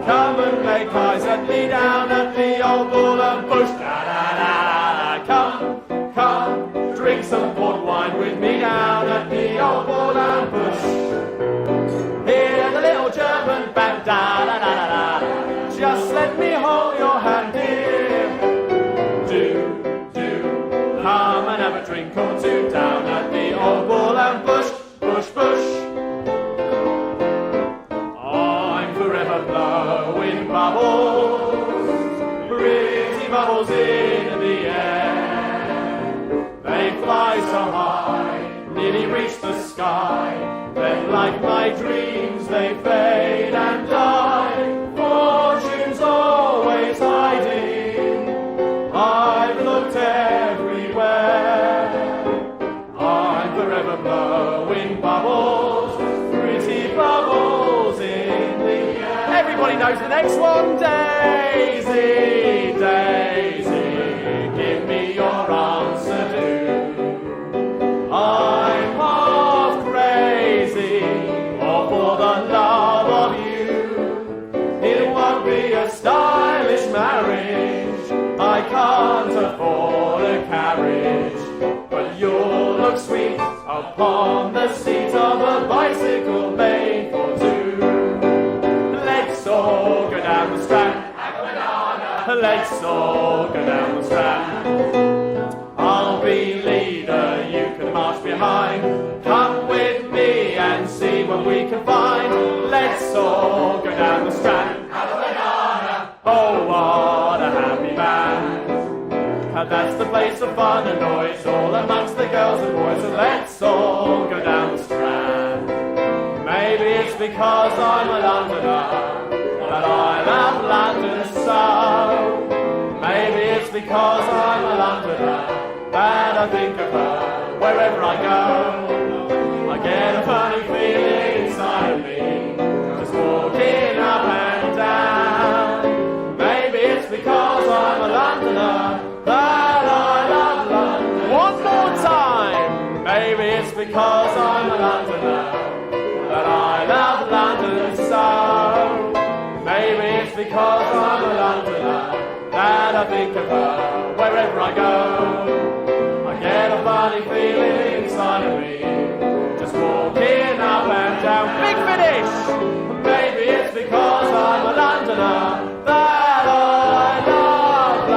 come and make eyes at me down at the old bull and bush. Da-da-da-da. Come, drink some port wine with me down at the old bull and bush. Hear the little German band, da-da-da-da-da. Just let me hold your hand, dear. Do, come and have a drink or two down at the old bull and bush, bush, bush. I'm forever blowing bubbles, pretty bubbles in the air. They fly so high, nearly reach the sky. Then like my dreams they fade and die. Fortune's always hiding, I've looked everywhere. I'm forever blowing bubbles, pretty bubbles in the air. Everybody knows the next one. Daisy, Daisy, give me your answer do. I'm half crazy, all for the love of you. It won't be a stylish marriage, I can't afford a carriage, but you'll look sweet upon the seat of a bicycle made for two. Let's all go down the Strand, let's all go down the Strand. I'll be leader, you can march behind. Come with me and see what we can find. Let's all go down the Strand, have a banana. Oh, what a happy band. And that's the place of fun and noise, all amongst the girls and boys. And let's all go down the Strand. Maybe it's because I'm a Londoner that I love London so. Maybe it's because I'm a Londoner that I think of her wherever I go. I get a funny feeling inside of me, just walking up and down. Maybe it's because I'm a Londoner that I love London. One more time. Maybe it's because I'm a Londoner that I love London so. Maybe it's because I'm a Londoner that I think of her wherever I go. I get a funny feeling inside of me, just walking up and down. Big finish! Maybe it's because I'm a Londoner that I love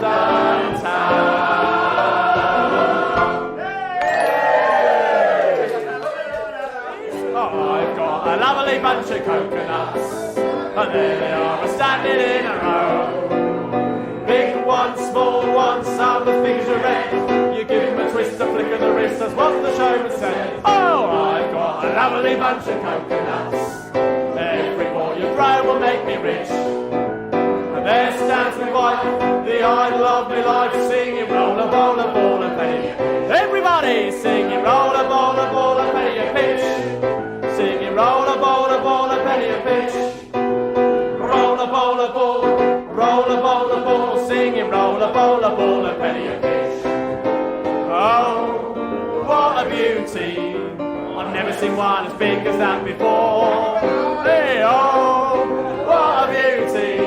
London town. Oh, I've got a lovely bunch of coconuts, and there they are standing in a row. Big one, small one, some of the things are red. You give him a twist, a flick of the wrist, that's what the showman said. Oh, I've got a lovely bunch of coconuts. Every ball you throw will make me rich. And there stands me white, the idol of me life, singing roll a ball, a ball, a penny. Everybody singing roll a ball, a penny a pitch. Singing roll a ball, a penny a pitch. Roll a ball, roll a ball, singing roll a ball, a penny a pitch. Oh, what a beauty! I've never seen one as big as that before. Hey, oh, what a beauty!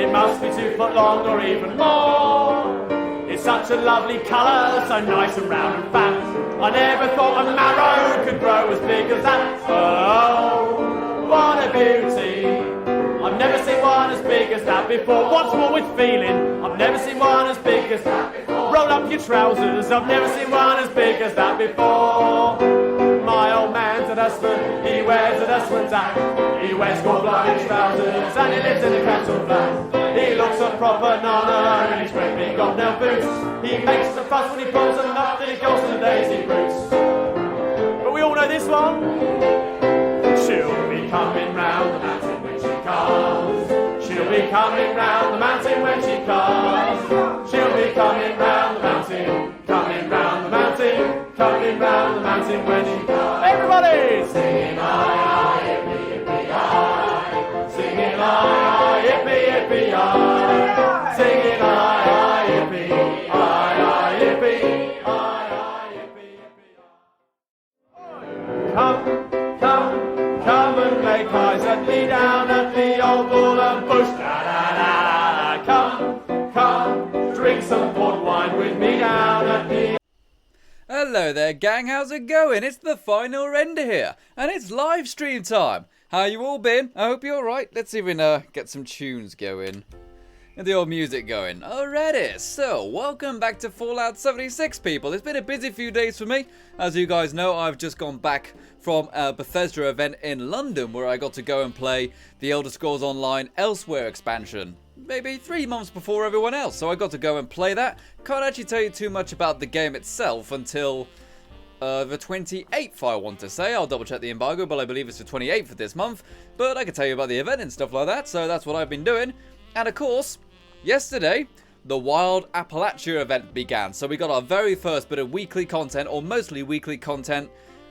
It must be 2 foot long or even more. It's such a lovely colour, so nice and round and fat. I never thought a marrow could grow as big as that. Oh, what a beauty! I've never seen one as big as that before. Once more with feeling, I've never seen one as big as that before. Roll up your trousers, I've never seen one as big as that before. My old man's a dustman, he wears a dustman's hat. He wears gold-blooded trousers and he lives in a council flat. He looks a proper nonna in his great big gold-nailed boots. He makes a fuss when he pulls them up, then he goes to the daisy roots. But we all know this one. She'll be coming round the mountain when she comes. She'll be coming round the mountain when she comes. She'll be coming round the mountain, coming round the mountain, coming round the mountain when she comes. Everybody singing aye, yippee, yippee, aye. Singing aye, yippee, yippee, aye. Singing aye, yippee, aye, yippee, aye, yippee, yippee, aye. Come and make eyes at me down at the old Hello there, gang. How's it going? It's the final render here, and it's live stream time. How you all been? I hope you're alright. Let's see if we can get some tunes going. And the old music going. Andreadis, so welcome back to Fallout 76, people. It's been a busy few days for me. As you guys know, I've just gone back from a Bethesda event in London where I got to go and play the Elder Scrolls Online Elsewhere expansion. Maybe 3 months before everyone else, so I got to go and play that. Can't actually tell you too much about the game itself until the 28th, I want to say. I'll double check the embargo, but I believe it's the 28th of this month. But I can tell you about the event and stuff like that, so that's what I've been doing. And of course, yesterday, the Wild Appalachia event began. So we got our very first bit of weekly content, or mostly weekly content,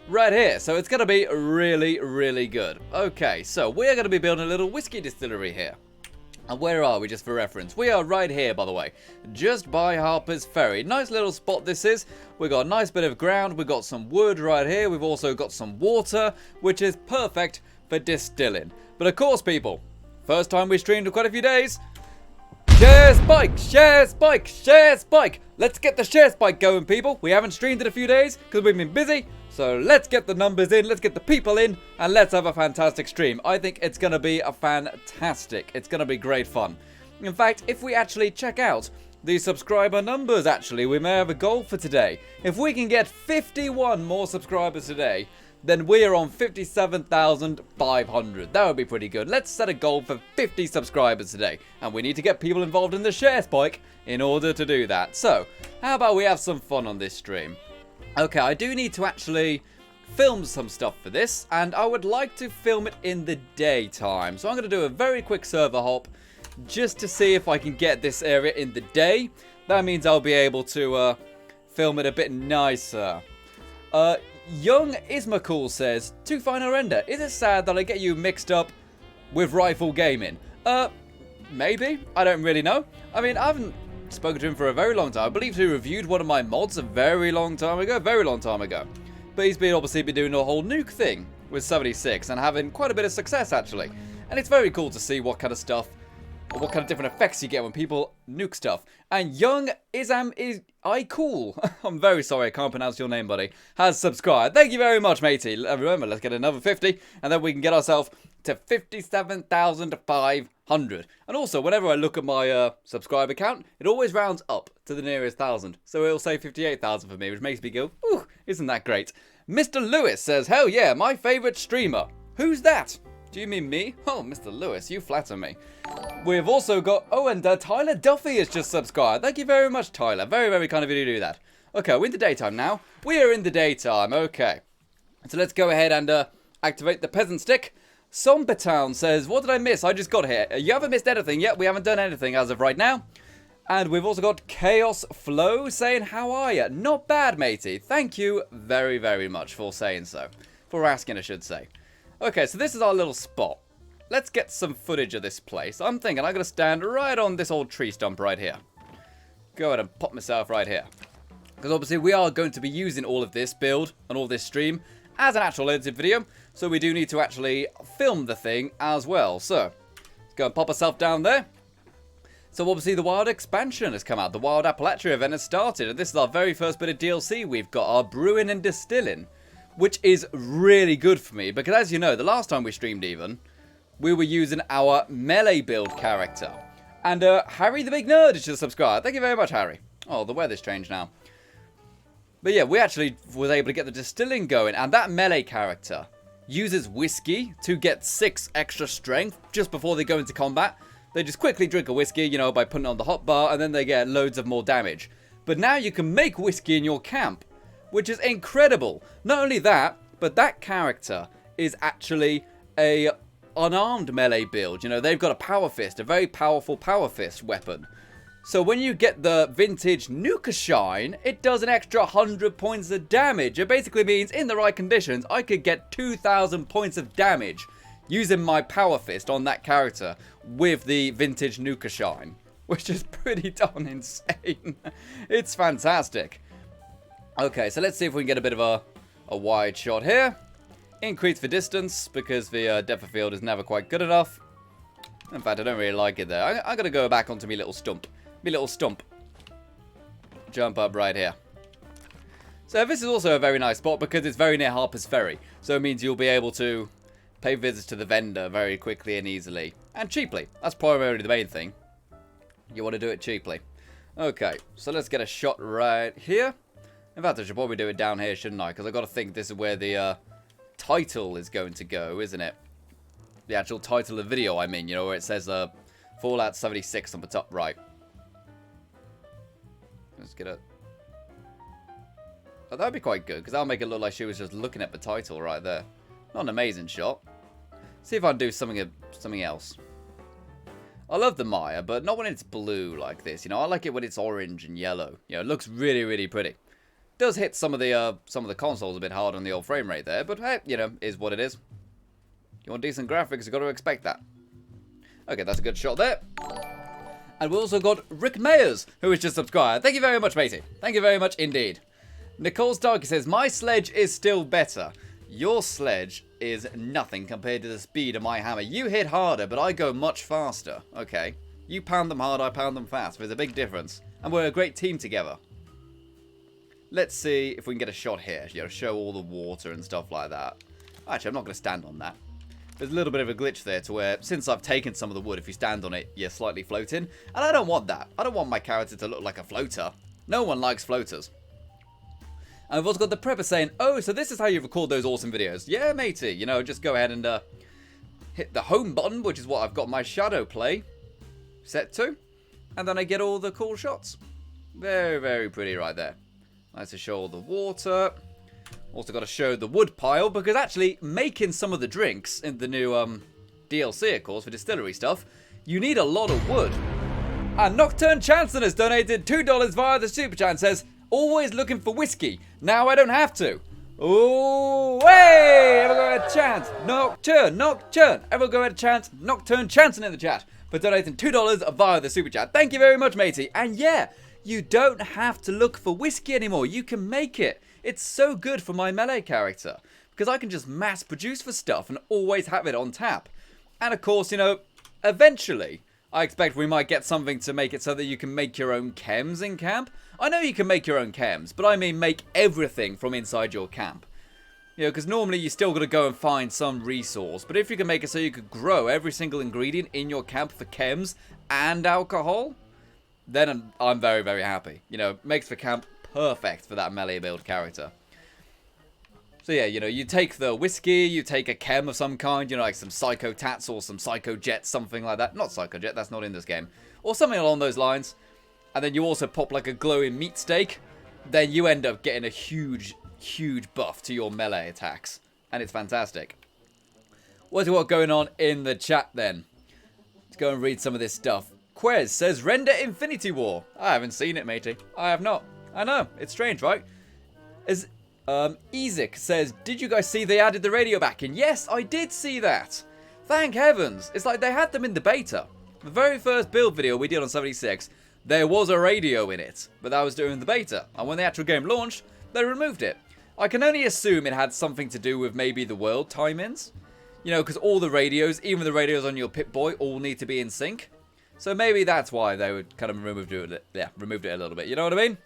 right here. So it's going to be really, really good. Okay, so we're going to be building a little whiskey distillery here. And where are we, just for reference? We are right here, by the way, just by Harper's Ferry. Nice little spot this is. We've got a nice bit of ground. We've got some wood right here. We've also got some water, which is perfect for distilling. But of course, people, first time we streamed for quite a few days. Share spike, share spike, share spike. Let's get the share spike going, people. We haven't streamed in a few days because we've been busy. So let's get the numbers in, let's get the people in, and let's have a fantastic stream. I think it's going to be a fantastic. It's going to be great fun. In fact, if we actually check out the subscriber numbers, actually, we may have a goal for today. If we can get 51 more subscribers today, then we are on 57,500. That would be pretty good. Let's set a goal for 50 subscribers today. And we need to get people involved in the share spike in order to do that. So, how about we have some fun on this stream? Okay, I do need to actually film some stuff for this, and I would like to film it in the daytime. So I'm going to do a very quick server hop just to see if I can get this area in the day. That means I'll be able to film it a bit nicer. Young Ismacool says, to final render, is it sad that I get you mixed up with rifle gaming? Maybe. I don't really know. I mean, I haven't spoken to him for a very long time. I believe he reviewed one of my mods a very long time ago. But he's been obviously doing a whole nuke thing with 76 and having quite a bit of success, actually. And it's very cool to see what kind of stuff, or what kind of different effects you get when people nuke stuff. And Young Isam is cool. I'm very sorry, I can't pronounce your name, buddy. Has subscribed. Thank you very much, matey. Remember, let's get another 50, and then we can get ourselves to 57,500. And also, whenever I look at my subscriber count, it always rounds up to the nearest 1,000. So it'll say 58,000 for me, which makes me go, ooh, isn't that great? Mr. Lewis says, hell yeah, my favourite streamer. Who's that? Do you mean me? Oh, Mr. Lewis, you flatter me. We've also got, and Tyler Duffy has just subscribed. Thank you very much, Tyler. Very, very kind of you to do that. Okay, we're in the daytime now. We are in the daytime, okay. So let's go ahead and activate the peasant stick. Sombertown says, what did I miss? I just got here. You haven't missed anything yet. We haven't done anything as of right now. And we've also got Chaos Flow saying, how are you? Not bad, matey. Thank you very, very much for saying so. For asking, I should say. Okay, so this is our little spot. Let's get some footage of this place. I'm thinking I'm going to stand right on this old tree stump right here. Go ahead and pop myself right here. Because obviously we are going to be using all of this build and all this stream as an actual edited video. So we do need to actually film the thing as well. So, let's go and pop ourselves down there. So obviously the Wild expansion has come out. The Wild Appalachia event has started. And this is our very first bit of DLC. We've got our brewing and distilling, which is really good for me. Because as you know, the last time we streamed even, we were using our melee build character. And Harry the Big Nerd is just subscribed. Thank you very much, Harry. Oh, the weather's changed now. But yeah, we actually was able to get the distilling going. And that melee character uses whiskey to get 6 extra strength just before they go into combat. They just quickly drink a whiskey, you know, by putting it on the hot bar, and then they get loads of more damage. But now you can make whiskey in your camp, which is incredible. Not only that, but that character is actually a unarmed melee build. You know, they've got a power fist, a very powerful power fist weapon. So when you get the vintage Nuka Shine, it does an extra 100 points of damage. It basically means in the right conditions, I could get 2,000 points of damage using my power fist on that character with the vintage Nuka Shine, which is pretty darn insane. It's fantastic. Okay, so let's see if we can get a bit of a wide shot here. Increase the distance, because the depth of field is never quite good enough. In fact, I don't really like it there. I'm going to go back onto my little stump. My little stump. Jump up right here. So this is also a very nice spot because it's very near Harper's Ferry. So it means you'll be able to pay visits to the vendor very quickly and easily. And cheaply. That's primarily the main thing. You want to do it cheaply. Okay, so let's get a shot right here. In fact, I should probably do it down here, shouldn't I? Because I've got to think this is where the title is going to go, isn't it? The actual title of the video, I mean. You know, where it says Fallout 76 on the top right. Let's get a... Oh, that would be quite good, because that'll make it look like she was just looking at the title right there. Not an amazing shot. See if I can do something else. I love the MIRE, but not when it's blue like this. You know, I like it when it's orange and yellow. You know, it looks really, really pretty. Does hit some of the consoles a bit hard on the old frame rate there, but hey, you know, is what it is. You want decent graphics, you've got to expect that. Okay, that's a good shot there. And we also got Rick Mayers, who has just subscribed. Thank you very much, matey. Thank you very much indeed. Nicole Starkey says, my sledge is still better. Your sledge is nothing compared to the speed of my hammer. You hit harder, but I go much faster. Okay. You pound them hard, I pound them fast. There's a big difference. And we're a great team together. Let's see if we can get a shot here. You know, show all the water and stuff like that. Actually, I'm not going to stand on that. There's a little bit of a glitch there to where, since I've taken some of the wood, if you stand on it, you're slightly floating. And I don't want that. I don't want my character to look like a floater. No one likes floaters. And we've also got the prepper saying, oh, so this is how you record those awesome videos. Yeah, matey. You know, just go ahead and hit the home button, which is what I've got my shadow play set to. And then I get all the cool shots. Very, very pretty right there. Nice to show all the water. Also got to show the wood pile, because actually making some of the drinks in the new DLC, of course, for distillery stuff, you need a lot of wood. And Nocturne Chanson has donated $2 via the Super Chat and says, always looking for whiskey. Now I don't have to. Oh, hey! Everyone go a chance. Nocturne. Everyone go a chance. Nocturne Chanson in the chat for donating $2 via the Super Chat. Thank you very much, matey. And yeah, you don't have to look for whiskey anymore. You can make it. It's so good for my melee character, because I can just mass produce for stuff and always have it on tap. And of course, you know, eventually, I expect we might get something to make it so that you can make your own chems in camp. I know you can make your own chems, but I mean make everything from inside your camp. You know, because normally you still got to go and find some resource. But if you can make it so you could grow every single ingredient in your camp for chems and alcohol, then I'm very, very happy. You know, makes the camp perfect for that melee build character. So yeah, you know, you take the whiskey, you take a chem of some kind, you know, like some Psycho Tats or some Psycho Jets, something like that. Not Psycho Jet, that's not in this game. Or something along those lines. And then you also pop like a glowing meat steak. Then you end up getting a huge, huge buff to your melee attacks. And it's fantastic. What's going on in the chat then? Let's go and read some of this stuff. Quez says, render Infinity War. I haven't seen it, matey. I have not. I know. It's strange, right? Ezek says, did you guys see they added the radio back in? Yes, I did see that. Thank heavens. It's like they had them in the beta. The very first build video we did on 76, there was a radio in it, but that was during the beta. And when the actual game launched, they removed it. I can only assume it had something to do with maybe the world time-ins. You know, because all the radios, even the radios on your Pip-Boy, all need to be in sync. So maybe that's why they would kind of removed it a little bit. You know what I mean?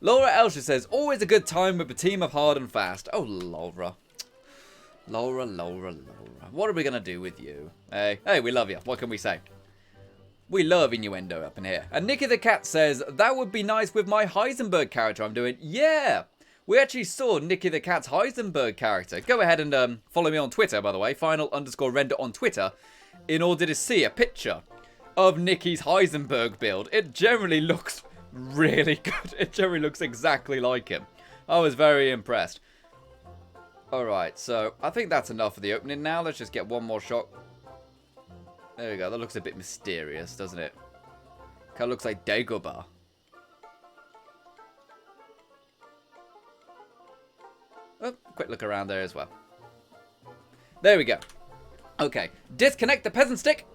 Laura Elsher says, always a good time with a team of hard and fast. Oh, Laura. Laura. What are we going to do with you? Hey, we love you. What can we say? We love innuendo up in here. And Nicky the Cat says, that would be nice with my Heisenberg character I'm doing. Yeah, we actually saw Nicky the Cat's Heisenberg character. Go ahead and follow me on Twitter, by the way. Final_render on Twitter. In order to see a picture of Nicky's Heisenberg build. It generally looks really good. It generally looks exactly like him. I was very impressed. Alright, so I think that's enough for the opening now. Let's just get one more shot. There we go. That looks a bit mysterious, doesn't it? Kind of looks like Dagobah. Oh, quick look around there as well. There we go. Okay, disconnect the peasant stick.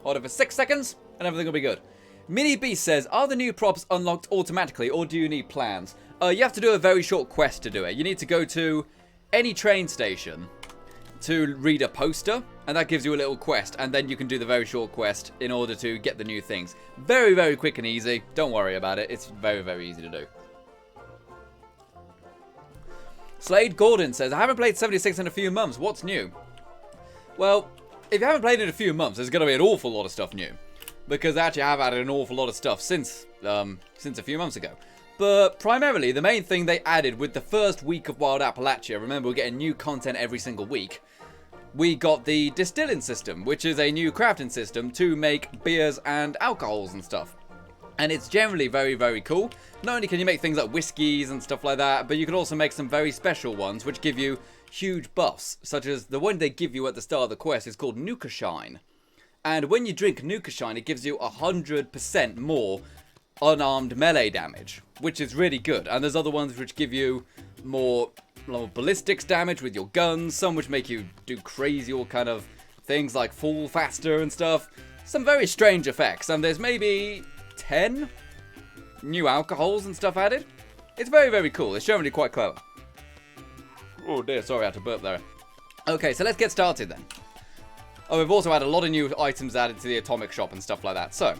Hold it for 6 seconds, and everything will be good. Mini Beast says, are the new props unlocked automatically, or do you need plans? You have to do a very short quest to do it. You need to go to any train station to read a poster, and that gives you a little quest, and then you can do the very short quest in order to get the new things. Very, very quick and easy. Don't worry about it. It's very, very easy to do. Slade Gordon says, I haven't played 76 in a few months. What's new? Well, if you haven't played it in a few months, there's going to be an awful lot of stuff new. Because actually I have added an awful lot of stuff since a few months ago. But primarily, the main thing they added with the first week of Wild Appalachia, remember we're getting new content every single week, we got the distilling system, which is a new crafting system to make beers and alcohols and stuff. And it's generally very, very cool. Not only can you make things like whiskies and stuff like that, but you can also make some very special ones which give you huge buffs, such as the one they give you at the start of the quest is called Nuka Shine. And when you drink Nuka Shine, it gives you 100% more unarmed melee damage, which is really good. And there's other ones which give you more ballistics damage with your guns, some which make you do crazy all kind of things like fall faster and stuff. Some very strange effects, and there's maybe 10 new alcohols and stuff added. It's very, very cool. It's generally quite clever. Oh dear, sorry I had to burp there. Okay, so let's get started then. Oh, we've also had a lot of new items added to the atomic shop and stuff like that. So,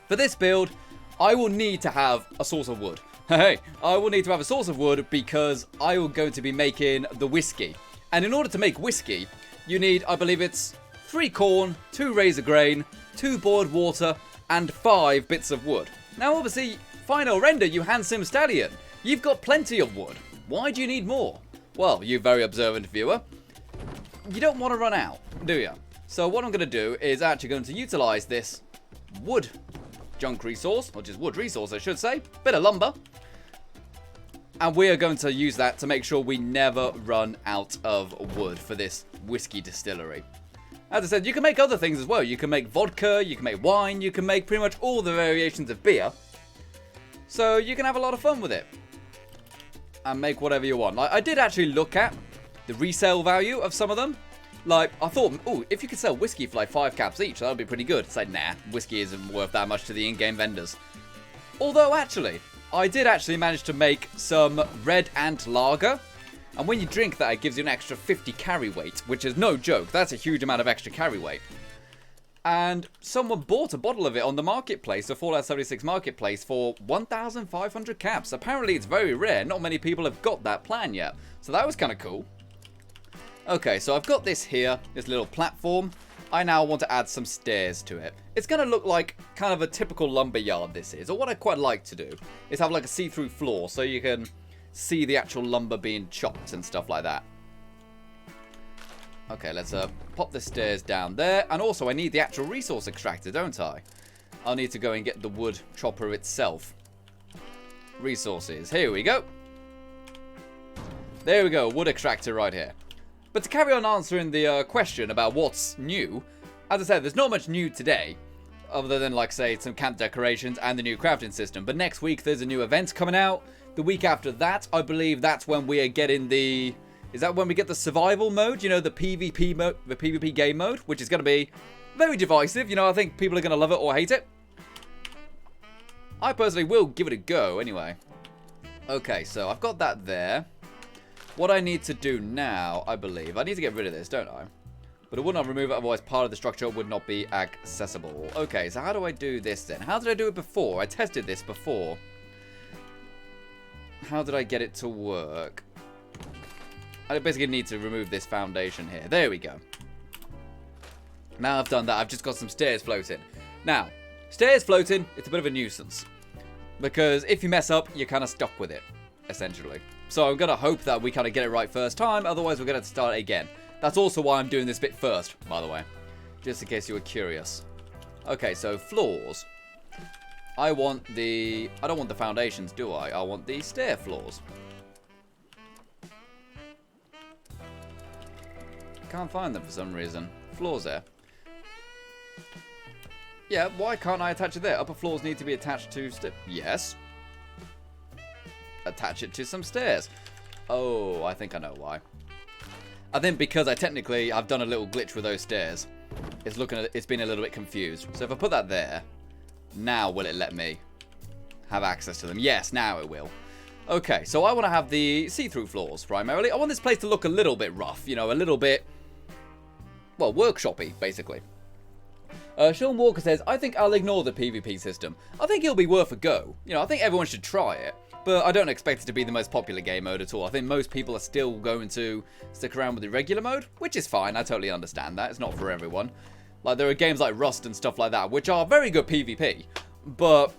for this build, I will need to have a source of wood. Hey, I will need to have a source of wood because I am going to be making the whiskey. And in order to make whiskey, you need, I believe it's 3 corn, 2 razor grain, 2 boiled water, and 5 bits of wood. Now, obviously, final render, you handsome stallion. You've got plenty of wood. Why do you need more? Well, you very observant viewer, you don't want to run out, do you? So what I'm going to do is actually going to utilize this wood junk resource, or just wood resource I should say, bit of lumber. And we are going to use that to make sure we never run out of wood for this whiskey distillery. As I said, you can make other things as well. You can make vodka, you can make wine, you can make pretty much all the variations of beer. So you can have a lot of fun with it. And make whatever you want. Like, I did actually look at the resale value of some of them. Like, I thought, oh, if you could sell whiskey for like 5 caps each, that would be pretty good. It's like, nah, whiskey isn't worth that much to the in-game vendors. Although, actually, I did actually manage to make some red ant lager. And when you drink that, it gives you an extra 50 carry weight, which is no joke. That's a huge amount of extra carry weight. And someone bought a bottle of it on the marketplace, the Fallout 76 marketplace, for 1,500 caps. Apparently, it's very rare. Not many people have got that plan yet. So that was kind of cool. Okay, so I've got this here, this little platform. I now want to add some stairs to it. It's going to look like kind of a typical lumber yard, this is. Or what I'd quite like to do is have like a see-through floor so you can see the actual lumber being chopped and stuff like that. Okay, let's pop the stairs down there. And also, I need the actual resource extractor, don't I? I'll need to go and get the wood chopper itself. Resources. Here we go. There we go. Wood extractor right here. But to carry on answering the question about what's new, as I said, there's not much new today. Other than, like, say, some camp decorations and the new crafting system. But next week, there's a new event coming out. The week after that, I believe that's when we are getting the... Is that when we get the survival mode? You know, the PvP mode, the PvP game mode, which is going to be very divisive. You know, I think people are going to love it or hate it. I personally will give it a go anyway. Okay, so I've got that there. What I need to do now, I believe, I need to get rid of this, don't I? But I would not remove it, otherwise part of the structure would not be accessible. Okay, so how do I do this then? How did I do it before? I tested this before. How did I get it to work? I basically need to remove this foundation here. There we go. Now I've done that, I've just got some stairs floating. Now, stairs floating, it's a bit of a nuisance. Because if you mess up, you're kind of stuck with it, essentially. So I'm going to hope that we kind of get it right first time, otherwise we're going to have to start it again. That's also why I'm doing this bit first, by the way. Just in case you were curious. Okay, so floors. I don't want the foundations, do I? I want the stair floors. Can't find them for some reason. Floors there. Yeah, why can't I attach it there? Upper floors need to be attached to yes. Attach it to some stairs. Oh, I think I know why. I think because I've done a little glitch with those stairs. It's been a little bit confused. So if I put that there, now will it let me have access to them? Yes, now it will. Okay, so I want to have the see-through floors primarily. I want this place to look a little bit rough, you know, a little bit, well, workshop-y, basically. Sean Walker says, I think I'll ignore the PvP system. I think it'll be worth a go. You know, I think everyone should try it. But I don't expect it to be the most popular game mode at all. I think most people are still going to stick around with the regular mode, which is fine. I totally understand that. It's not for everyone. Like, there are games like Rust and stuff like that, which are very good PvP. But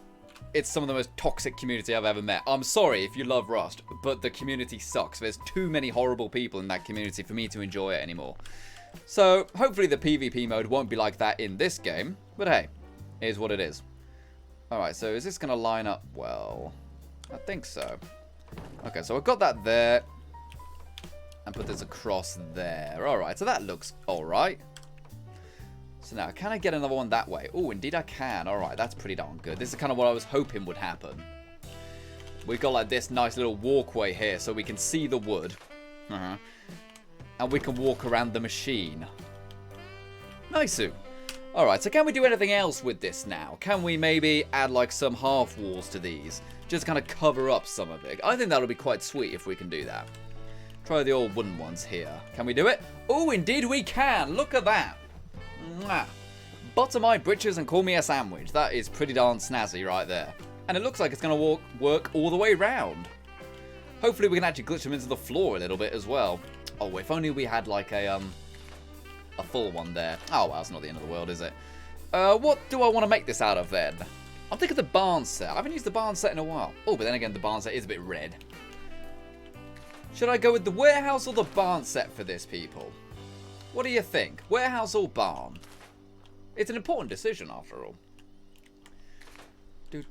it's some of the most toxic community I've ever met. I'm sorry if you love Rust, but the community sucks. There's too many horrible people in that community for me to enjoy it anymore. So, hopefully the PvP mode won't be like that in this game. But hey, it is what it is. Alright, so is this going to line up well? I think so. Okay, so I've got that there. And put this across there. Alright, so that looks alright. So now, can I get another one that way? Oh, indeed I can. Alright, that's pretty darn good. This is kind of what I was hoping would happen. We've got like this nice little walkway here so we can see the wood. And we can walk around the machine. Nice-oo. Alright, so can we do anything else with this now? Can we maybe add like some half walls to these? Just kind of cover up some of it. I think that'll be quite sweet if we can do that. Try the old wooden ones here. Can we do it? Oh, indeed we can. Look at that. Mwah. Butter my britches and call me a sandwich. That is pretty darn snazzy right there. And it looks like it's going to work all the way round. Hopefully we can actually glitch them into the floor a little bit as well. Oh, if only we had like a full one there. Oh, well, that's not the end of the world, is it? What do I want to make this out of then? I'm thinking the barn set. I haven't used the barn set in a while. Oh, but then again, the barn set is a bit red. Should I go with the warehouse or the barn set for this, people? What do you think? Warehouse or barn? It's an important decision, after all. I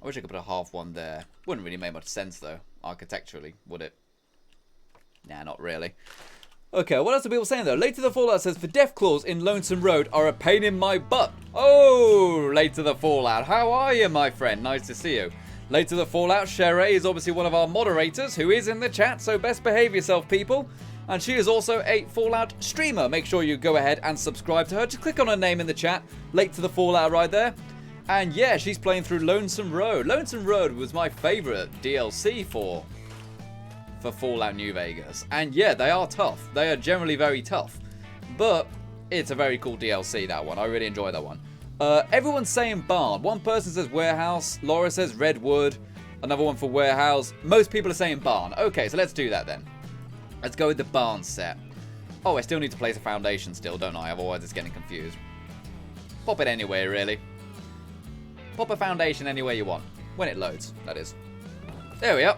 wish I could put a half one there. Wouldn't really make much sense, though, architecturally, would it? Nah, not really. Okay, what else are people saying, though? Late to the Fallout says, the death claws in Lonesome Road are a pain in my butt. Oh, Late to the Fallout. How are you, my friend? Nice to see you. Late to the Fallout, Sheree is obviously one of our moderators who is in the chat, so best behave yourself, people. And she is also a Fallout streamer. Make sure you go ahead and subscribe to her. Just click on her name in the chat. Late to the Fallout right there. And yeah, she's playing through Lonesome Road. Lonesome Road was my favorite DLC for Fallout New Vegas. And yeah, they are tough. They are generally very tough. But it's a very cool DLC, that one. I really enjoy that one. Everyone's saying barn. One person says warehouse. Laura says redwood. Another one for warehouse. Most people are saying barn. Okay, so let's do that then. Let's go with the barn set. Oh, I still need to place a foundation still, don't I? Otherwise it's getting confused. Pop it anywhere, really. Pop a foundation anywhere you want. When it loads, that is. There we are.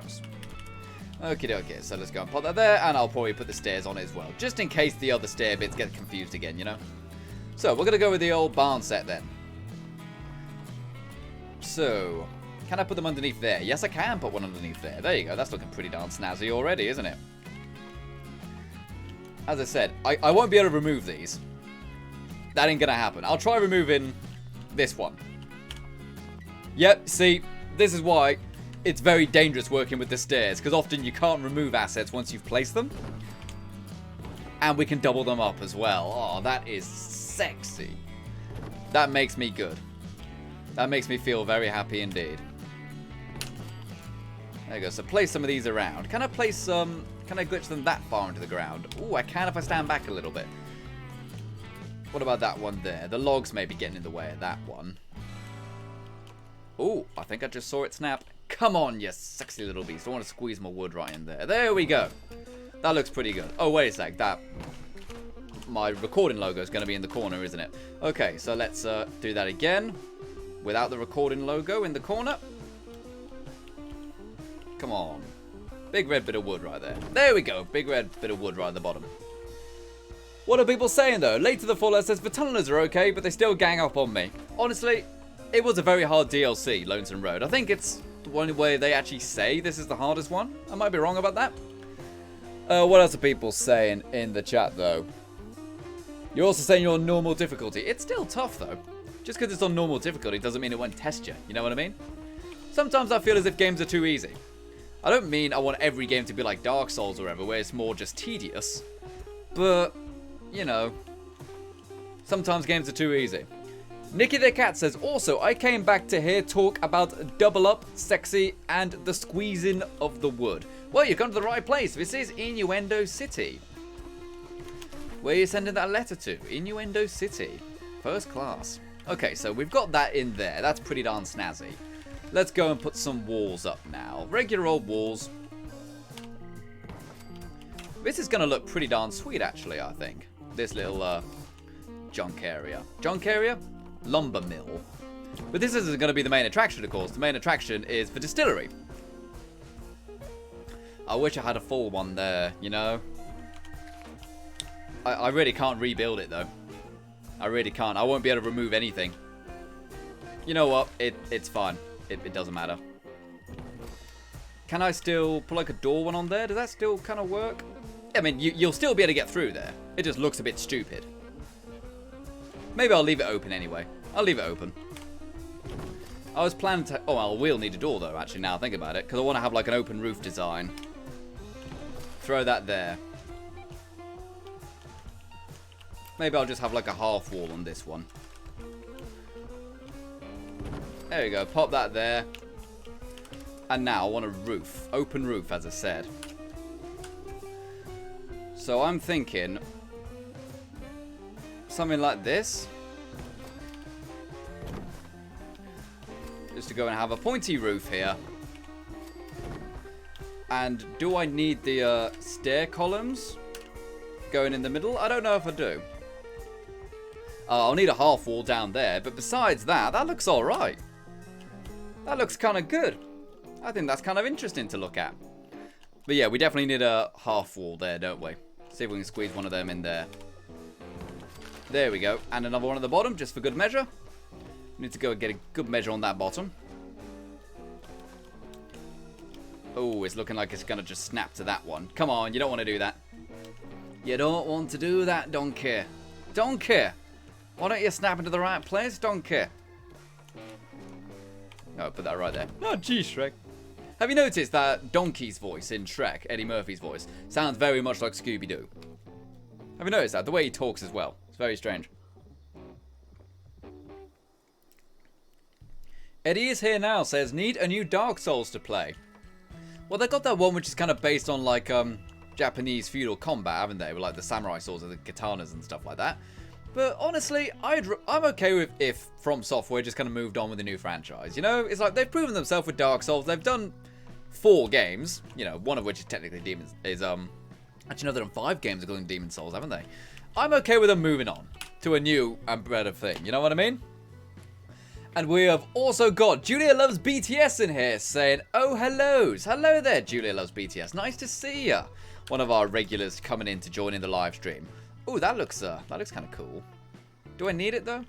Okie dokie, so let's go and pop that there, and I'll probably put the stairs on it as well, just in case the other stair bits get confused again, you know? So, we're going to go with the old barn set then. So, can I put them underneath there? Yes, I can put one underneath there. There you go, that's looking pretty darn snazzy already, isn't it? As I said, I won't be able to remove these. That ain't going to happen. I'll try removing this one. Yep, see, this is why it's very dangerous working with the stairs, because often you can't remove assets once you've placed them. And we can double them up as well. Oh, that is sexy. That makes me good. That makes me feel very happy indeed. There you go, so place some of these around. Can I place some... Can I glitch them that far into the ground? Oh, I can if I stand back a little bit. What about that one there? The logs may be getting in the way of that one. Oh, I think I just saw it snap. Come on, you sexy little beast. I want to squeeze my wood right in there. There we go. That looks pretty good. Oh, wait a sec. My recording logo is going to be in the corner, isn't it? Okay, so let's do that again. Without the recording logo in the corner. Come on. Big red bit of wood right there. There we go. Big red bit of wood right at the bottom. What are people saying, though? Late to the Fallout says, the tunnelers are okay, but they still gang up on me. Honestly, it was a very hard DLC, Lonesome Road. I think it's the only way they actually say this is the hardest one. I might be wrong about that. What else are people saying in the chat, though? You're also saying you're on normal difficulty. It's still tough, though. Just because it's on normal difficulty doesn't mean it won't test you. You know what I mean? Sometimes I feel as if games are too easy. I don't mean I want every game to be like Dark Souls or whatever, where it's more just tedious. But, you know, sometimes games are too easy. Nikki the Cat says, also, I came back to hear talk about double up, sexy, and the squeezing of the wood. Well, you've come to the right place. This is Innuendo City. Where are you sending that letter to? Innuendo City. First class. Okay, so we've got that in there. That's pretty darn snazzy. Let's go and put some walls up now. Regular old walls. This is going to look pretty darn sweet, actually, I think. This little junk area. Junk area? Lumber mill. But this isn't going to be the main attraction, of course. The main attraction is the distillery. I wish I had a full one there, you know? I really can't rebuild it, though. I really can't. I won't be able to remove anything. You know what? It's fine. It doesn't matter. Can I still put like a door one on there? Does that still kind of work? I mean, you'll still be able to get through there. It just looks a bit stupid. Maybe I'll leave it open anyway. I'll leave it open. I was planning to... Oh, I will need a door, though, actually, now I think about it. Because I want to have, like, an open roof design. Throw that there. Maybe I'll just have, like, a half wall on this one. There we go. Pop that there. And now I want a roof. Open roof, as I said. So I'm thinking... something like this. Just to go and have a pointy roof here. And do I need the stair columns going in the middle? I don't know if I do. I'll need a half wall down there. But besides that, that looks alright. That looks kind of good. I think that's kind of interesting to look at. But yeah, we definitely need a half wall there, don't we? See if we can squeeze one of them in there. There we go. And another one at the bottom, just for good measure. We need to go and get a good measure on that bottom. Oh, it's looking like it's going to just snap to that one. Come on, you don't want to do that. You don't want to do that, donkey. Donkey! Why don't you snap into the right place, donkey? Oh, put that right there. Oh, gee, Shrek. Have you noticed that Donkey's voice in Shrek, Eddie Murphy's voice, sounds very much like Scooby-Doo? Have you noticed that? The way he talks as well. It's very strange. Eddie is here now, says, need a new Dark Souls to play. Well, they got that one which is kind of based on, like, Japanese feudal combat, haven't they? With, like, the samurai swords and the katanas and stuff like that. But, honestly, I'm okay with if From Software just kind of moved on with a new franchise. You know, it's like they've proven themselves with Dark Souls. They've done 4 games, you know, one of which is technically Demon's... Actually, no, they've done 5 games including Demon's Souls, haven't they? I'm okay with them moving on to a new and better thing. You know what I mean? And we have also got Julia Loves BTS in here saying, oh, hellos. Hello there, Julia Loves BTS. Nice to see ya. One of our regulars coming in to join in the live stream. Oh, that looks kind of cool. Do I need it, though?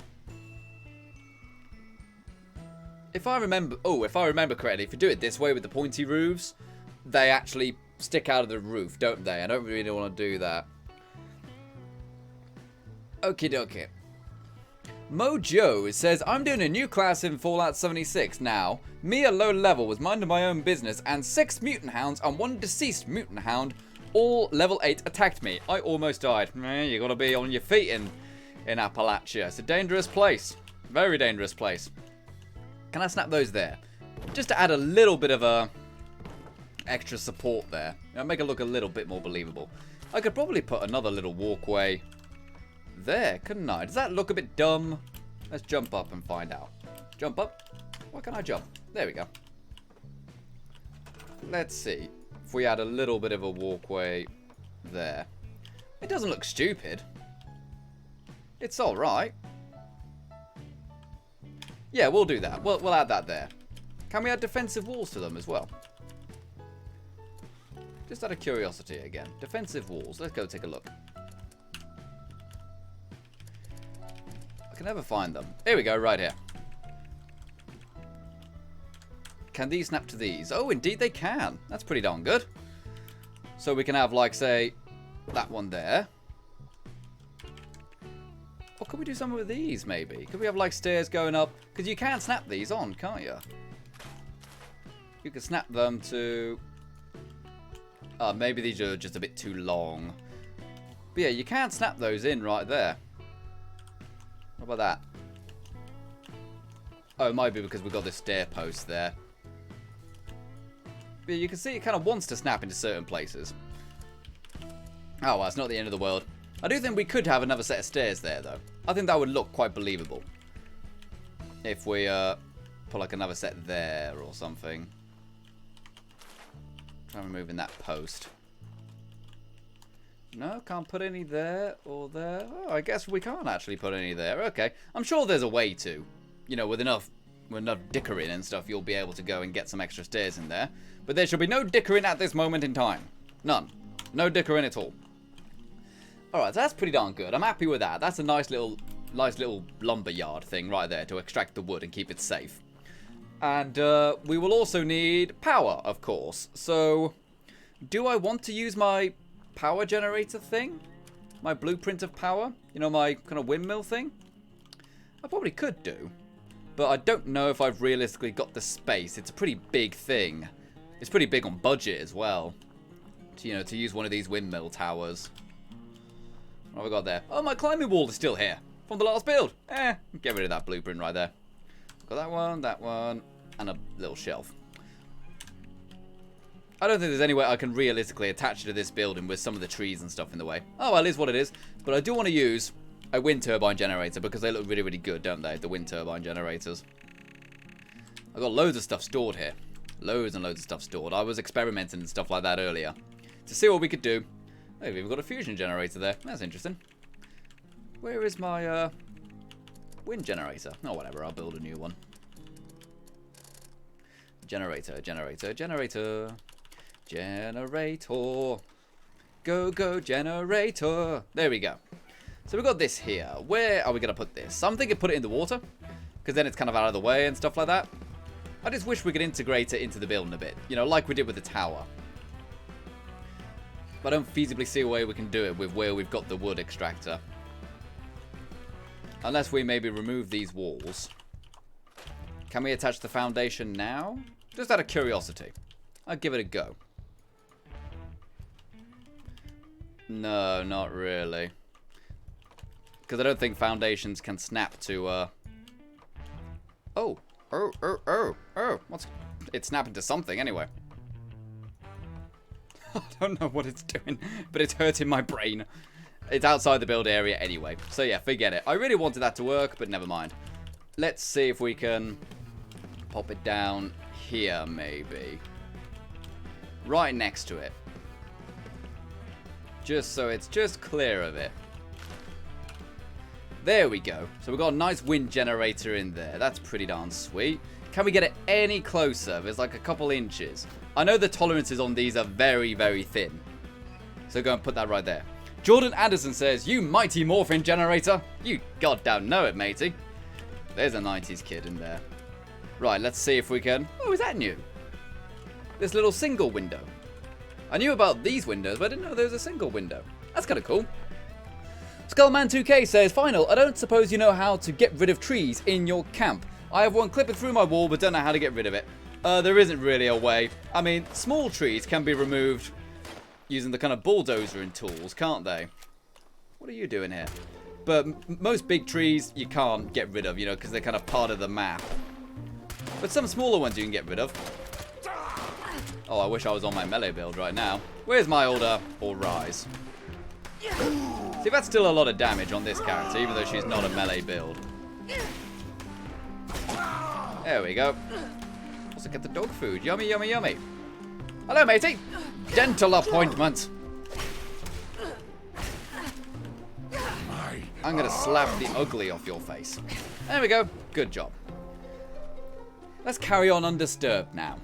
If I remember correctly, if you do it this way with the pointy roofs, they actually stick out of the roof, don't they? I don't really want to do that. Okie dokie. Mojo says, I'm doing a new class in Fallout 76 now. Me, a low level, was minding my own business, and 6 mutant hounds and 1 deceased mutant hound, all level 8, attacked me. I almost died. You gotta be on your feet in Appalachia. It's a dangerous place. Very dangerous place. Can I snap those there? Just to add a little bit of a extra support there. Make it look a little bit more believable. I could probably put another little walkway there, couldn't I? Does that look a bit dumb? Let's jump up and find out. Jump up? Why can't I jump? There we go. Let's see. If we add a little bit of a walkway there. It doesn't look stupid. It's alright. Yeah, we'll do that. We'll add that there. Can we add defensive walls to them as well? Just out of curiosity again. Defensive walls. Let's go take a look. I can never find them. Here we go, right here. Can these snap to these? Oh, indeed they can. That's pretty darn good. So we can have, like, say, that one there. Or could we do something with these, maybe? Could we have, like, stairs going up? Because you can snap these on, can't you? You can snap them to... maybe these are just a bit too long. But yeah, you can snap those in right there. What about that? Oh, it might be because we've got this stair post there. But you can see it kind of wants to snap into certain places. Oh, well, it's not the end of the world. I do think we could have another set of stairs there, though. I think that would look quite believable. If we put like another set there or something. Try removing that post. No, can't put any there or there. Oh, I guess we can't actually put any there. Okay. I'm sure there's a way to. You know, with enough dickering and stuff, you'll be able to go and get some extra stairs in there. But there should be no dickering at this moment in time. None. No dickering at all. Alright, so that's pretty darn good. I'm happy with that. That's a nice little lumber yard thing right there to extract the wood and keep it safe. And we will also need power, of course. So, do I want to use my power generator thing? My blueprint of power? You know, my kind of windmill thing? I probably could do. But I don't know if I've realistically got the space. It's a pretty big thing. It's pretty big on budget as well. To, you know, to use one of these windmill towers. What have I got there? Oh, my climbing wall is still here. From the last build. Get rid of that blueprint right there. Got that one, and a little shelf. I don't think there's any way I can realistically attach it to this building with some of the trees and stuff in the way. Oh, well, it is what it is. But I do want to use a wind turbine generator because they look really, really good, don't they? The wind turbine generators. I've got loads of stuff stored here. Loads and loads of stuff stored. I was experimenting and stuff like that earlier to see what we could do. Oh, we've got a fusion generator there. That's interesting. Where is my wind generator? Oh, whatever. I'll build a new one. Generator. Go, go, generator. There we go. So we've got this here. Where are we going to put this? I'm thinking put it in the water, because then it's kind of out of the way and stuff like that. I just wish we could integrate it into the building a bit. You know, like we did with the tower. But I don't feasibly see a way we can do it with where we've got the wood extractor. Unless we maybe remove these walls. Can we attach the foundation now? Just out of curiosity. I'll give it a go. No, not really. Because I don't think foundations can snap to, Oh. What's... It's snapping to something anyway. I don't know what it's doing, but it's hurting my brain. It's outside the build area anyway. So yeah, forget it. I really wanted that to work, but never mind. Let's see if we can pop it down here, maybe. Right next to it. Just so it's just clear of it. There we go. So we've got a nice wind generator in there. That's pretty darn sweet. Can we get it any closer? There's like a couple inches. I know the tolerances on these are very, very thin. So go and put that right there. Jordan Anderson says, "You mighty morphin generator." You goddamn know it, matey. There's a 90s kid in there. Right, let's see if we can... Oh, is that new? This little single window. I knew about these windows, but I didn't know there was a single window. That's kind of cool. Skullman2K says, "Final, I don't suppose you know how to get rid of trees in your camp. I have one clipping through my wall, but don't know how to get rid of it." There isn't really a way. I mean, small trees can be removed using the kind of bulldozer and tools, can't they? What are you doing here? But most big trees you can't get rid of, you know, because they're kind of part of the map. But some smaller ones you can get rid of. Oh, I wish I was on my melee build right now. Where's my older or rise? See, that's still a lot of damage on this character, even though she's not a melee build. There we go. Also get the dog food. Yummy, yummy, yummy. Hello, matey. Dental appointment. I'm going to slap the ugly off your face. There we go. Good job. Let's carry on undisturbed now.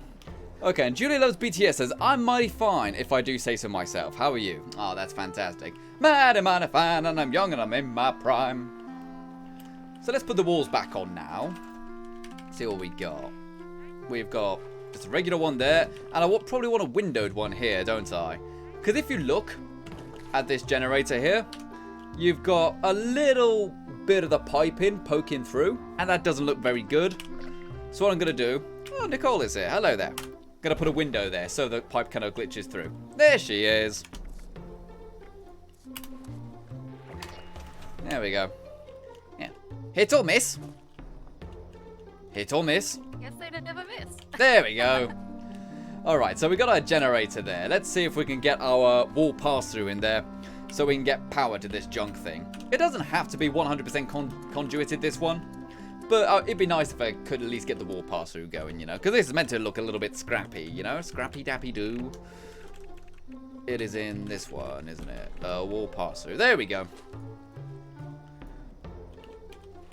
Okay, and Julie Loves BTS says, "I'm mighty fine if I do say so myself. How are you?" Oh, that's fantastic. Mighty fine, and I'm young and I'm in my prime. So let's put the walls back on now. See what we got. We've got just a regular one there, and I probably want a windowed one here, don't I? Because if you look at this generator here, you've got a little bit of the piping poking through, and that doesn't look very good. So what I'm going to do... Oh, Nicole is here. Hello there. Going to put a window there so the pipe kind of glitches through. There she is. There we go. Yeah. Hit or miss. Hit or miss. Guess they didn't never miss. There we go. Alright, so we got our generator there. Let's see if we can get our wall pass-through in there. so we can get power to this junk thing. It doesn't have to be 100% conduited, this one. But it'd be nice if I could at least get the wall pass-through going, you know. Because this is meant to look a little bit scrappy, you know. Scrappy-dappy-doo. It is in this one, isn't it? Wall pass-through. There we go.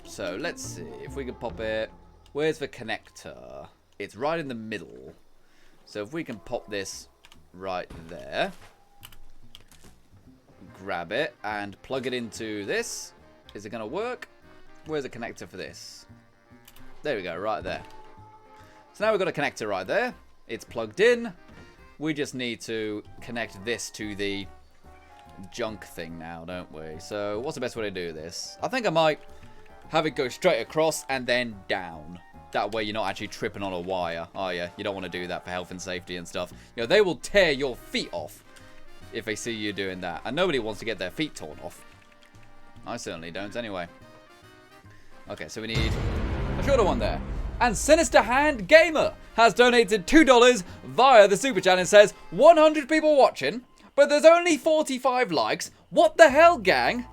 So, let's see if we can pop it. Where's the connector? It's right in the middle. So, if we can pop this right there. Grab it and plug it into this. Is it going to work? Where's the connector for this? There we go, right there. So, now we've got a connector right there. It's plugged in. We just need to connect this to the junk thing now, don't we? So, what's the best way to do this? I think I might have it go straight across and then down. That way you're not actually tripping on a wire, are you? You don't want to do that for health and safety and stuff. You know, they will tear your feet off if they see you doing that. And nobody wants to get their feet torn off. I certainly don't anyway. Okay, so we need a shorter one there. And Sinister Hand Gamer has donated $2 via the Super Chat and says, 100 people watching, but there's only 45 likes. What the hell, gang?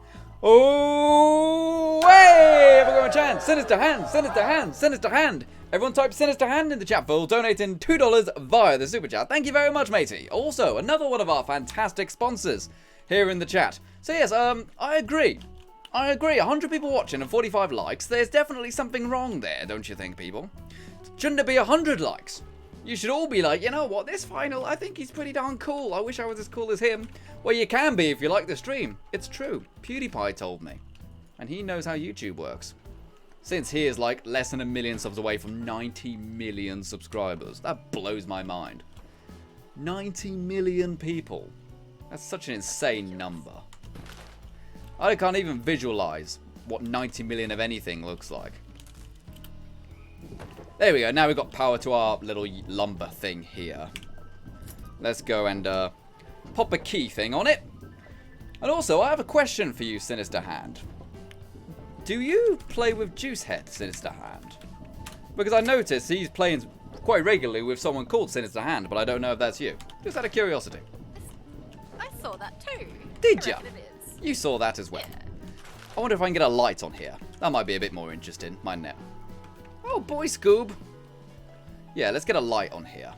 Oh, hey! Everyone got a chance. Sinister Hand, Sinister Hand, Sinister Hand. Everyone type Sinister Hand in the chat for donating $2 via the Super Chat. Thank you very much, matey. Also, another one of our fantastic sponsors here in the chat. So yes, I agree. I agree, 100 people watching and 45 likes. There's definitely something wrong there, don't you think, people? Shouldn't it be 100 likes? You should all be like, you know what, this final, I think he's pretty darn cool. I wish I was as cool as him. Well, you can be if you like the stream. It's true. PewDiePie told me. And he knows how YouTube works. Since he is like less than 1 million subs away from 90 million subscribers. That blows my mind. 90 million people. That's such an insane number. I can't even visualize what 90 million of anything looks like. There we go. Now we've got power to our little lumber thing here. Let's go and pop a key thing on it. And also, I have a question for you, Sinister Hand. Do you play with Juicehead, Sinister Hand? Because I noticed he's playing quite regularly with someone called Sinister Hand, but I don't know if that's you. Just out of curiosity. I saw that too. Did ya? It is. You saw that as well. Yeah. I wonder if I can get a light on here. That might be a bit more interesting, mightn't it? Oh, boy, Scoob. Yeah, let's get a light on here.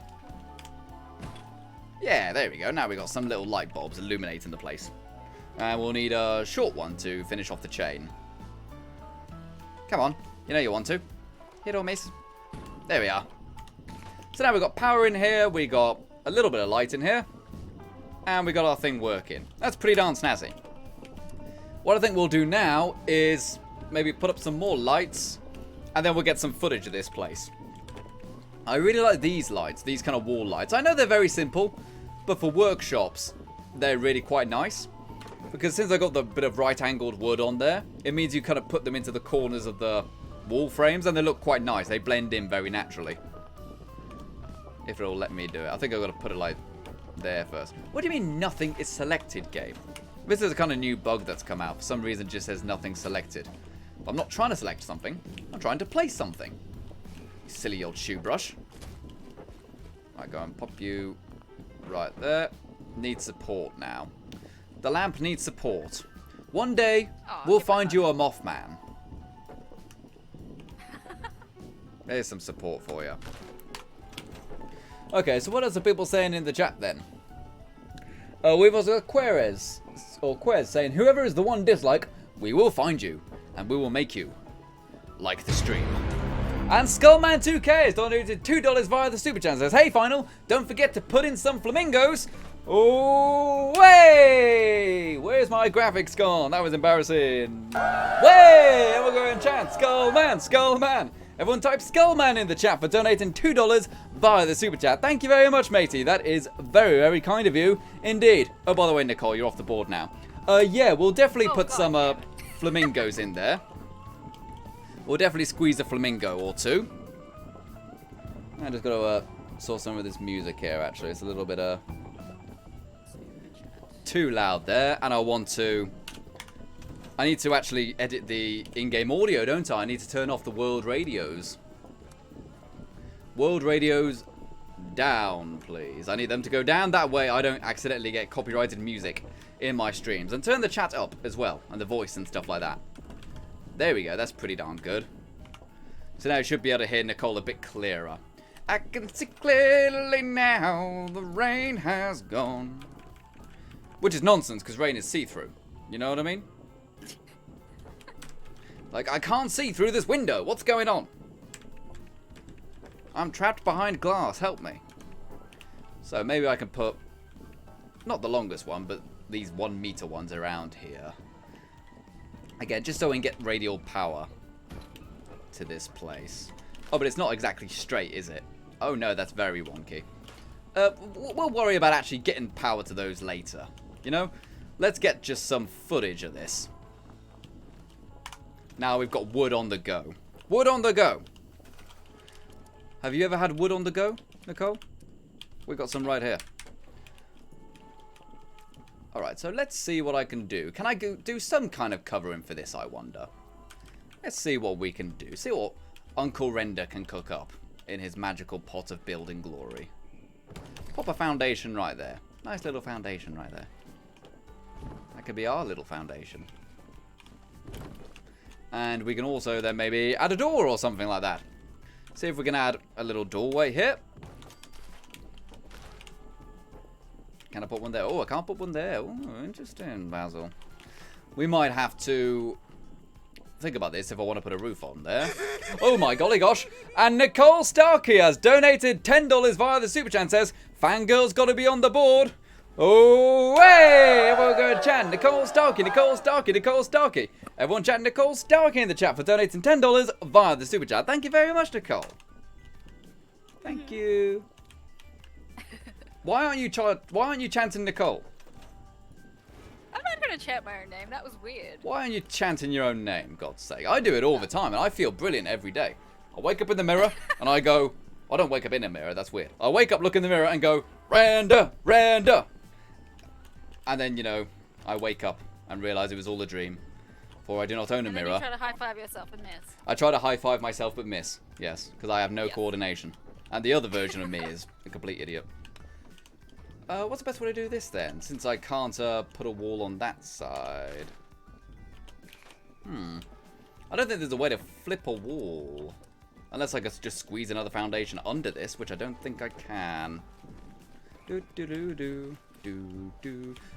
Yeah, there we go. Now we've got some little light bulbs illuminating the place. And we'll need a short one to finish off the chain. Come on. You know you want to. Hit or miss. There we are. So now we've got power in here. We got a little bit of light in here. And we got our thing working. That's pretty darn snazzy. What I think we'll do now is maybe put up some more lights. And then we'll get some footage of this place. I really like these lights. These kind of wall lights. I know they're very simple. But for workshops, they're really quite nice. Because since I got the bit of right-angled wood on there, it means you kind of put them into the corners of the wall frames, and they look quite nice. They blend in very naturally. If it'll let me do it. I think I've got to put it like there first. What do you mean nothing is selected, game? This is a kind of new bug that's come out. For some reason, it just says nothing selected. But I'm not trying to select something. I'm trying to place something. You silly old shoe brush. Right, go and pop you right there. Need support now. The lamp needs support. One day, we'll find you a Mothman. There's some support for you. Okay, so what are the people saying in the chat then? We've also got Querez, or Quez saying, whoever is the one dislike, we will find you, and we will make you like the stream. And Skullman2K has donated $2 via the Super Chat and says, hey, Final, don't forget to put in some flamingos. Oh, way! Where's my graphics gone? That was embarrassing. Way! Everyone go in chat. Skullman, Skullman. Everyone type Skullman in the chat for donating $2 via the Super Chat. Thank you very much, matey. That is very, very kind of you indeed. Oh, by the way, Nicole, you're off the board now. Yeah, we'll definitely put some flamingos in there. We'll definitely squeeze a flamingo or two. I just got to sort some of this music here, actually. It's a little bit too loud there, and I need to actually edit the in-game audio, don't I? I need to turn off the world radios. World radios down, please. I need them to go down, that way I don't accidentally get copyrighted music in my streams. And turn the chat up as well, and the voice and stuff like that. There we go, that's pretty darn good. So now you should be able to hear Nicole a bit clearer. I can see clearly now, the rain has gone. Which is nonsense, because rain is see-through. You know what I mean? Like, I can't see through this window. What's going on? I'm trapped behind glass. Help me. So maybe I can put, not the longest one, but these 1 meter ones around here. Again, just so we can get radial power to this place. Oh, but it's not exactly straight, is it? Oh no, that's very wonky. We'll worry about actually getting power to those later. You know? Let's get just some footage of this. Now we've got wood on the go. Wood on the go! Have you ever had wood on the go, Nicole? We've got some right here. Alright, so let's see what I can do. Can I do some kind of covering for this, I wonder? Let's see what we can do. See what Uncle Render can cook up in his magical pot of building glory. Pop a foundation right there. Nice little foundation right there. That could be our little foundation. And we can also then maybe add a door or something like that. See if we can add a little doorway here. Can I put one there? Oh, I can't put one there. Oh, interesting, Basil. We might have to think about this if I want to put a roof on there. Oh my golly gosh. And Nicole Starkey has donated $10 via the Super Chat and says, Fangirl's got to be on the board. Oh, hey! Everyone go and chat. Nicole Starkey, Nicole Starkey, Nicole Starkey. Everyone chat Nicole Starkey in the chat for donating $10 via the Super Chat. Thank you very much, Nicole. Thank you. Why aren't you chanting Nicole? I'm not going to chant my own name. That was weird. Why aren't you chanting your own name, God's sake? I do it all the time, and I feel brilliant every day. I wake up in the mirror, and I go... I don't wake up in a mirror, that's weird. I wake up, look in the mirror, and go, Randa, Randa. And then, you know, I wake up and realise it was all a dream. For I do not own a mirror. You try to high-five yourself and miss. I try to high-five myself but miss. Yes, because I have no coordination. And the other version of me is a complete idiot. What's the best way to do this then? Since I can't put a wall on that side. I don't think there's a way to flip a wall. Unless I could just squeeze another foundation under this, which I don't think I can.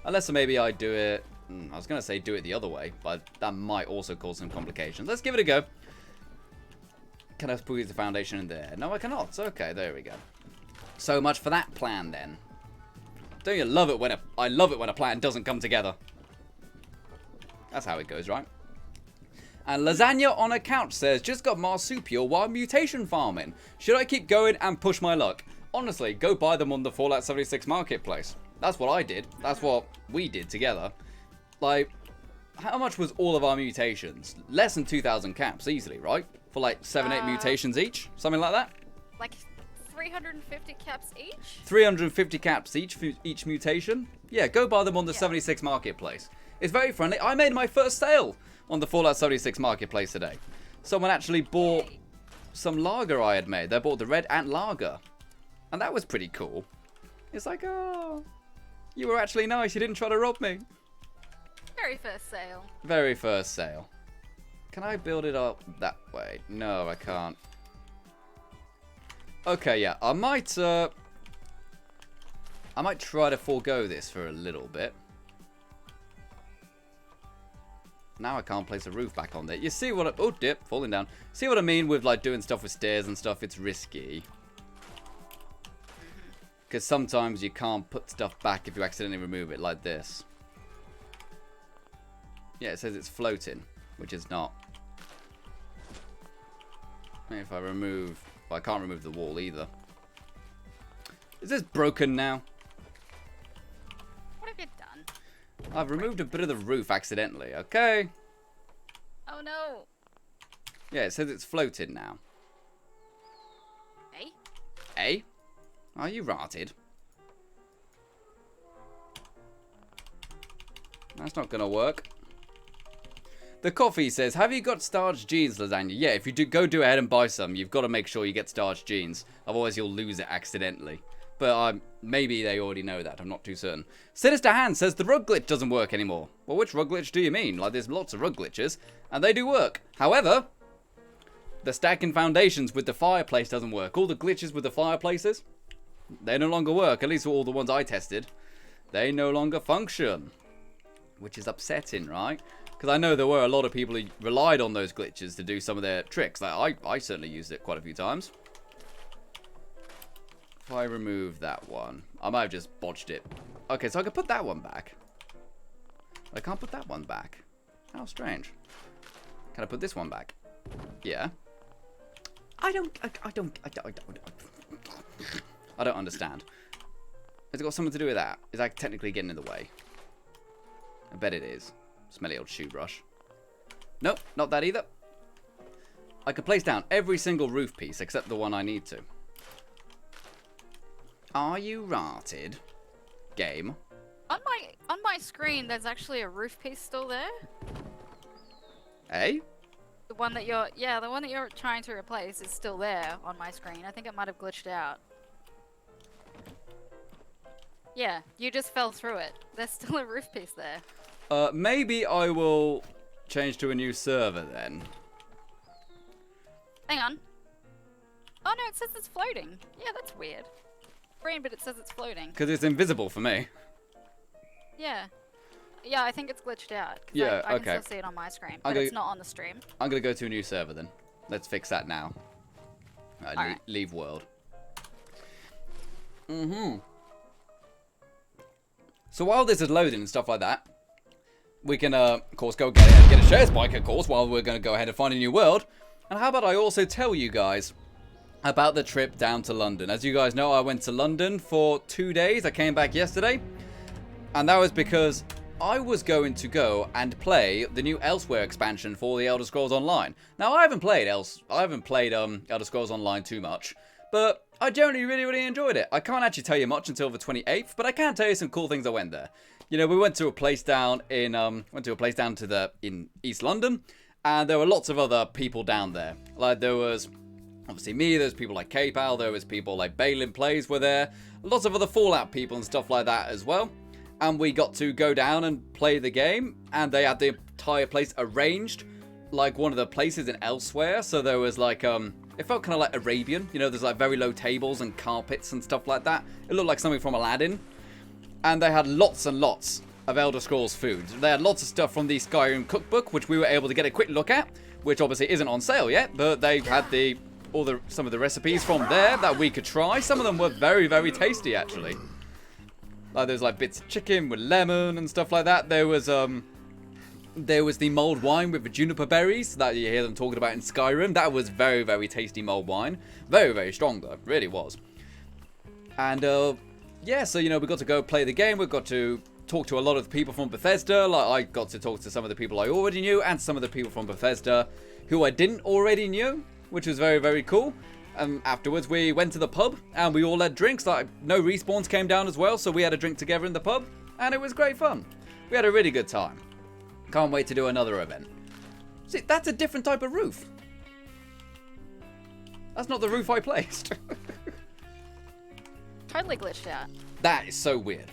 Unless maybe I do it... I was going to say do it the other way, but that might also cause some complications. Let's give it a go. Can I squeeze the foundation in there? No, I cannot. Okay, there we go. So much for that plan then. Don't you love it when I love it when a plan doesn't come together. That's how it goes, right? And Lasagna on a couch says, just got marsupial while mutation farming. Should I keep going and push my luck? Honestly, go buy them on the Fallout 76 marketplace. That's what I did. That's what we did together. Like, how much was all of our mutations? Less than 2,000 caps easily, right? For like 7-8 mutations each? Something like that? Like 350 caps each? 350 caps each for each mutation? Yeah, go buy them on the 76 marketplace. It's very friendly. I made my first sale on the Fallout 76 marketplace today. Someone actually bought some lager I had made. They bought the red ant lager. And that was pretty cool. It's like, oh, you were actually nice. You didn't try to rob me. Very first sale. Very first sale. Can I build it up that way? No, I can't. Okay, yeah. I might try to forego this for a little bit. Now I can't place a roof back on there. You see what oh, dip, falling down. See what I mean with like doing stuff with stairs and stuff? It's risky. Because sometimes you can't put stuff back if you accidentally remove it like this. Yeah, it says it's floating, which is not. Maybe if I remove... Well, I can't remove the wall either. Is this broken now? What have you done? I've removed a bit of the roof accidentally, okay? Oh no. Yeah, it says it's floating now. Eh? Eh? Are you rotted? That's not gonna work. The coffee says, have you got starched jeans, Lasagna? Yeah, if you do, go ahead and buy some. You've got to make sure you get starched jeans. Otherwise, you'll lose it accidentally. But maybe they already know that. I'm not too certain. Sinister Hand says the rug glitch doesn't work anymore. Well, which rug glitch do you mean? Like, there's lots of rug glitches, and they do work. However, the stacking foundations with the fireplace doesn't work. All the glitches with the fireplaces, they no longer work. At least all the ones I tested. They no longer function. Which is upsetting, right? Because I know there were a lot of people who relied on those glitches to do some of their tricks. Like, I certainly used it quite a few times. If I remove that one, I might have just botched it. Okay, so I can put that one back. I can't put that one back. How strange. Can I put this one back? Yeah. I don't understand. Has it got something to do with that? Is that technically getting in the way? I bet it is. Smelly old shoe brush. Nope, not that either. I could place down every single roof piece except the one I need to. Are you rotted? Game. On my screen, there's actually a roof piece still there. Eh? The one that you're trying to replace is still there on my screen. I think it might have glitched out. Yeah, you just fell through it. There's still a roof piece there. Maybe I will change to a new server then. Hang on. Oh no, it says it's floating. Yeah, that's weird. Green, but it says it's floating. Because it's invisible for me. Yeah. Yeah, I think it's glitched out. Yeah, I okay. can still see it on my screen, but it's not on the stream. I'm going to go to a new server then. Let's fix that now. Alright, leave world. So while this is loading and stuff like that, we can, of course, go get a share spike, of course, while we're going to go ahead and find a new world. And how about I also tell you guys about the trip down to London. As you guys know, I went to London for 2 days. I came back yesterday. And that was because I was going to go and play the new Elsewhere expansion for the Elder Scrolls Online. Now, I haven't played Elder Scrolls Online too much, but I generally really enjoyed it. I can't actually tell you much until the 28th, but I can tell you some cool things I went there. You know, we went to a place down in in East London, and there were lots of other people down there. Like, there was obviously me, there's people like c.a.m.p, there was people like Balin Plays were there, lots of other Fallout people and stuff like that as well. And we got to go down and play the game, and they had the entire place arranged like one of the places in Elsewhere. So there was like, it felt kind of like Arabian, you know, there's like very low tables and carpets and stuff like that. It looked like something from Aladdin. And they had lots and lots of Elder Scrolls food. They had lots of stuff from the Skyrim cookbook, which we were able to get a quick look at, which obviously isn't on sale yet, but they had some of the recipes from there that we could try. Some of them were very tasty, actually. Like, there's like bits of chicken with lemon and stuff like that. There was the mulled wine with the juniper berries that you hear them talking about in Skyrim. That was very tasty mulled wine. Very strong though, it really was. And yeah, so you know, we got to go play the game. We got to talk to a lot of the people from Bethesda. Like, I got to talk to some of the people I already knew and some of the people from Bethesda who I didn't already knew, which was very cool. Afterwards, we went to the pub and we all had drinks. Like, no respawns came down as well, so we had a drink together in the pub, and it was great fun. We had a really good time. Can't wait to do another event. See, that's a different type of roof. That's not the roof I placed. Totally glitched out. That is so weird.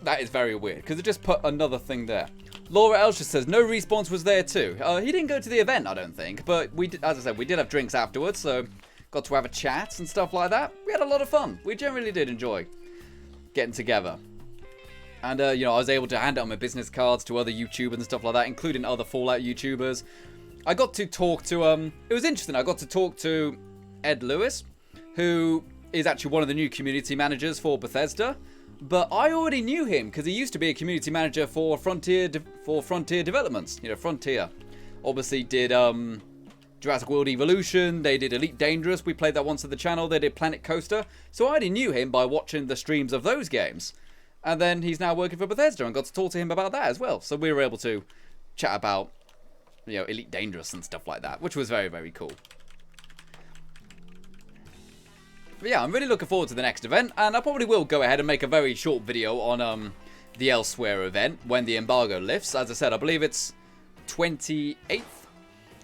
That is very weird, because it just put another thing there. Laura Elsha says no respawns was there too. He didn't go to the event, I don't think, but we did, as I said, we did have drinks afterwards, so got to have a chat and stuff like that. We had a lot of fun. We generally did enjoy getting together. And, you know, I was able to hand out my business cards to other YouTubers and stuff like that, including other Fallout YouTubers. I got to talk to, it was interesting. I got to talk to Ed Lewis, who is actually one of the new community managers for Bethesda. But I already knew him because he used to be a community manager for Frontier Developments. You know, Frontier obviously did, Jurassic World Evolution, they did Elite Dangerous, we played that once on the channel, they did Planet Coaster, so I already knew him by watching the streams of those games. And then he's now working for Bethesda and got to talk to him about that as well. So we were able to chat about, you know, Elite Dangerous and stuff like that, which was very cool. But yeah, I'm really looking forward to the next event, and I probably will go ahead and make a very short video on the Elsewhere event when the embargo lifts. As I said, I believe it's 28th.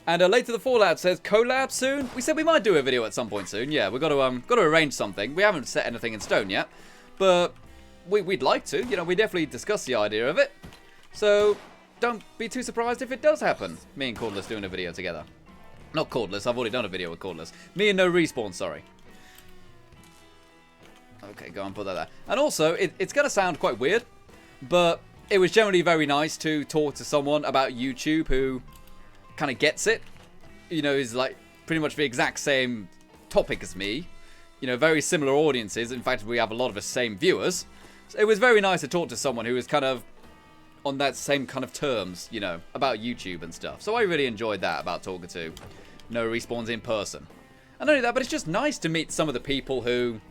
And later the Fallout says collab soon. We said we might do a video at some point soon. Yeah, we've got to arrange something. We haven't set anything in stone yet, but we'd like to. You know, we definitely discuss the idea of it. So don't be too surprised if it does happen. Me and Cordless doing a video together. Not Cordless. I've already done a video with Cordless. Me and No Respawn. Sorry. Okay, go on, put that there. And also, it's going to sound quite weird, but it was generally very nice to talk to someone about YouTube who kind of gets it. You know, is like pretty much the exact same topic as me. You know, very similar audiences. In fact, we have a lot of the same viewers. So it was very nice to talk to someone who was kind of on that same kind of terms, you know, about YouTube and stuff. So I really enjoyed that about talking to No Respawns in person. And not only that, but it's just nice to meet some of the people who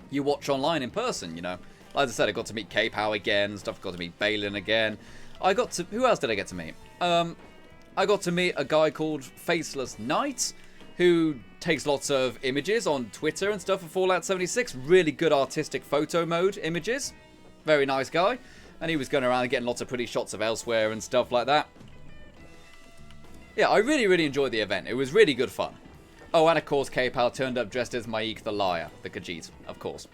you watch online in person, you know. Like I said, I got to meet c.a.m.p again, stuff. Got to meet Balin again. I got to... Who else did I get to meet? I got to meet a guy called Faceless Knight, who takes lots of images on Twitter and stuff for Fallout 76. Really good artistic photo mode images. Very nice guy. And he was going around and getting lots of pretty shots of elsewhere and stuff like that. Yeah, I really, really enjoyed the event. It was really good fun. Oh, and of course, c.a.m.p turned up dressed as Maik the Liar, the Khajiit, of course.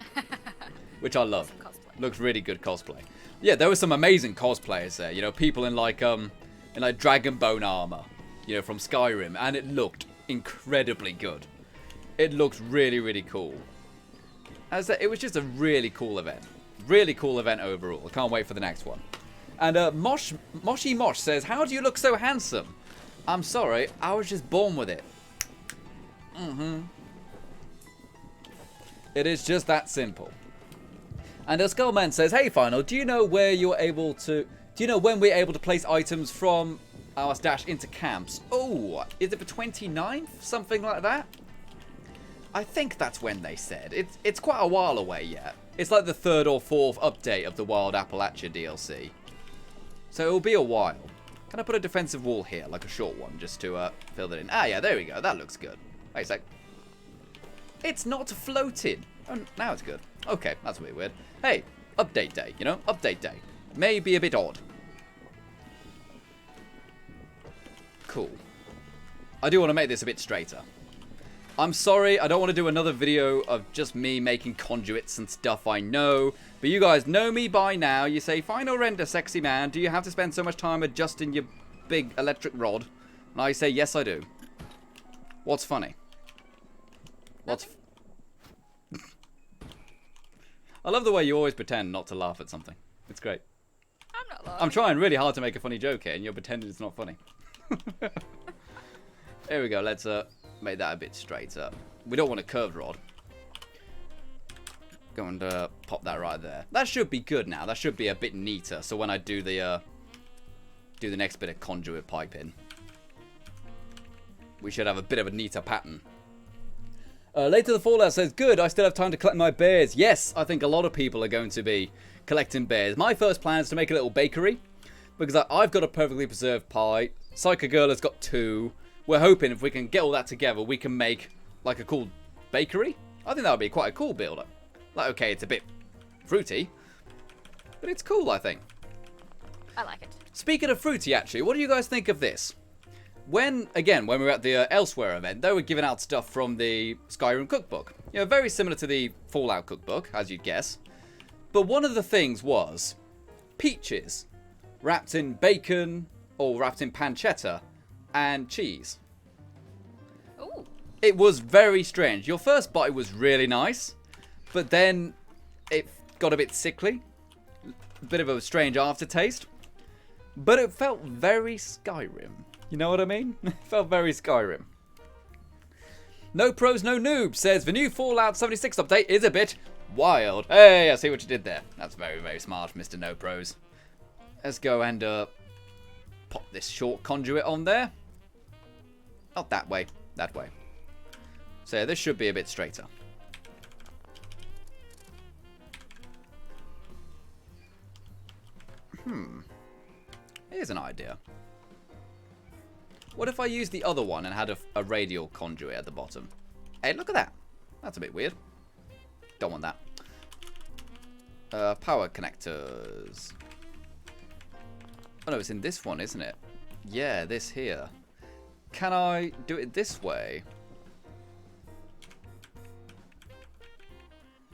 Which I love. Looks really good cosplay. Yeah, there were some amazing cosplayers there. You know, people in like Dragonbone armor, you know, from Skyrim, and it looked incredibly good. It looked really, really cool. As it was just a really cool event. Really cool event overall. I can't wait for the next one. And Moshi Mosh says, "How do you look so handsome?" I'm sorry, I was just born with it. It is just that simple. And Skullman says, "Hey, Final, do you know where you're able to... Do you know when we're able to place items from our stash into camps?" Oh, is it the 29th? Something like that? I think that's when they said. It's quite a while away yet. It's like the 3rd or 4th update of the Wild Appalachia DLC. So it'll be a while. Can I put a defensive wall here, like a short one, just to fill that in? Ah, yeah, there we go. That looks good. Wait a sec. It's not floating. Oh, now it's good. Okay, that's a bit weird. Hey, update day, you know? Update day. May be a bit odd. Cool. I do want to make this a bit straighter. I'm sorry, I don't want to do another video of just me making conduits and stuff, I know. But you guys know me by now. You say, "Final Render, sexy man, do you have to spend so much time adjusting your big electric rod?" And I say, yes, I do. What's funny? What's... I love the way you always pretend not to laugh at something. It's great. I'm not laughing. I'm trying really hard to make a funny joke here, and you're pretending it's not funny. There we go. Let's make that a bit straighter. We don't want a curved rod. Go and pop that right there. That should be good now. That should be a bit neater. So when I do the next bit of conduit piping, we should have a bit of a neater pattern. Later the Fallout says, "Good, I still have time to collect my bears." Yes, I think a lot of people are going to be collecting bears. My first plan is to make a little bakery, because I've got a perfectly preserved pie. Psycho Girl has got 2. We're hoping if we can get all that together, we can make like a cool bakery. I think that would be quite a cool build. Like, okay, it's a bit fruity, but it's cool, I think. I like it. Speaking of fruity, actually, what do you guys think of this? When we were at the Elsewhere event, they were giving out stuff from the Skyrim cookbook. You know, very similar to the Fallout cookbook, as you'd guess. But one of the things was peaches wrapped in bacon or wrapped in pancetta and cheese. Ooh. It was very strange. Your first bite was really nice, but then it got a bit sickly. A bit of a strange aftertaste. But it felt very Skyrim. You know what I mean? It felt very Skyrim. NoProsNoNoobs says, "The new Fallout 76 update is a bit wild." Hey, I see what you did there. That's very, very smart, Mr. NoPros. Let's go and pop this short conduit on there. Not that way. That way. So this should be a bit straighter. Here's an idea. What if I used the other one and had a radial conduit at the bottom? Hey, look at that. That's a bit weird. Don't want that. Power connectors. Oh no, it's in this one, isn't it? Yeah, this here. can I do it this way?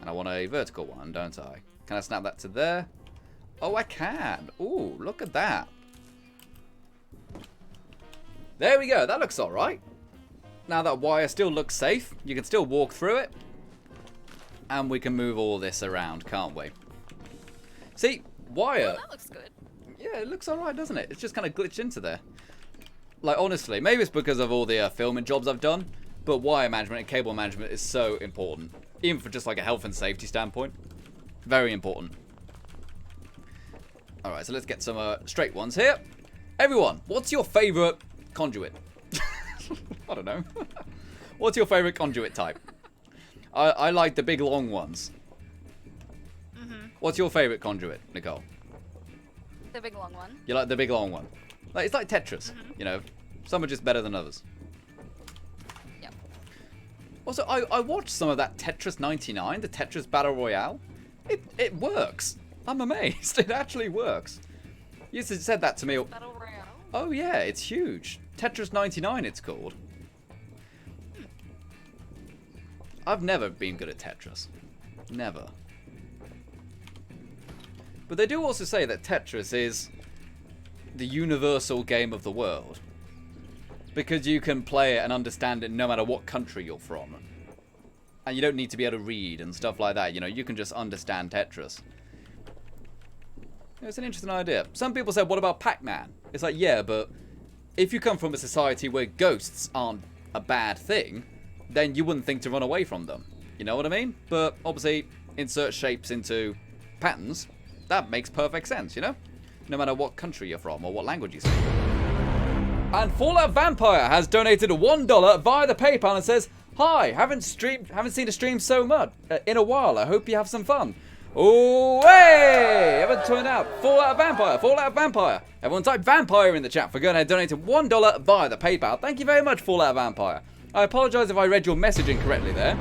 And I want a vertical one, don't I? Can I snap that to there? Oh, I can. Ooh, look at that. There we go. That looks all right. Now that wire still looks safe. You can still walk through it. And we can move all this around, can't we? See, wire. Oh, that looks good. Yeah, it looks all right, doesn't it? It's just kind of glitched into there. Like, honestly, maybe it's because of all the filming jobs I've done. But wire management and cable management is so important. Even for just like a health and safety standpoint. Very important. Alright, so let's get some straight ones here. Everyone, what's your favourite conduit? I don't know. What's your favourite conduit type? I like the big long ones. What's your favourite conduit, Nicole? The big long one. You like the big long one? Like, it's like Tetris, you know. Some are just better than others. Yep. Also, I watched some of that Tetris 99, the Tetris Battle Royale. It works. I'm amazed. It actually works. You said that to me. Battle Royale. Oh yeah, it's huge. Tetris 99 it's called. I've never been good at Tetris. Never. But they do also say that Tetris is the universal game of the world. Because you can play it and understand it no matter what country you're from. And you don't need to be able to read and stuff like that. You know, you can just understand Tetris. It's an interesting idea. Some people said, what about Pac-Man? It's like, yeah, but if you come from a society where ghosts aren't a bad thing, then you wouldn't think to run away from them. You know what I mean? But obviously, insert shapes into patterns. That makes perfect sense, you know? No matter what country you're from or what language you speak. And Fallout Vampire has donated $1 via the PayPal and says, hi, haven't seen a stream so much in a while. I hope you have some fun. Oh, hey! Everyone turned out. Fallout Vampire, Fallout Vampire. Everyone type vampire in the chat for going ahead and donating $1 via the PayPal. Thank you very much, Fallout Vampire. I apologise if I read your message incorrectly there.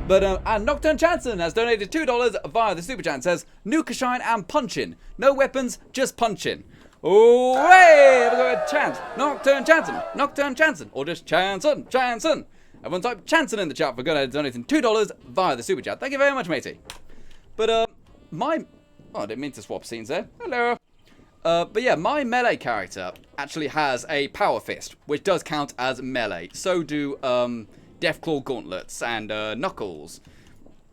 But, and Nocturne Chanson has donated $2 via the Super Chat and says, Nuka Shine and Punchin'. No weapons, just punchin'. Oh, hey! Everyone go ahead, chant. Nocturne Chanson, Nocturne Chanson. Or just Chanson, Chanson. Everyone type Chanson in the chat for going ahead and donating $2 via the Super Chat. Thank you very much, matey. But, oh, I didn't mean to swap scenes there. Hello. But yeah, my melee character actually has a power fist, which does count as melee. So do, Deathclaw gauntlets and, knuckles.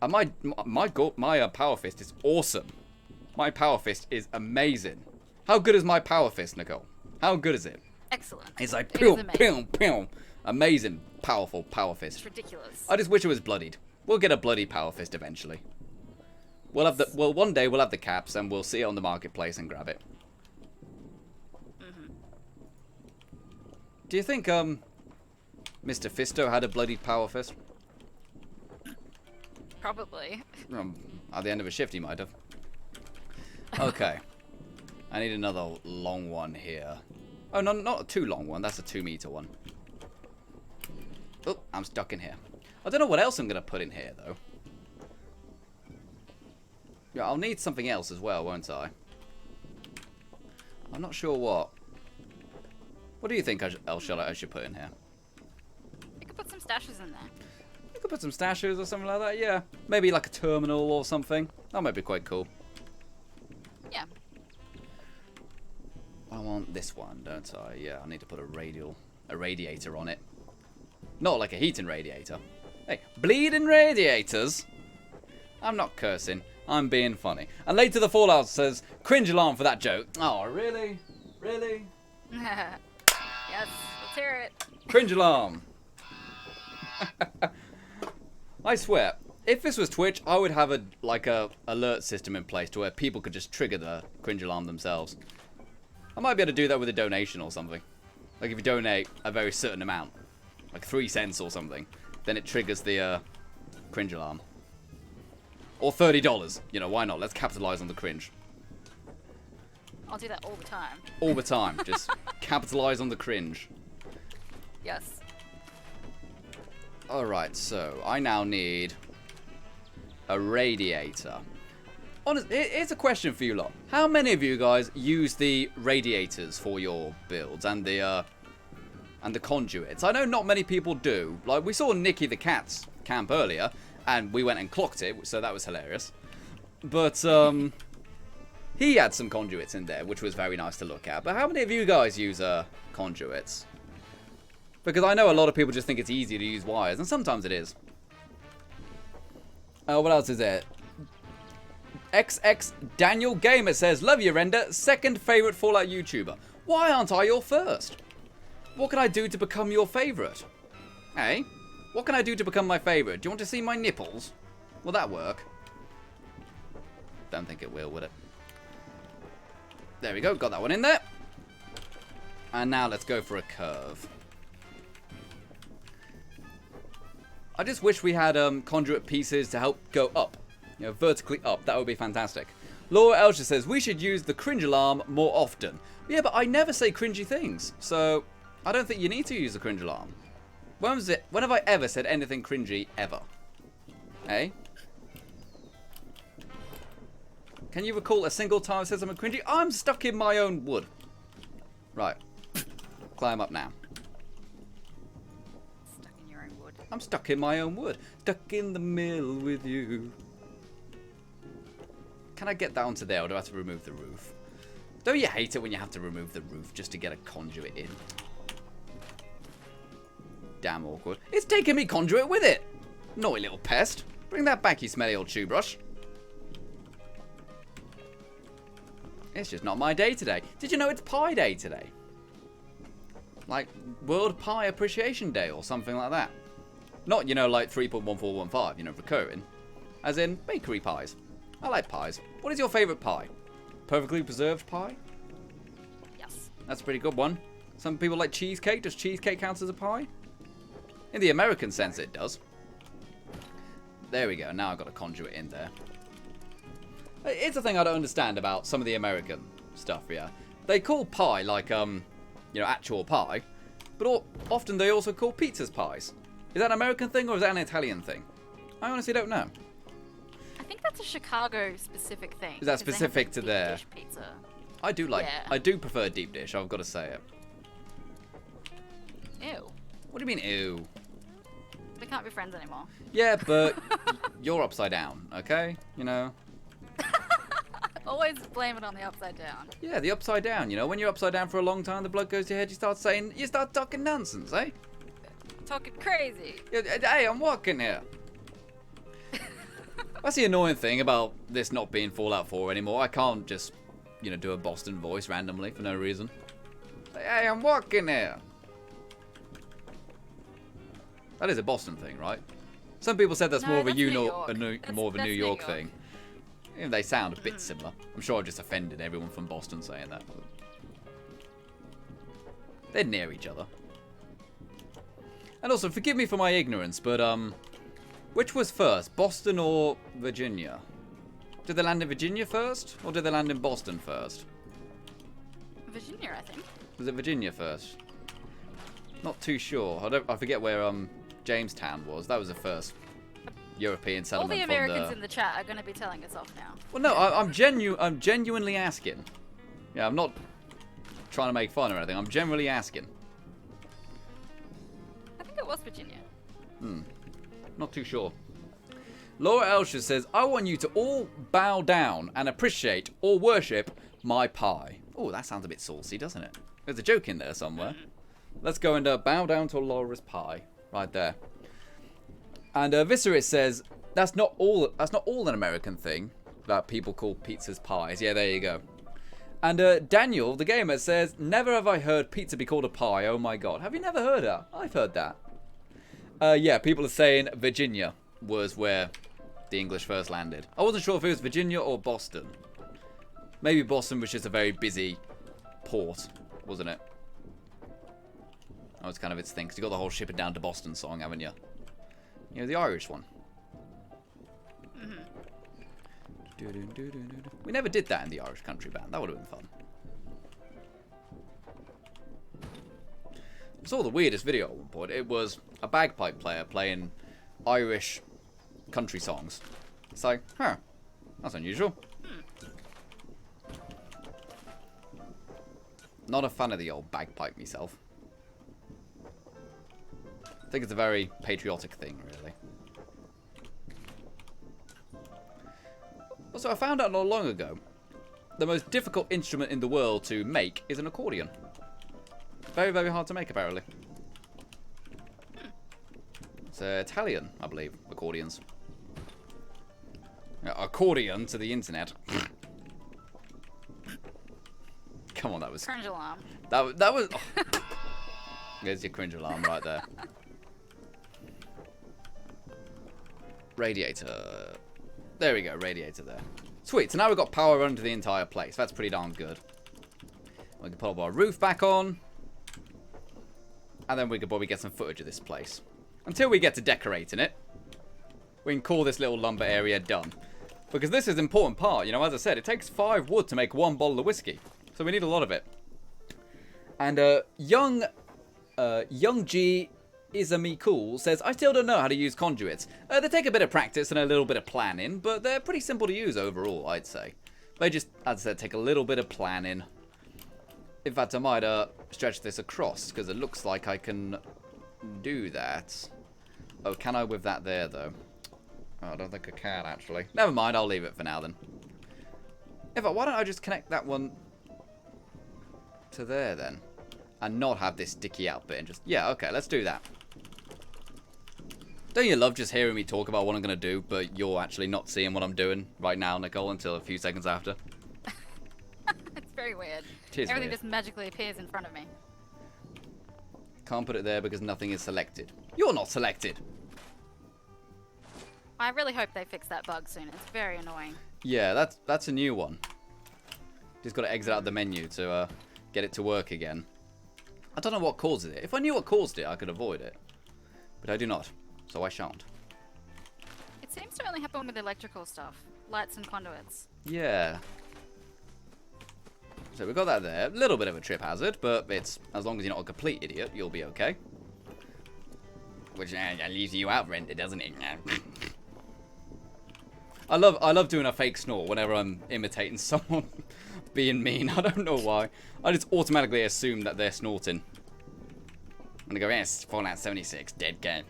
And my power fist is awesome. My power fist is amazing. How good is my power fist, Nicole? How good is it? Excellent. It's like, It is pew, pew, pew. Amazing, powerful power fist. It's ridiculous. I just wish it was bloodied. We'll get a bloody power fist eventually. We'll have one day we'll have the caps and we'll see it on the marketplace and grab it. Do you think Mr. Fisto had a bloodied power fist? Probably. At the end of a shift he might have. Okay. I need another long one here. Oh, no, not a too long one. That's a 2-meter one. Oh, I'm stuck in here. I don't know what else I'm going to put in here, though. Yeah, I'll need something else as well, won't I? I'm not sure what. What do you think I should put in here? You could put some stashes in there. You could put some stashes or something like that, yeah. Maybe like a terminal or something. That might be quite cool. Yeah. I want this one, don't I? Yeah, I need to put a radiator on it. Not like a heating radiator. Hey, bleeding radiators? I'm not cursing. I'm being funny. And later the Fallout says, cringe alarm for that joke. Oh, really? Really? Yes, let's hear it. Cringe alarm. I swear, if this was Twitch, I would have a alert system in place to where people could just trigger the cringe alarm themselves. I might be able to do that with a donation or something. Like if you donate a very certain amount, like 3 cents or something, then it triggers the cringe alarm. Or $30, you know, why not? Let's capitalize on the cringe. I'll do that all the time. All the time, just capitalize on the cringe. Yes. Alright, so I now need a radiator. Honestly, here's a question for you lot. How many of you guys use the radiators for your builds and the and the conduits. I know not many people do. Like, we saw Nicky the cat's camp earlier, and we went and clocked it, so that was hilarious. But, he had some conduits in there, which was very nice to look at. But how many of you guys use, conduits? Because I know a lot of people just think it's easy to use wires, and sometimes it is. What else is there? XX Daniel Gamer says, love you, Render. Second favourite Fallout YouTuber. Why aren't I your first? What can I do to become your favourite? Hey? What can I do to become my favourite? Do you want to see my nipples? Will that work? Don't think it will, would it? There we go. Got that one in there. And now let's go for a curve. I just wish we had conduit pieces to help go up. You know, vertically up. That would be fantastic. Laura Elsher says, we should use the cringe alarm more often. Yeah, but I never say cringy things. So, I don't think you need to use the cringe alarm. When have I ever said anything cringy, ever? Hey? Can you recall a single time I said something cringy? I'm stuck in my own wood. Right. Climb up now. Stuck in your own wood. I'm stuck in my own wood. Stuck in the middle with you. Can I get down to there, or do I have to remove the roof? Don't you hate it when you have to remove the roof just to get a conduit in? Damn awkward. It's taking me conduit with it. Naughty little pest. Bring that back, you smelly old shoe brush. It's just not my day today. Did you know it's Pie Day today? Like World Pie Appreciation Day or something like that. Not, you know, like 3.1415, you know, recurring. As in bakery pies. I like pies. What is your favourite pie? Perfectly preserved pie? Yes. That's a pretty good one. Some people like cheesecake. Does cheesecake count as a pie? In the American sense, it does. There we go. Now I've got a conduit in there. It's a thing I don't understand about some of the American stuff, yeah. They call pie like, you know, actual pie. But often they also call pizzas pies. Is that an American thing or is that an Italian thing? I honestly don't know. I think that's a Chicago-specific thing. Is that specific to there? Dish pizza. I do like. Yeah. I do prefer deep dish. I've got to say it. Ew. What do you mean, ew? We can't be friends anymore. Yeah, but you're upside down, okay? You know. Always blame it on the upside down. Yeah, the upside down. You know, when you're upside down for a long time, the blood goes to your head. You start talking nonsense, eh? Talking crazy. Hey, I'm walking here. That's the annoying thing about this not being Fallout 4 anymore. I can't just, you know, do a Boston voice randomly for no reason. Hey, I'm walking here. That is a Boston thing, right? Some people said that's more of a New York thing. You know, they sound a bit similar. I'm sure I've just offended everyone from Boston saying that. They're near each other. And also, forgive me for my ignorance, but which was first, Boston or Virginia? Did they land in Virginia first, or did they land in Boston first? Virginia, I think. Was it Virginia first? Not too sure. I forget where Jamestown was. That was the first European settlement. All the Americans in the chat are going to be telling us off now. Well, no, I'm genuinely asking. Yeah, I'm not trying to make fun or anything. I'm generally asking. I think it was Virginia. Not too sure. Laura Elsher says, I want you to all bow down and appreciate or worship my pie. Oh, that sounds a bit saucy, doesn't it? There's a joke in there somewhere. Let's go and bow down to Laura's pie. Right there. And Viserys says, that's not all an American thing that people call pizzas pies. Yeah, there you go. And Daniel, the gamer, says, never have I heard pizza be called a pie. Oh my god. Have you never heard that? I've heard that. Yeah, people are saying Virginia was where the English first landed. I wasn't sure if it was Virginia or Boston. Maybe Boston was just a very busy port, wasn't it? That was kind of its thing, because you got the whole ship it down to Boston song, haven't you? You know, the Irish one. We never did that in the Irish country band. That would have been fun. I saw the weirdest video at one point. It was a bagpipe player playing Irish country songs. It's like, huh, that's unusual. Not a fan of the old bagpipe myself. think it's a very patriotic thing, really. Also, I found out not long ago, the most difficult instrument in the world to make is an accordion. Very, very hard to make, apparently. It's Italian, I believe, accordions. Accordion to the internet. Come on, that was... Cringe alarm. That was... Oh. There's your cringe alarm right there. Radiator. There we go, radiator there. Sweet, so now we've got power running to the entire place. That's pretty darn good. We can put our roof back on. And then we could probably get some footage of this place. Until we get to decorating it, we can call this little lumber area done. Because this is an important part, you know, as I said, it takes 5 wood to make 1 bottle of whiskey. So we need a lot of it. And young G Izami Cool says, I still don't know how to use conduits. They take a bit of practice and a little bit of planning, but they're pretty simple to use overall, I'd say. They just, as I said, take a little bit of planning. In fact, I might stretch this across, because it looks like I can do that. Oh, can I with that there, though? Oh, I don't think I can, actually. Never mind, I'll leave it for now, then. In fact, why don't I just connect that one to there, then? And not have this sticky out bit and just... Yeah, okay, let's do that. Don't you love just hearing me talk about what I'm going to do, but you're actually not seeing what I'm doing right now, Nicole, until a few seconds after? It's very weird. Everything weird. Just magically appears in front of me. Can't put it there because nothing is selected. You're not selected! I really hope they fix that bug soon. It's very annoying. Yeah, that's a new one. Just got to exit out the menu to get it to work again. I don't know what causes it. If I knew what caused it, I could avoid it. But I do not, so I shan't. It seems to only happen with electrical stuff. Lights and conduits. Yeah. So we've got that there. A little bit of a trip hazard, but it's as long as you're not a complete idiot, you'll be okay. Which leaves you out rented, doesn't it? I love doing a fake snore whenever I'm imitating someone being mean. I don't know why. I just automatically assume that they're snorting. I'm gonna go, yes, Fallout 76, dead game.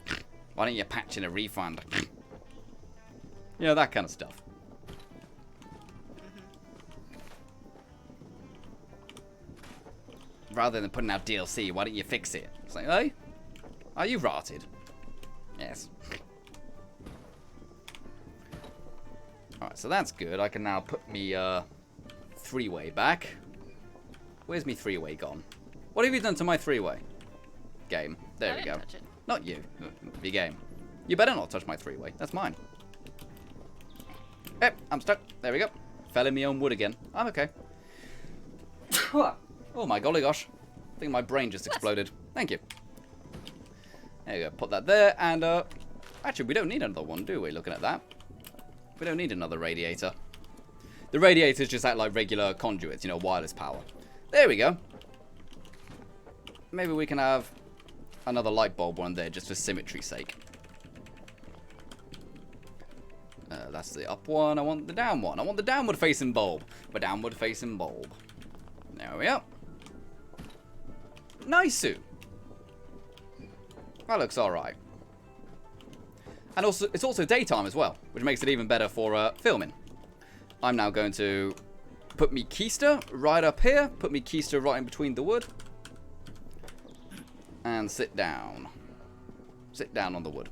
Why don't you patch in a refund? You know, that kind of stuff. Rather than putting out DLC, why don't you fix it? It's like, hey? Are you rotted? Yes. Alright, so that's good. I can now put me 3-way back. Where's me 3-way gone? What have you done to my 3-way? Game. There we go. Touch it. Not you. The game. You better not touch my 3-way. That's mine. Yep, I'm stuck. There we go. Fell in my own wood again. I'm okay. Oh my golly gosh. I think my brain just exploded. Thank you. There you go. Put that there. And, actually, we don't need another one, do we? Looking at that. We don't need another radiator. The radiators just act like regular conduits, you know, wireless power. There we go. Maybe we can have another light bulb one there just for symmetry's sake. That's the up one. I want the down one. I want the downward facing bulb. The downward facing bulb. There we are. Nice. That looks alright. And also, it's also daytime as well, which makes it even better for filming. I'm now going to put me keister right up here. Put me keister right in between the wood. And sit down. Sit down on the wood.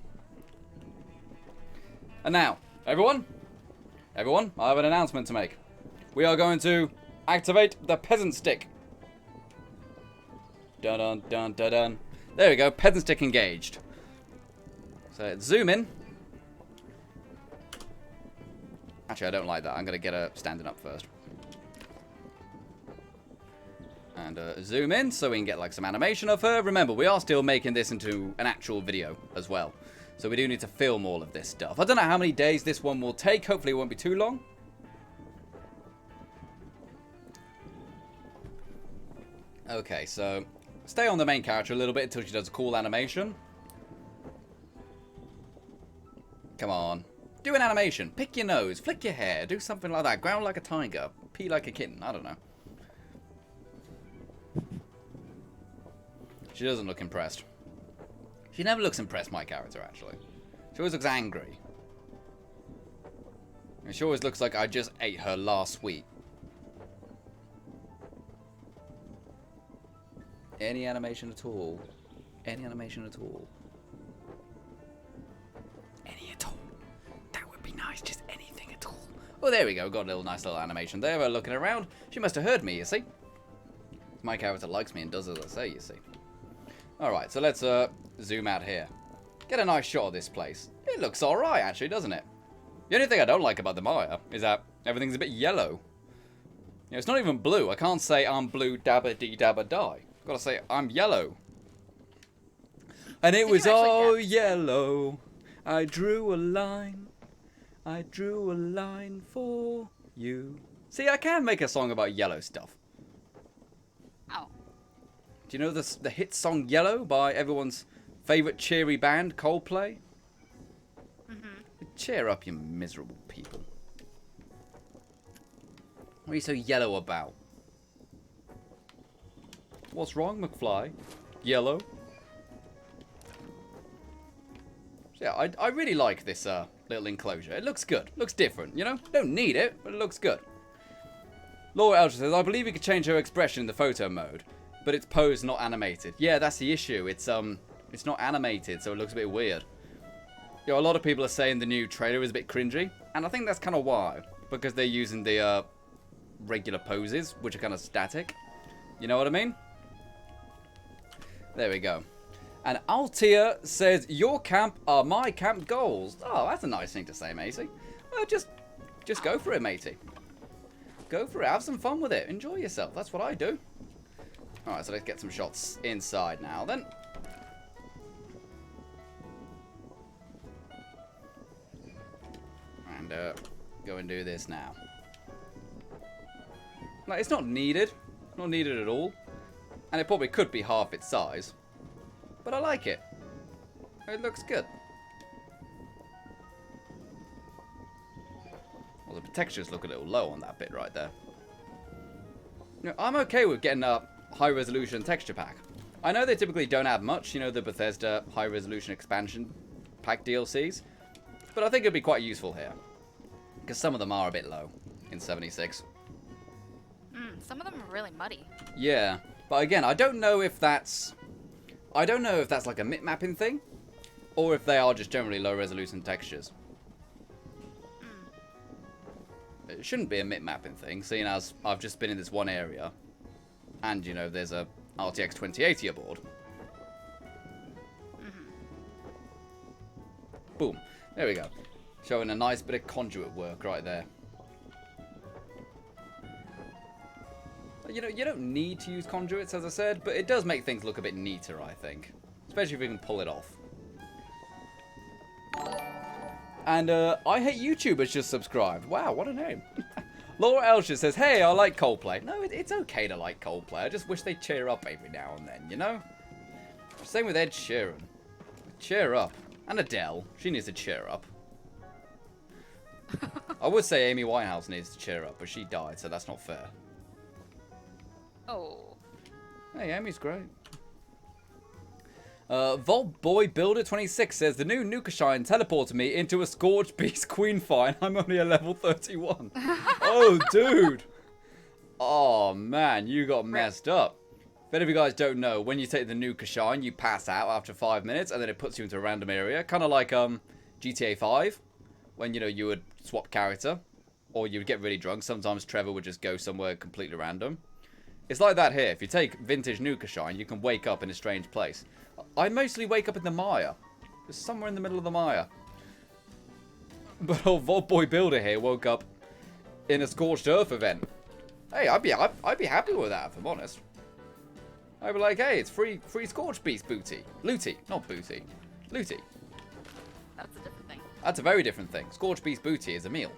And now, everyone, I have an announcement to make. We are going to activate the peasant stick. Dun dun dun dun dun. There we go, peasant stick engaged. So zoom in. Actually, I don't like that. I'm going to get her standing up first. And zoom in so we can get like some animation of her. Remember, we are still making this into an actual video as well. So we do need to film all of this stuff. I don't know how many days this one will take. Hopefully it won't be too long. Okay, so stay on the main character a little bit until she does a cool animation. Come on. Do an animation. Pick your nose. Flick your hair. Do something like that. Growl like a tiger. Pee like a kitten. I don't know. She doesn't look impressed. She never looks impressed, my character, actually. She always looks angry. And she always looks like I just ate her last week. Any animation at all. Any animation at all. Any at all. That would be nice, just anything at all. Oh, there we go. Got a nice little animation there. Looking around. She must have heard me, you see. My character likes me and does as I say, you see. Alright, so let's zoom out here. Get a nice shot of this place. It looks alright, actually, doesn't it? The only thing I don't like about the Mire is that everything's a bit yellow. You know, it's not even blue. I can't say I'm blue dabba dee dabba die. I've got to say I'm yellow. And it was all yellow. I drew a line. I drew a line for you. See, I can make a song about yellow stuff. Oh. Do you know the hit song Yellow by everyone's favourite cheery band, Coldplay? Mm-hmm. Cheer up, you miserable people. What are you so yellow about? What's wrong, McFly? Yellow? So yeah, I really like this little enclosure. It looks good. Looks different, you know? Don't need it, but it looks good. Laura Elger says, I believe you could change her expression in the photo mode, but it's posed, not animated. Yeah, that's the issue. It's not animated, so it looks a bit weird. You know, a lot of people are saying the new trailer is a bit cringy, and I think that's kind of why. Because they're using the regular poses, which are kind of static. You know what I mean? There we go. And Altia says, your camp are my camp goals. Oh, that's a nice thing to say, matey. Well, just go for it, matey. Go for it. Have some fun with it. Enjoy yourself. That's what I do. Alright, so let's get some shots inside now, then. And go and do this now. Like, it's not needed. Not needed at all. And it probably could be half its size. But I like it. It looks good. Well, the textures look a little low on that bit right there. You know, I'm okay with getting a high-resolution texture pack. I know they typically don't add much, you know, the Bethesda high-resolution expansion pack DLCs. But I think it'd be quite useful here. Because some of them are a bit low in 76. Some of them are really muddy. Yeah, but again, I don't know if that's like a mip-mapping thing, or if they are just generally low-resolution textures. It shouldn't be a mip-mapping thing, seeing as I've just been in this one area, and, you know, there's a RTX 2080 aboard. Boom. There we go. Showing a nice bit of conduit work right there. You know, you don't need to use conduits, as I said, but it does make things look a bit neater, I think. Especially if you can pull it off. And, I Hate YouTubers just subscribed. Wow, what a name. Laura Elshire says, hey, I like Coldplay. No, it's okay to like Coldplay. I just wish they'd cheer up every now and then, you know? Same with Ed Sheeran. Cheer up. And Adele. She needs to cheer up. I would say Amy Winehouse needs to cheer up, but she died, so that's not fair. Oh. Hey, Amy's great. Vault Boy Builder 26 says the new Nukashine teleported me into a Scorched Beast Queen Fine. I'm only a level 31. Oh, dude. Oh, man, you got messed up. If any of you guys don't know, when you take the Nukashine, you pass out after 5 minutes, and then it puts you into a random area. Kind of like GTA 5, when, you know, you would swap character, or you would get really drunk. Sometimes Trevor would just go somewhere completely random. It's like that here. If you take vintage Nukashine, you can wake up in a strange place. I mostly wake up in the Mire. Just somewhere in the middle of the Mire. But old Vault Boy Builder here woke up in a Scorched Earth event. Hey, I'd be happy with that, if I'm honest. I'd be like, hey, it's free Scorched Beast booty. Looty, not booty. Looty. That's a different thing. That's a very different thing. Scorched Beast booty is a meal.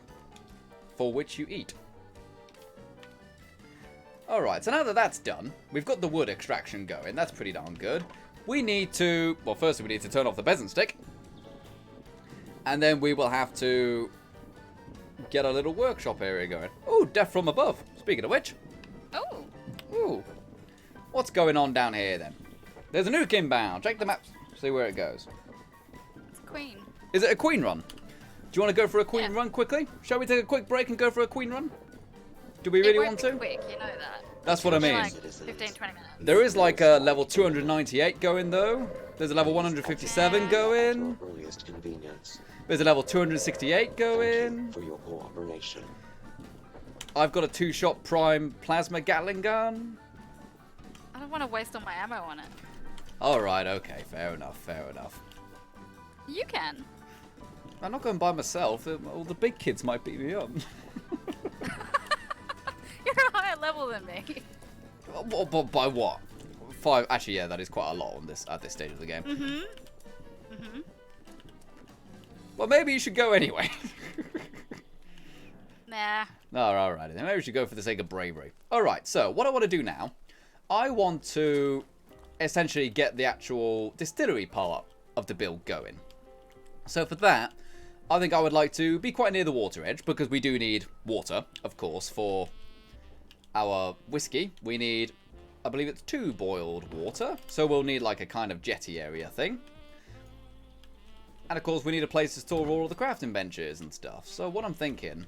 For which you eat. Alright, so now that that's done, we've got the wood extraction going. That's pretty darn good. We need to... Well, firstly, we need to turn off the peasant stick. And then we will have to get a little workshop area going. Ooh, death from above. Speaking of which. Oh. Ooh. What's going on down here, then? There's a nuke inbound. Check the map. See where it goes. It's a queen. Is it a queen run? Do you want to go for a queen Yeah. run quickly? Shall we take a quick break and go for a queen run? Do we really want to? Quick, you know that. That's what I mean. Like 15, 20 minutes. There is like a level 298 going though. There's a level 157 going. Earliest convenience There's a level 268 going. for your cooperation. I've got a 2-shot prime plasma Gatling gun. I don't want to waste all my ammo on it. Alright, okay, fair enough, fair enough. You can. I'm not going by myself. All the big kids might beat me up. You're a higher level than me. By what? 5? Actually, yeah, that is quite a lot on this at this stage of the game. Well, maybe you should go anyway. Nah. Alright, then maybe we should go for the sake of bravery. Alright, so what I want to do now, I want to essentially get the actual distillery part of the build going. So for that, I think I would like to be quite near the water edge, because we do need water, of course, for our whiskey. We need, I believe it's 2 boiled water, so we'll need like a kind of jetty area thing. And of course we need a place to store all of the crafting benches and stuff. So what I'm thinking,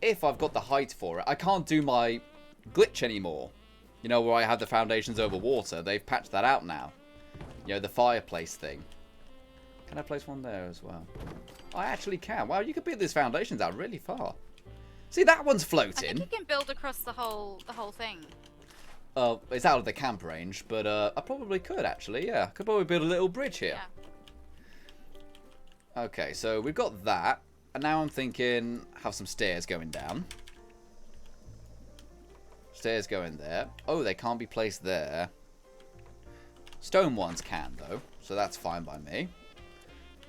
if I've got the height for it, I can't do my glitch anymore. You know, where I have the foundations over water. They've patched that out now. You know, the fireplace thing. Can I place one there as well? I actually can. Wow, you could build these foundations out really far. See, that one's I floating. think you can build across the whole thing. It's out of the camp range, but I probably could actually, yeah. I could probably build a little bridge here. Yeah. Okay, so we've got that. And now I'm thinking, have some stairs going down. Stairs going there. Oh, they can't be placed there. Stone ones can, though. So that's fine by me.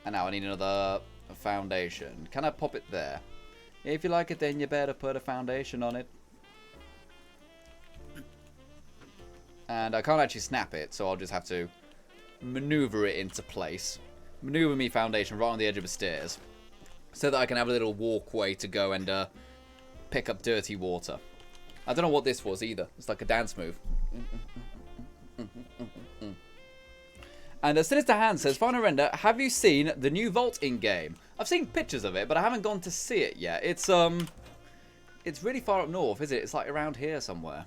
And now I need another foundation. Can I pop it there? If you like it, then you better put a foundation on it. And I can't actually snap it, so I'll just have to maneuver it into place. Maneuver me foundation right on the edge of the stairs. So that I can have a little walkway to go and pick up dirty water. I don't know what this was either. It's like a dance move. And Sinister Hand says, Final Render, have you seen the new vault in-game? I've seen pictures of it, but I haven't gone to see it yet. It's really far up north, is it? It's like around here somewhere.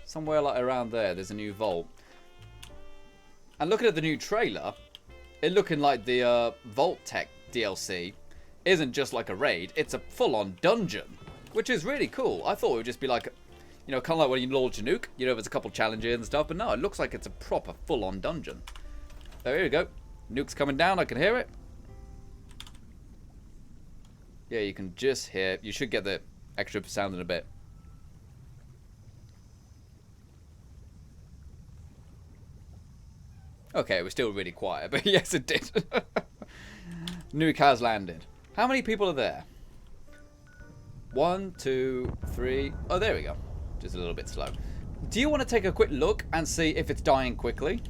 Somewhere like around there, there's a new vault. And looking at the new trailer, it looking like the Vault Tech DLC isn't just like a raid, it's a full-on dungeon, which is really cool. I thought it would just be like, you know, kind of like when you launch a nuke, you know, there's a couple challenges and stuff, but no, it looks like it's a proper full-on dungeon. So here we go. Nuke's coming down, I can hear it. Yeah, you can just hear, you should get the extra sound in a bit. Okay, it was still really quiet, but yes, it did. Nuke has landed. How many people are there? 1, 2, 3. Oh, there we go. Just a little bit slow. Do you want to take a quick look and see if it's dying quickly?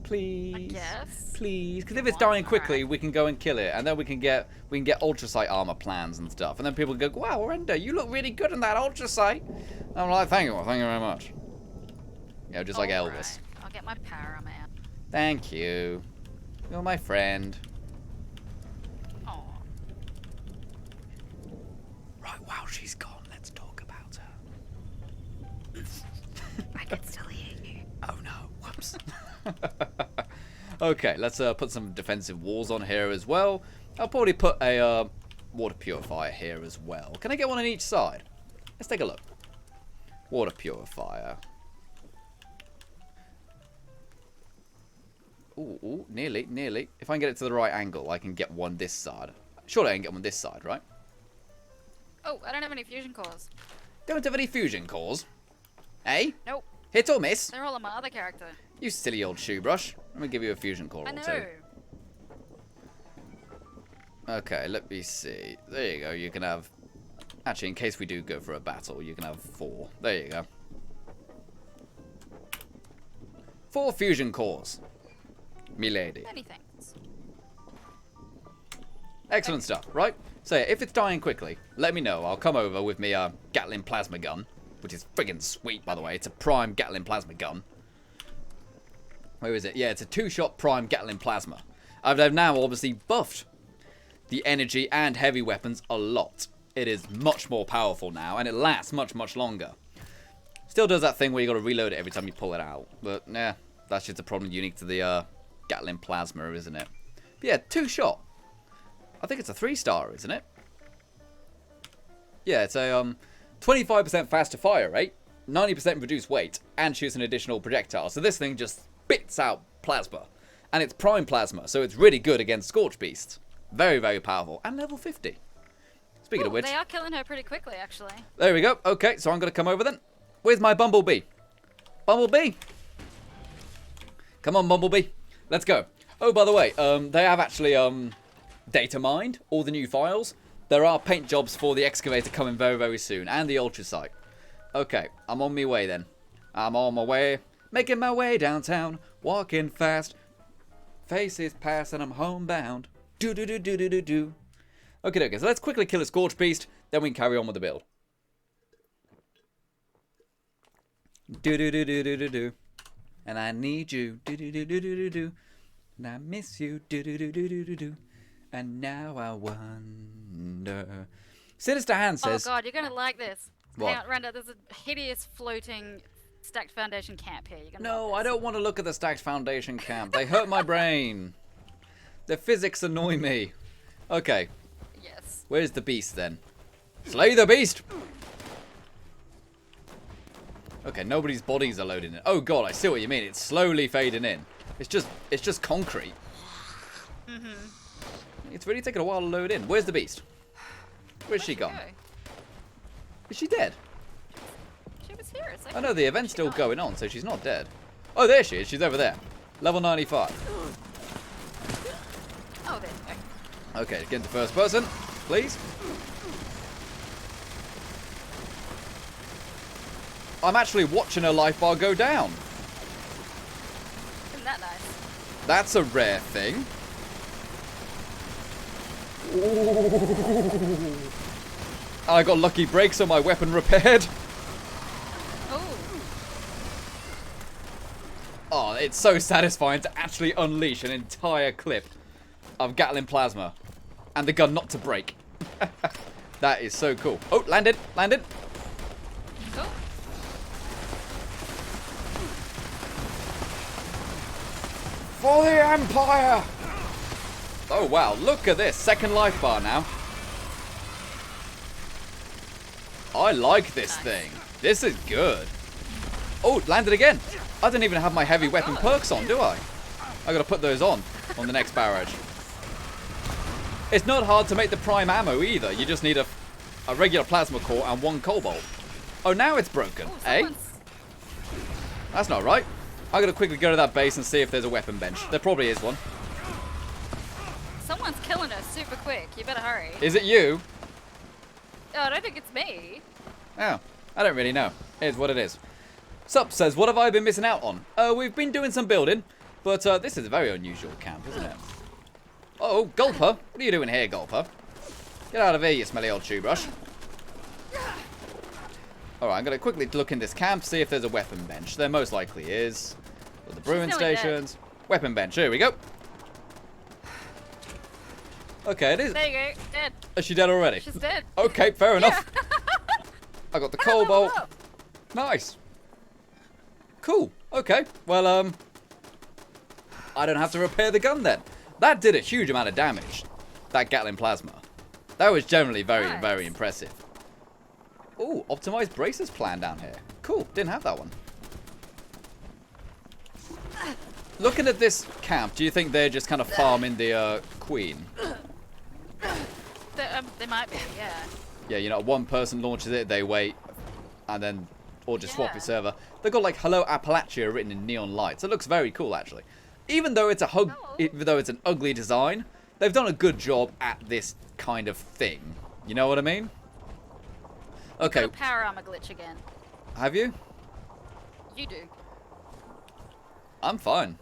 Please. I guess. Please, because if it's dying quickly, we can go and kill it, and then we can get ultrasight armor plans and stuff, and then people can go, "Wow, Render, you look really good in that ultrasight." And I'm like, "Thank you very much." You know, just like Elvis. Right. I'll get my power armor out. Thank you. You're my friend. Oh. Right, while she's gone, let's talk about her. I can still hear you. Oh no, whoops. Okay, let's put some defensive walls on here as well. I'll probably put a water purifier here as well. Can I get one on each side? Let's take a look. Water purifier. Ooh, nearly. If I can get it to the right angle, I can get one this side. Surely I can get one this side, right? Oh, I don't have any fusion cores. Don't have any fusion cores. Eh? Nope. Hit or miss? They're all on my other character. You silly old shoe brush. Let me give you a fusion core I or know. two. Okay, let me see. There you go. You can have... Actually, in case we do go for a battle, you can have 4. There you go. 4 fusion cores. Milady. Many things. Excellent stuff, right? So yeah, if it's dying quickly, let me know. I'll come over with me Gatling plasma gun which is friggin' sweet, by the way. It's a prime Gatling plasma gun. Where is it? Yeah, it's a 2-shot prime Gatling plasma. They've now obviously buffed the energy and heavy weapons a lot. It is much more powerful now, and it lasts much, much longer. Still does that thing where you got to reload it every time you pull it out. But, yeah, that's just a problem unique to the Gatling plasma, isn't it? But yeah, 2-shot. I think it's a 3-star, isn't it? Yeah, it's a 25% faster fire rate, 90% reduced weight, and shoots an additional projectile. So this thing just spits out plasma. And it's prime plasma, so it's really good against Scorch Beasts. Very, very powerful. And level 50. Speaking of which... They are killing her pretty quickly, actually. There we go. Okay, so I'm going to come over then. Where's my Bumblebee? Bumblebee! Come on, Bumblebee. Let's go. Oh, by the way, they have actually data mined all the new files. There are paint jobs for the excavator coming very, very soon. And the ultrasite. Okay, I'm on my way then. I'm on my way. Making my way downtown. Walking fast. Faces pass and I'm homebound. Do-do-do-do-do-do-do. Okay, so let's quickly kill a Scorch Beast. Then we can carry on with the build. Do-do-do-do-do-do-do. And I need you. Do-do-do-do-do-do-do. And I miss you. Do-do-do-do-do-do. And now I wonder. Sinister Hand says... Oh god, you're gonna like this. What? Hang on, Randa, there's a hideous floating stacked foundation camp here. You're gonna No, love I this. don't want to look at the stacked foundation camp. They hurt my brain. The physics annoy me. Okay, Yes. where's the beast then? Slay the beast! Okay, nobody's bodies are loading in. Oh god, I see what you mean. It's slowly fading in. It's just concrete. It's really taking a while to load in. Where's the beast? Where's she gone? Go? Is she dead? She was here a second. Oh no, the event's still going on, so she's not dead. Oh, there she is. She's over there. Level 95. Oh, there you go. Okay, get into first person, please. I'm actually watching her life bar go down. Isn't that nice? That's a rare thing. Ooh. I got lucky breaks on my weapon repaired. Oh. Oh, it's so satisfying to actually unleash an entire clip of Gatling plasma and the gun not to break. That is so cool. Oh, landed, landed. Cool. For the Empire! Oh wow, look at this. Second life bar now. I like this thing. This is good. Oh, landed again. I don't even have my heavy weapon perks on, do I? I gotta put those on the next barrage. It's not hard to make the prime ammo either. You just need a regular plasma core and 1 cobalt. Oh, now it's broken, Ooh, eh? someone's- That's not right. I gotta quickly go to that base and see if there's a weapon bench. There probably is one. Someone's killing us super quick. You better hurry. Is it you? Oh, I don't think it's me. Oh, I don't really know. Here's what it is. Sup says, what have I been missing out on? We've been doing some building, but this is a very unusual camp, isn't it? Oh, Gulper. What are you doing here, Gulper? Get out of here, you smelly old shoe brush. Alright, I'm going to quickly look in this camp, see if there's a weapon bench. There most likely is. Got the brewing nearly dead. stations. Weapon bench. Here we go. Okay, it is. There you go. Dead. Is she dead already? She's dead. Okay, fair enough. I got the cobalt. Level up. Nice. Cool. Okay. Well, I don't have to repair the gun then. That did a huge amount of damage. That Gatling plasma. That was generally very, Nice. very impressive. Ooh, optimized braces plan down here. Cool. Didn't have that one. Looking at this camp, do you think they're just kind of farming the queen? They might be, yeah. Yeah, you know, one person launches it, they wait, and then, or just swap Yeah. your server. They've got like "Hello Appalachia" written in neon lights. It looks very cool, actually. Even though it's even though it's an ugly design, they've done a good job at this kind of thing. You know what I mean? Okay, Got a power armor glitch again. have you? You do. I'm fine.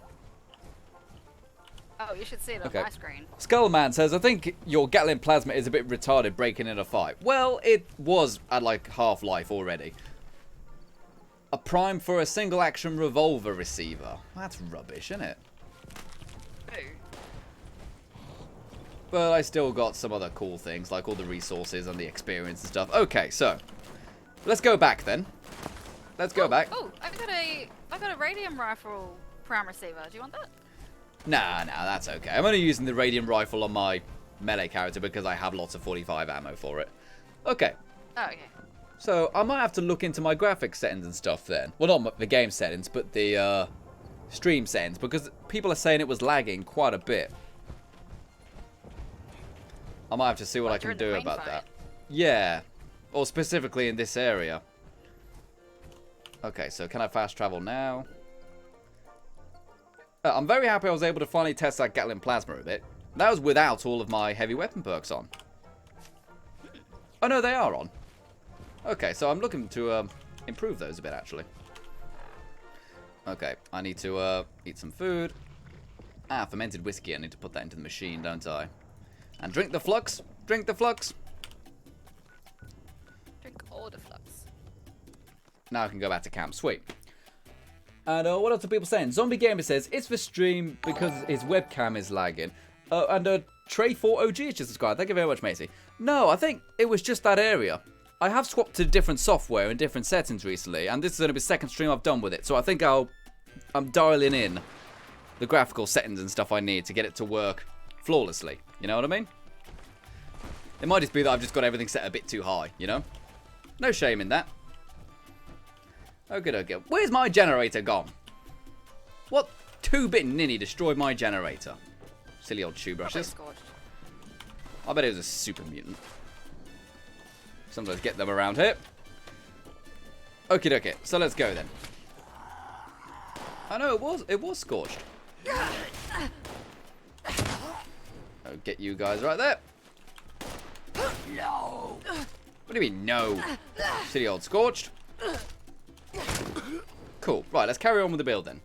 Oh, you should see it on Okay. my screen. Skullman says, I think your Gatling plasma is a bit retarded breaking in a fight. Well, it was at like half-life already. a prime for a single action revolver receiver. That's rubbish, isn't it? Ooh. But I still got some other cool things, like all the resources and the experience and stuff. Okay, so let's go back then. Let's go back. Oh, I got a radium rifle prime receiver. Do you want that? Nah, that's okay. I'm only using the radium rifle on my melee character because I have lots of 45 ammo for it. Okay. Oh, okay. So I might have to look into my graphics settings and stuff then. Well, not the game settings, but the stream settings, because people are saying it was lagging quite a bit. I might have to see what I can do about that. Yeah. Or specifically in this area. Okay, so can I fast travel now? I'm very happy I was able to finally test that Gatling plasma a bit. That was without all of my heavy weapon perks on. Oh no, they are on. Okay, so I'm looking to improve those a bit, actually. Okay, I need to eat some food. Ah, fermented whiskey. I need to put that into the machine, don't I? And drink the flux. Drink the flux. Drink all the flux. Now I can go back to camp. Sweet. And what else are people saying? Zombie Gamer says, it's for stream because his webcam is lagging. And Trey4OG is just subscribed. Thank you very much, Macy. No, I think it was just that area. I have swapped to different software and different settings recently, and this is going to be the second stream I've done with it. So I think I'm dialing in the graphical settings and stuff I need to get it to work flawlessly. You know what I mean? It might just be that I've just got everything set a bit too high, you know? No shame in that. Okay. Where's my generator gone? What 2-bit ninny destroyed my generator? Silly old shoe brushes. I bet it was a super mutant. Sometimes get them around here. Okie dokie. So let's go then. I know it was scorched. I'll get you guys right there. No. What do you mean no? Silly old scorched. Cool. Right, let's carry on with the build then.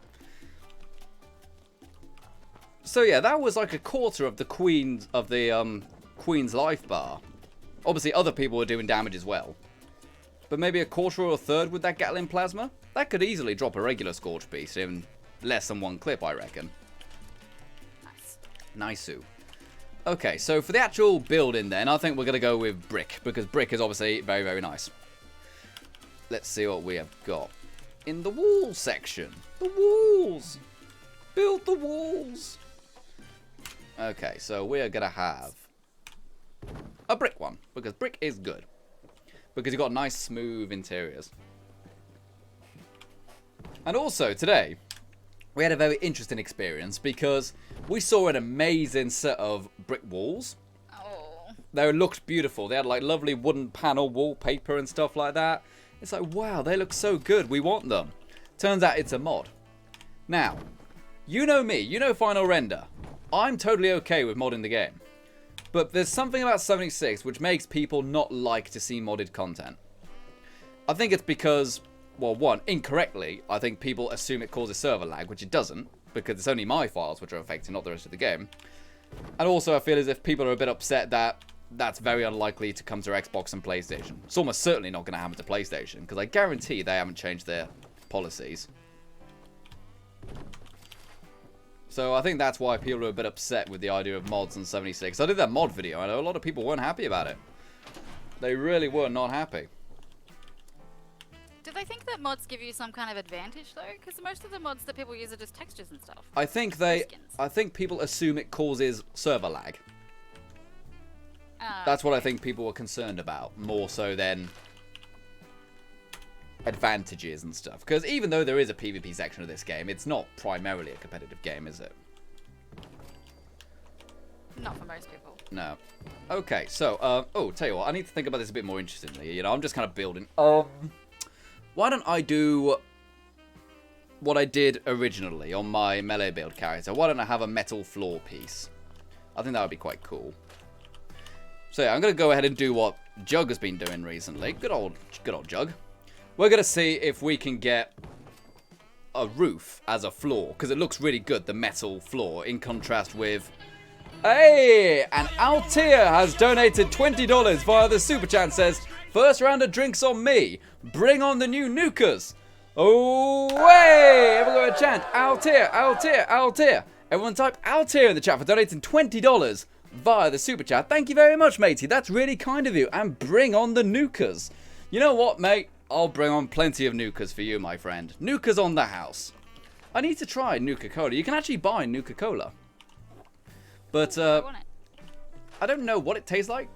So yeah, that was like a quarter of the Queen's life bar. Obviously, other people were doing damage as well. But maybe a quarter or a third with that Gatling plasma? That could easily drop a regular Scorch Beast in less than one clip, I reckon. Nice. Nice-oo. Okay, so for the actual building then, I think we're going to go with brick. Because brick is obviously very, very nice. Let's see what we have got. In the wall section. The walls. Build the walls. Okay, so we are going to have a brick one, because brick is good. Because you've got nice, smooth interiors. And also, today, we had a very interesting experience, because we saw an amazing set of brick walls. Oh. They looked beautiful. They had, like, lovely wooden panel wallpaper and stuff like that. It's like, wow, they look so good. We want them. Turns out it's a mod. Now, you know me. You know Final Render. I'm totally okay with modding the game. But there's something about 76 which makes people not like to see modded content. I think it's because, well, one, incorrectly, I think people assume it causes server lag, which it doesn't, because it's only my files which are affected, not the rest of the game. And also I feel as if people are a bit upset that that's very unlikely to come to Xbox and PlayStation. It's almost certainly not going to happen to PlayStation, because I guarantee they haven't changed their policies. So I think that's why people are a bit upset with the idea of mods on 76. I did that mod video. I know a lot of people weren't happy about it. They really were not happy. Do they think that mods give you some kind of advantage though? Because most of the mods that people use are just textures and stuff. I think people assume it causes server lag. That's what I think people were concerned about, more so than advantages and stuff. Because even though there is a PvP section of this game, it's not primarily a competitive game, is it? Not for most people. No. Okay, so, tell you what, I need to think about this a bit more interestingly. You know, I'm just kind of building. Why don't I do what I did originally on my melee build character? Why don't I have a metal floor piece? I think that would be quite cool. So yeah, I'm going to go ahead and do what Jug has been doing recently. Good old Jug. We're going to see if we can get a roof as a floor, because it looks really good, the metal floor, in contrast with... Hey! And Altia has donated $20 via the Super Chat, says, first round of drinks on me. Bring on the new nukers. Oh, way! Everyone go a chant. Altair, Altair, Altair. Everyone type Altair in the chat for donating $20 via the super chat. Thank you very much, matey. That's really kind of you. And bring on the nukers. You know what, mate? I'll bring on plenty of nukers for you, my friend. Nukers on the house. I need to try Nuka-Cola. You can actually buy Nuka-Cola. But, I want it. I don't know what it tastes like.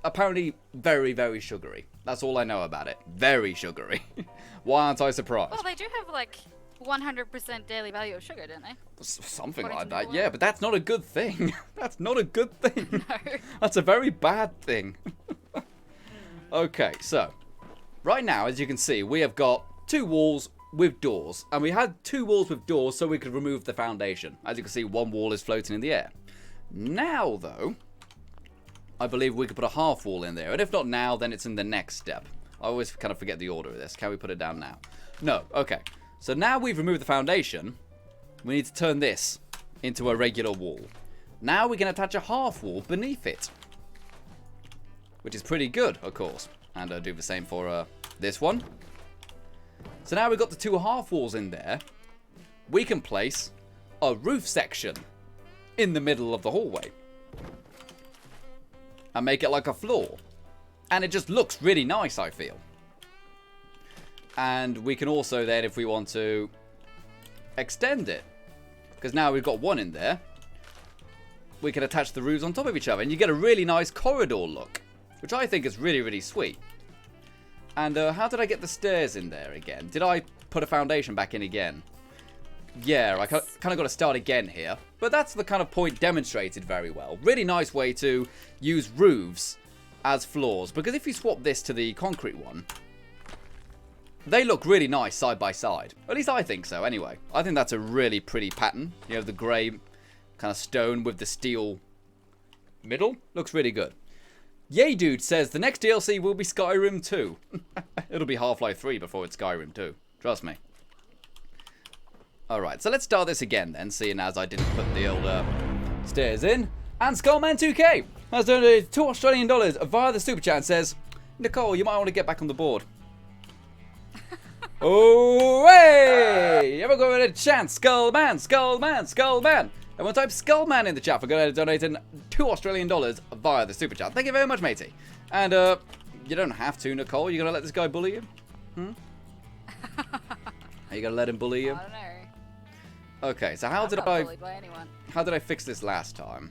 Apparently very, very sugary. That's all I know about it. Very sugary. Why aren't I surprised? Well, they do have like 100% daily value of sugar, don't they? Something According like to that, Nicole. yeah, but that's not a good thing. That's not a good thing. No. That's a very bad thing. Okay, so right now, as you can see, we have got 2 walls with doors, and we had 2 walls with doors so we could remove the foundation. As you can see, 1 wall is floating in the air. Now, though, I believe we could put a half wall in there, and if not now, then it's in the next step. I always kind of forget the order of this. Can we put it down now? No. Okay. So now we've removed the foundation, we need to turn this into a regular wall. Now we can attach a half wall beneath it, which is pretty good, of course. And I'll do the same for this one. So now we've got the 2 half walls in there. We can place a roof section in the middle of the hallway and make it like a floor. And it just looks really nice, I feel. And we can also then, if we want to, extend it. Because now we've got 1 in there. We can attach the roofs on top of each other. And you get a really nice corridor look. Which I think is really, really sweet. And how did I get the stairs in there again? Did I put a foundation back in again? Yeah, I kind of got to start again here. But that's the kind of point demonstrated very well. Really nice way to use roofs as floors. Because if you swap this to the concrete one, they look really nice side by side. At least I think so, anyway. I think that's a really pretty pattern. You know, the grey kind of stone with the steel middle. Looks really good. Yay Dude says the next DLC will be Skyrim 2. It'll be Half-Life 3 before it's Skyrim 2. Trust me. Alright, so let's start this again then, seeing as I didn't put the old stairs in. And Skullman2K has donated $2 Australian via the super chat and says, Nicole, you might want to get back on the board. Oh, hey! Everyone go in a chant. Skullman, Skullman, Skullman. Everyone type Skullman in the chat for going to donating $2 Australian via the super chat. Thank you very much, matey. And you don't have to, Nicole. You're gonna let this guy bully you? Are you gonna let him bully you? I don't know. Okay, so how I'm did not I bullied by anyone. fix this last time?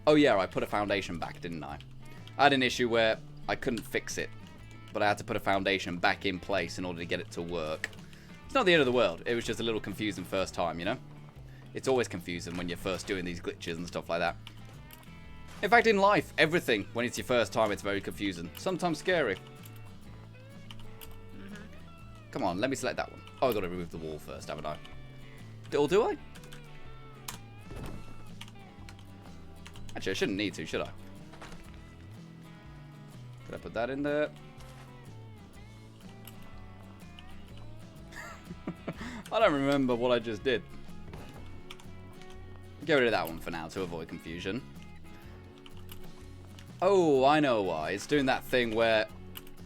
Oh yeah, I put a foundation back, didn't I? I had an issue where I couldn't fix it, but I had to put a foundation back in place in order to get it to work. It's not the end of the world. It was just a little confusing first time, you know? It's always confusing when you're first doing these glitches and stuff like that. In fact, in life, everything, when it's your first time, it's very confusing. Sometimes scary. Come on, let me select that one. Oh, I've got to remove the wall first, haven't I? Or do I? Actually, I shouldn't need to, should I? Could I put that in there? I don't remember what I just did. Get rid of that one for now to avoid confusion. Oh, I know why. It's doing that thing where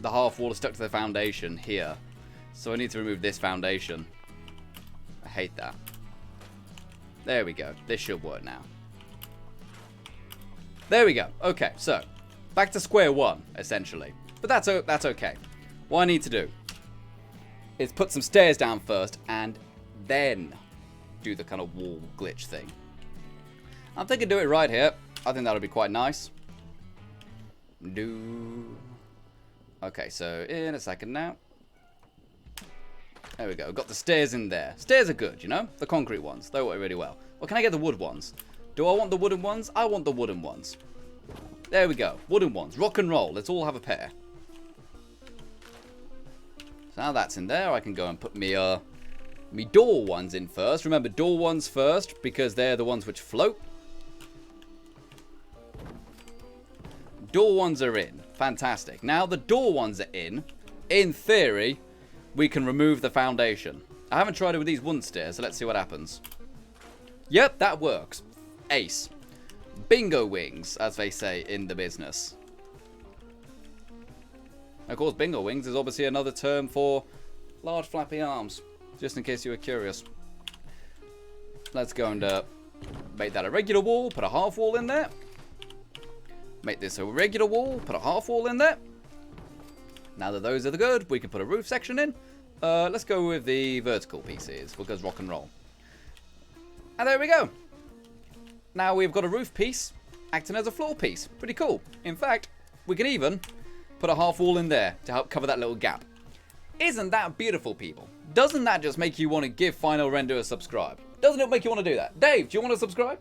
the half wall is stuck to the foundation here. So I need to remove this foundation. I hate that. There we go. This should work now. There we go. Okay, so back to square one, essentially. But that's okay. What I need to do is put some stairs down first and then do the kind of wall glitch thing. I'm thinking do it right here. I think that'll be quite nice. Okay, so in a second now. There we go. Got the stairs in there. Stairs are good, you know? The concrete ones. They work really well. Well, can I get the wood ones? Do I want the wooden ones? I want the wooden ones. There we go. Wooden ones. Rock and roll. Let's all have a pair. So now that's in there. I can go and put me door ones in first. Remember, door ones first because they're the ones which float. Door ones are in. Fantastic. Now the door ones are in theory, we can remove the foundation. I haven't tried it with these wooden stairs, so let's see what happens. Yep, that works. Ace. Bingo wings, as they say in the business. And of course, bingo wings is obviously another term for large flappy arms, just in case you were curious. Let's go and make that a regular wall, put a half wall in there. Make this a regular wall, put a half wall in there. Now that those are the good, we can put a roof section in. Let's go with the vertical pieces, because rock and roll. And there we go. Now we've got a roof piece acting as a floor piece. Pretty cool. In fact, we can even put a half wall in there to help cover that little gap. Isn't that beautiful, people? Doesn't that just make you want to give Final Render a subscribe? Doesn't it make you want to do that? Dave, do you want to subscribe?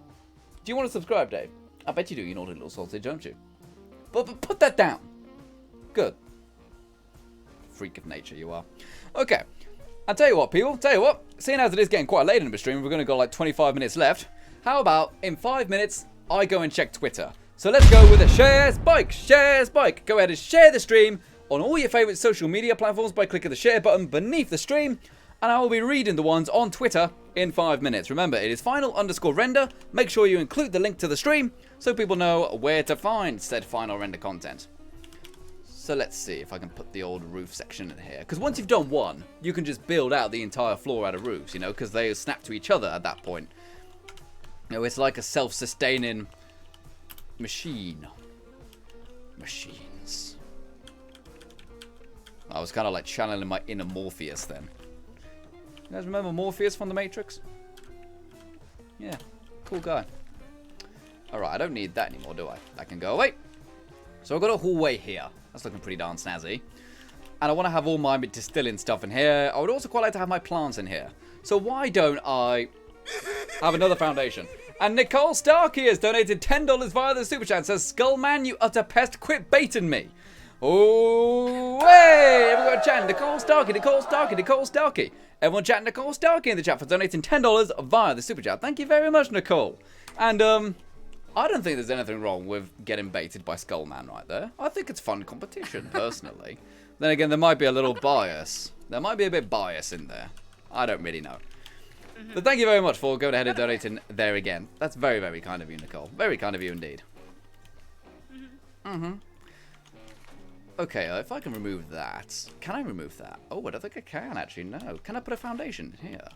Do you want to subscribe, Dave? I bet you do, you naughty little sausage, don't you? But put that down. Good. Freak of nature you are. Okay. I'll tell you what, people. Tell you what. Seeing as it is getting quite late in the stream, we're going to go like 25 minutes left. How about in 5 minutes, I go and check Twitter. So let's go with a share spike. Share spike. Go ahead and share the stream on all your favorite social media platforms by clicking the share button beneath the stream. And I will be reading the ones on Twitter in 5 minutes. Remember, it is final_render. Make sure you include the link to the stream so people know where to find said final render content. So let's see if I can put the old roof section in here. Because once you've done one, you can just build out the entire floor out of roofs, you know, because they snap to each other at that point. You know, it's like a self-sustaining machine. Machines. I was kind of like channeling my inner Morpheus then. You guys remember Morpheus from The Matrix? Yeah, cool guy. Alright, I don't need that anymore, do I? That can go away. So I've got a hallway here. That's looking pretty darn snazzy. And I want to have all my distilling stuff in here. I would also quite like to have my plants in here. So why don't I have another foundation? And Nicole Starkey has donated $10 via the super chat. Says, Skullman, you utter pest, quit baiting me. Oh, hey! Everyone chatting. Nicole Starkey, Nicole Starkey, Nicole Starkey. Everyone chatting Nicole Starkey in the chat for donating $10 via the super chat. Thank you very much, Nicole. And, I don't think there's anything wrong with getting baited by Skullman right there. I think it's fun competition, personally. Then again, there might be a little bias. There might be a bit bias in there. I don't really know. But thank you very much for going ahead and donating there again. That's very, very kind of you, Nicole. Very kind of you indeed. Okay, if I can remove that. Can I remove that? Oh, I don't think I can, actually. No. Can I put a foundation here?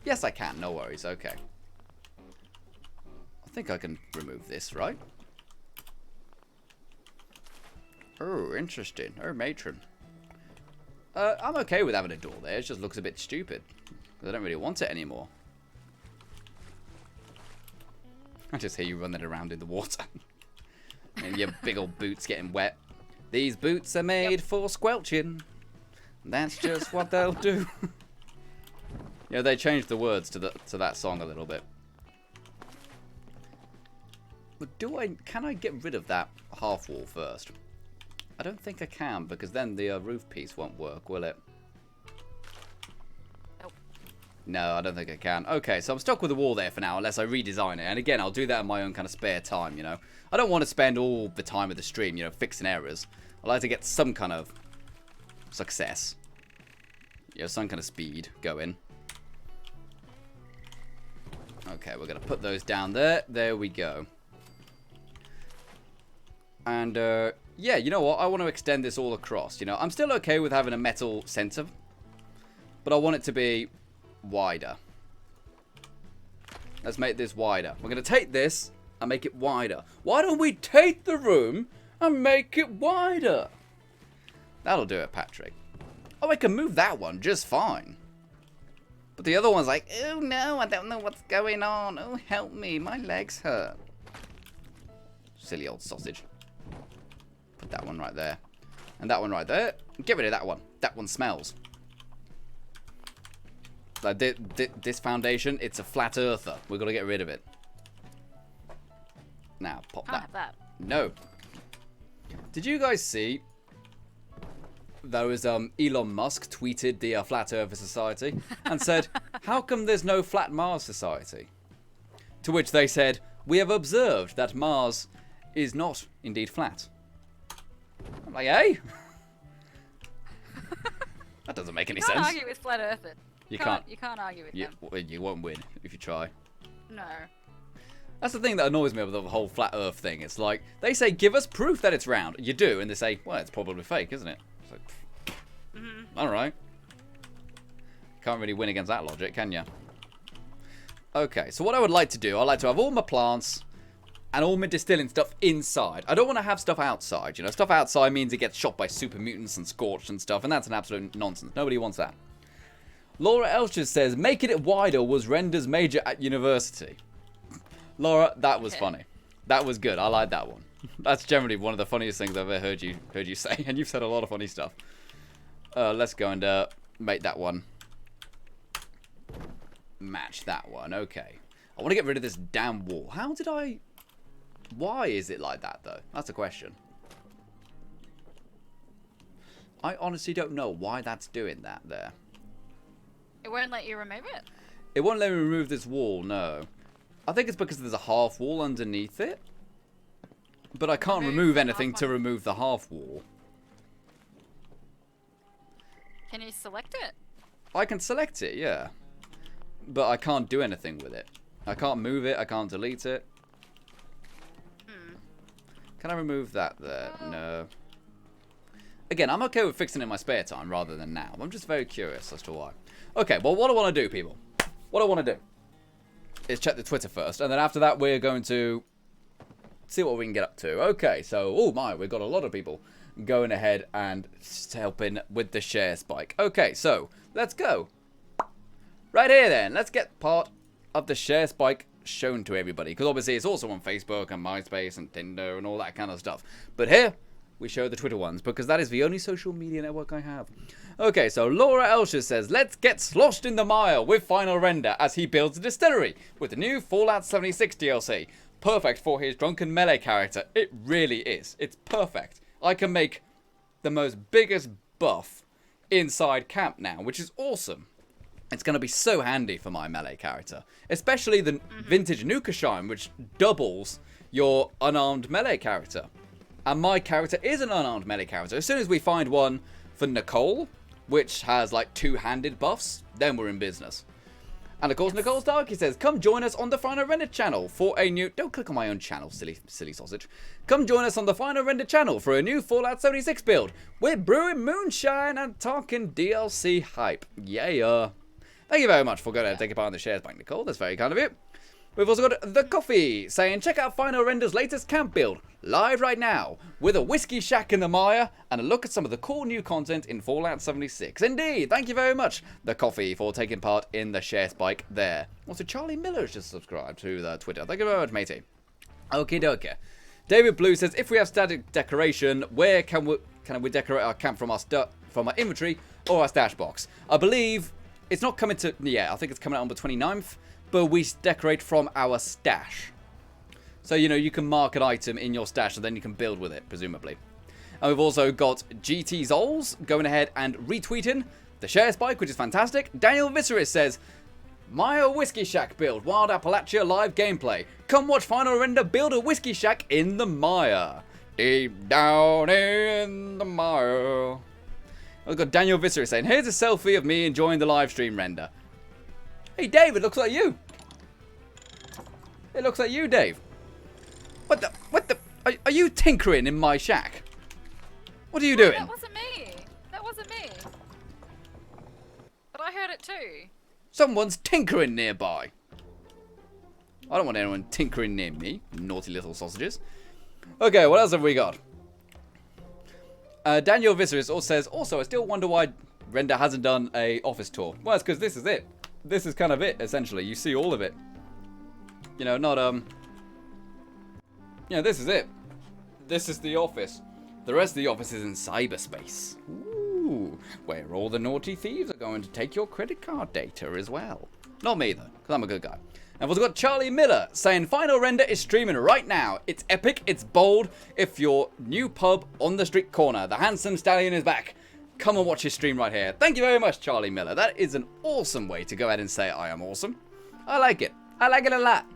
Yes, I can. No worries. Okay. I think I can remove this, right? Oh, interesting. Oh, matron. I'm okay with having a door there. It just looks a bit stupid. I don't really want it anymore. I just hear you running around in the water. And your big old boots getting wet. These boots are made for squelching. That's just what they'll do. Yeah, they changed the words to that song a little bit. But can I get rid of that half wall first? I don't think I can, because then the roof piece won't work, will it? Nope. No, I don't think I can. Okay, so I'm stuck with the wall there for now, unless I redesign it. And again, I'll do that in my own kind of spare time, you know. I don't want to spend all the time of the stream, you know, fixing errors. I like to get some kind of success. You know, some kind of speed going. Okay, we're going to put those down there. There we go. And, yeah, you know what? I want to extend this all across, you know. I'm still okay with having a metal center, but I want it to be wider. Let's make this wider. We're going to take this and make it wider. Why don't we take the room and make it wider? That'll do it, Patrick. Oh, I can move that one just fine. But the other one's like, oh no, I don't know what's going on. Oh, help me, my legs hurt. Silly old sausage. Put that one right there. And that one right there. Get rid of that one. That one smells. Like this foundation, it's a flat earther. We've got to get rid of it. Now, pop Can't have that. No. Did you guys see? There was Elon Musk tweeted the Flat Earther Society and said, how come there's no Flat Mars Society? To which they said, we have observed that Mars is not indeed flat. I'm like, hey? That doesn't make any You can't sense. argue with Flat Earthers. You can't. You can't argue with them. You won't win if you try. No. That's the thing that annoys me with the whole flat Earth thing. It's like, they say, give us proof that it's round. You do, and they say, well, it's probably fake, isn't it? It's like, alright. Can't really win against that logic, can you? Okay, so what I would like to do, I'd like to have all my plants and all my distilling stuff inside. I don't want to have stuff outside, you know. Stuff outside means it gets shot by super mutants and scorched and stuff, and that's an absolute nonsense. Nobody wants that. Laura Elcher says, making it wider was Render's major at university. Laura, that was funny. That was good. I like that one. That's generally one of the funniest things I've ever heard you say, and you've said a lot of funny stuff. Let's go and make that one match that one. Okay. I want to get rid of this damn wall. How did I... Why is it like that, though? That's a question. I honestly don't know why that's doing that there. It won't let you remove it? It won't let me remove this wall, no. I think it's because there's a half wall underneath it. But I can't remove anything to remove the half wall. Can you select it? I can select it, yeah. But I can't do anything with it. I can't move it, I can't delete it. Can I remove that there? No. Again, I'm okay with fixing it in my spare time rather than now. I'm just very curious as to why. Okay, well, what I want to do, people, what I want to do is check the Twitter first, and then after that, we're going to see what we can get up to. Okay, so, oh my, we've got a lot of people going ahead and helping with the share spike. Okay, so, let's go. Right here, then. Let's get part of the share spike shown to everybody, because obviously it's also on Facebook and MySpace and Tinder and all that kind of stuff. But here, we show the Twitter ones, because that is the only social media network I have. Okay, so Laura Elsher says, let's get sloshed in the mire with Final Render as he builds a distillery with the new Fallout 76 DLC. Perfect for his drunken melee character. It really is. It's perfect. I can make the most biggest buff inside camp now, which is awesome. It's going to be so handy for my melee character. Especially the vintage Nuka Shine, which doubles your unarmed melee character. And my character is an unarmed melee character. As soon as we find one for Nicole, which has like two-handed buffs, then we're in business. And of course, Nicole Starkey says, come join us on the Final Render channel for a new... Don't click on my own channel, silly sausage. Come join us on the Final Render channel for a new Fallout 76 build. We're brewing moonshine and talking DLC hype. Yeah. Thank you very much for going to take part in the shares bank, Nicole. That's very kind of you. We've also got The Coffee saying, check out Final Render's latest camp build, live right now, with a whiskey shack in the mire, and a look at some of the cool new content in Fallout 76. Indeed, thank you very much, The Coffee, for taking part in the share spike there. Also, Charlie Miller's just subscribed to the Twitter. Thank you very much, matey. Okie dokie. David Blue says, if we have static decoration, where can we decorate our camp from our inventory or our stash box? I believe it's not coming to... Yeah, I think it's coming out on the 29th. But we decorate from our stash. So, you know, you can mark an item in your stash and then you can build with it, presumably. And we've also got GT Zols going ahead and retweeting the share spike, which is fantastic. Daniel Viserys says, Mire Whiskey Shack build, Wild Appalachia live gameplay. Come watch Final Render build a whiskey shack in the mire. Deep down in the mire. We've got Daniel Viserys saying, here's a selfie of me enjoying the live stream render. Hey, Dave, it looks like you. It looks like you, Dave. What the? Are you tinkering in my shack? What are you doing? That wasn't me. That wasn't me. But I heard it too. Someone's tinkering nearby. I don't want anyone tinkering near me, naughty little sausages. Okay, what else have we got? Daniel Viserys also says, I still wonder why Render hasn't done a office tour. Well, it's because this is it. This is kind of it, essentially. You see all of it. You know, not, you know, this is it. This is the office. The rest of the office is in cyberspace. Ooh, where all the naughty thieves are going to take your credit card data as well. Not me, though, because I'm a good guy. And we've also got Charlie Miller saying, Final Render is streaming right now. It's epic, it's bold. If your new pub on the street corner, the handsome stallion is back. Come and watch his stream right here. Thank you very much, Charlie Miller. That is an awesome way to go ahead and say I am awesome. I like it. I like it a lot.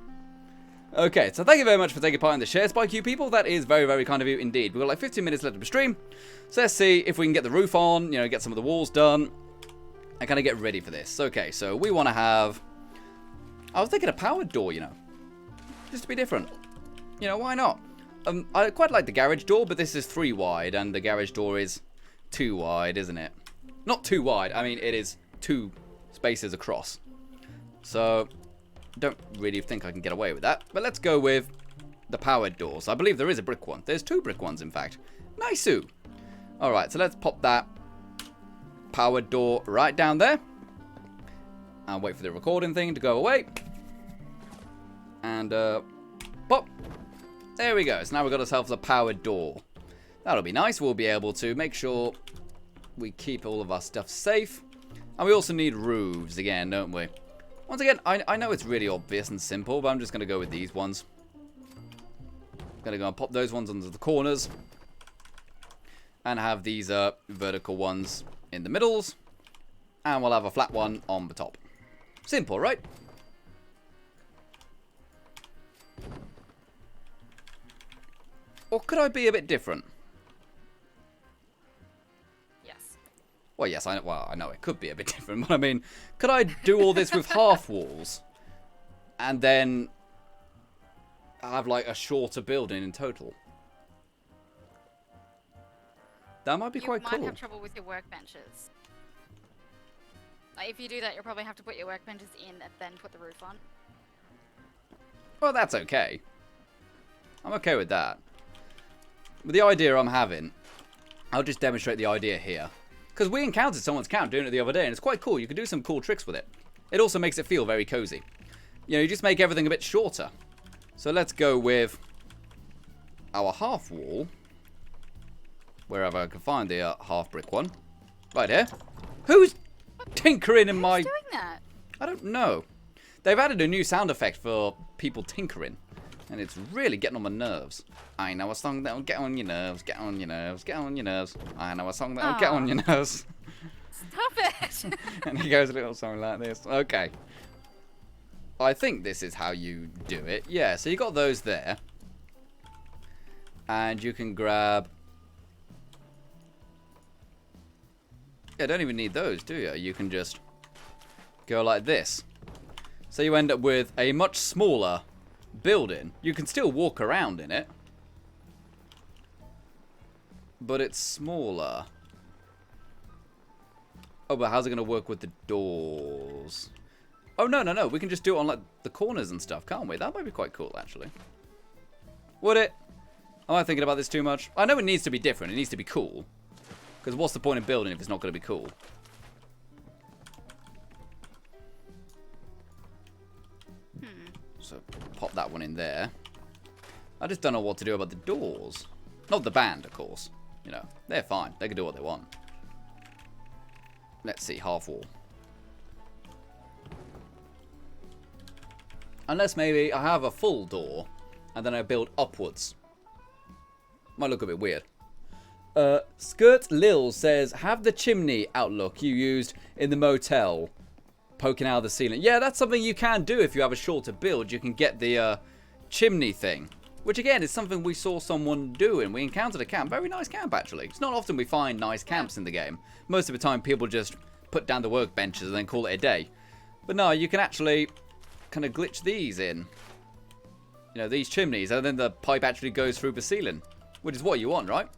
Okay, so thank you very much for taking part in the share spike, you people. That is very, very kind of you indeed. We've got like 15 minutes left of the stream. So let's see if we can get the roof on, you know, get some of the walls done. And kind of get ready for this. Okay, so we want to have... I was thinking a powered door, you know. Just to be different. You know, why not? I quite like the garage door, but this is 3 wide, and the garage door is 2 wide, isn't it? Not 2 wide, I mean, it is 2 spaces across. So, don't really think I can get away with that. But let's go with the powered doors. I believe there is a brick one. There's 2 brick ones, in fact. Nice-oo. Alright, so let's pop that powered door right down there. And wait for the recording thing to go away. And, pop. There we go. So now we've got ourselves a powered door. That'll be nice. We'll be able to make sure we keep all of our stuff safe. And we also need roofs again, don't we? Once again, I know it's really obvious and simple, but I'm just going to go with these ones. Going to go and pop those ones onto the corners. And have these vertical ones in the middles. And we'll have a flat one on the top. Simple, right? Or could I be a bit different? Yes. Well, yes, I know it could be a bit different, but I mean, could I do all this with half walls? And then have, like, a shorter building in total? That might be quite cool. You might have trouble with your workbenches. Like, if you do that, you'll probably have to put your workbenches in and then put the roof on. Well, that's okay. I'm okay with that. But the idea I'm having, I'll just demonstrate the idea here. Because we encountered someone's camp doing it the other day, and it's quite cool. You can do some cool tricks with it. It also makes it feel very cozy. You know, you just make everything a bit shorter. So let's go with our half wall. Wherever I can find the half brick one. Right here. Who's tinkering in my... Who's doing that? I don't know. They've added a new sound effect for people tinkering. And it's really getting on my nerves. I know a song that'll get on your nerves, get on your nerves, get on your nerves. I know a song that'll get on your nerves. Stop it! And he goes a little song like this. Okay. I think this is how you do it. Yeah, so you got those there. And you can grab... Yeah, don't even need those, do you? You can just go like this. So you end up with a much smaller building. You can still walk around in it, but it's smaller. Oh, but how's it going to work with the doors? Oh, no. We can just do it on, like, the corners and stuff, can't we? That might be quite cool, actually. Would it? Am I thinking about this too much? I know it needs to be different. It needs to be cool. Because what's the point in building if it's not going to be cool? So, pop that one in there. I just don't know what to do about the doors. Not the band, of course. You know, they're fine. They can do what they want. Let's see, half wall. Unless maybe I have a full door, and then I build upwards. Might look a bit weird. Skirt Lil says, have the chimney outlook you used in the motel poking out of the ceiling. Yeah, that's something you can do if you have a shorter build. You can get the chimney thing, which again is something we saw someone doing. We encountered a camp, very nice camp actually. It's not often we find nice camps in the game. Most of the time people just put down the workbenches and then call it a day. But no, you can actually kind of glitch these in. You know, these chimneys, and then the pipe actually goes through the ceiling, which is what you want, right?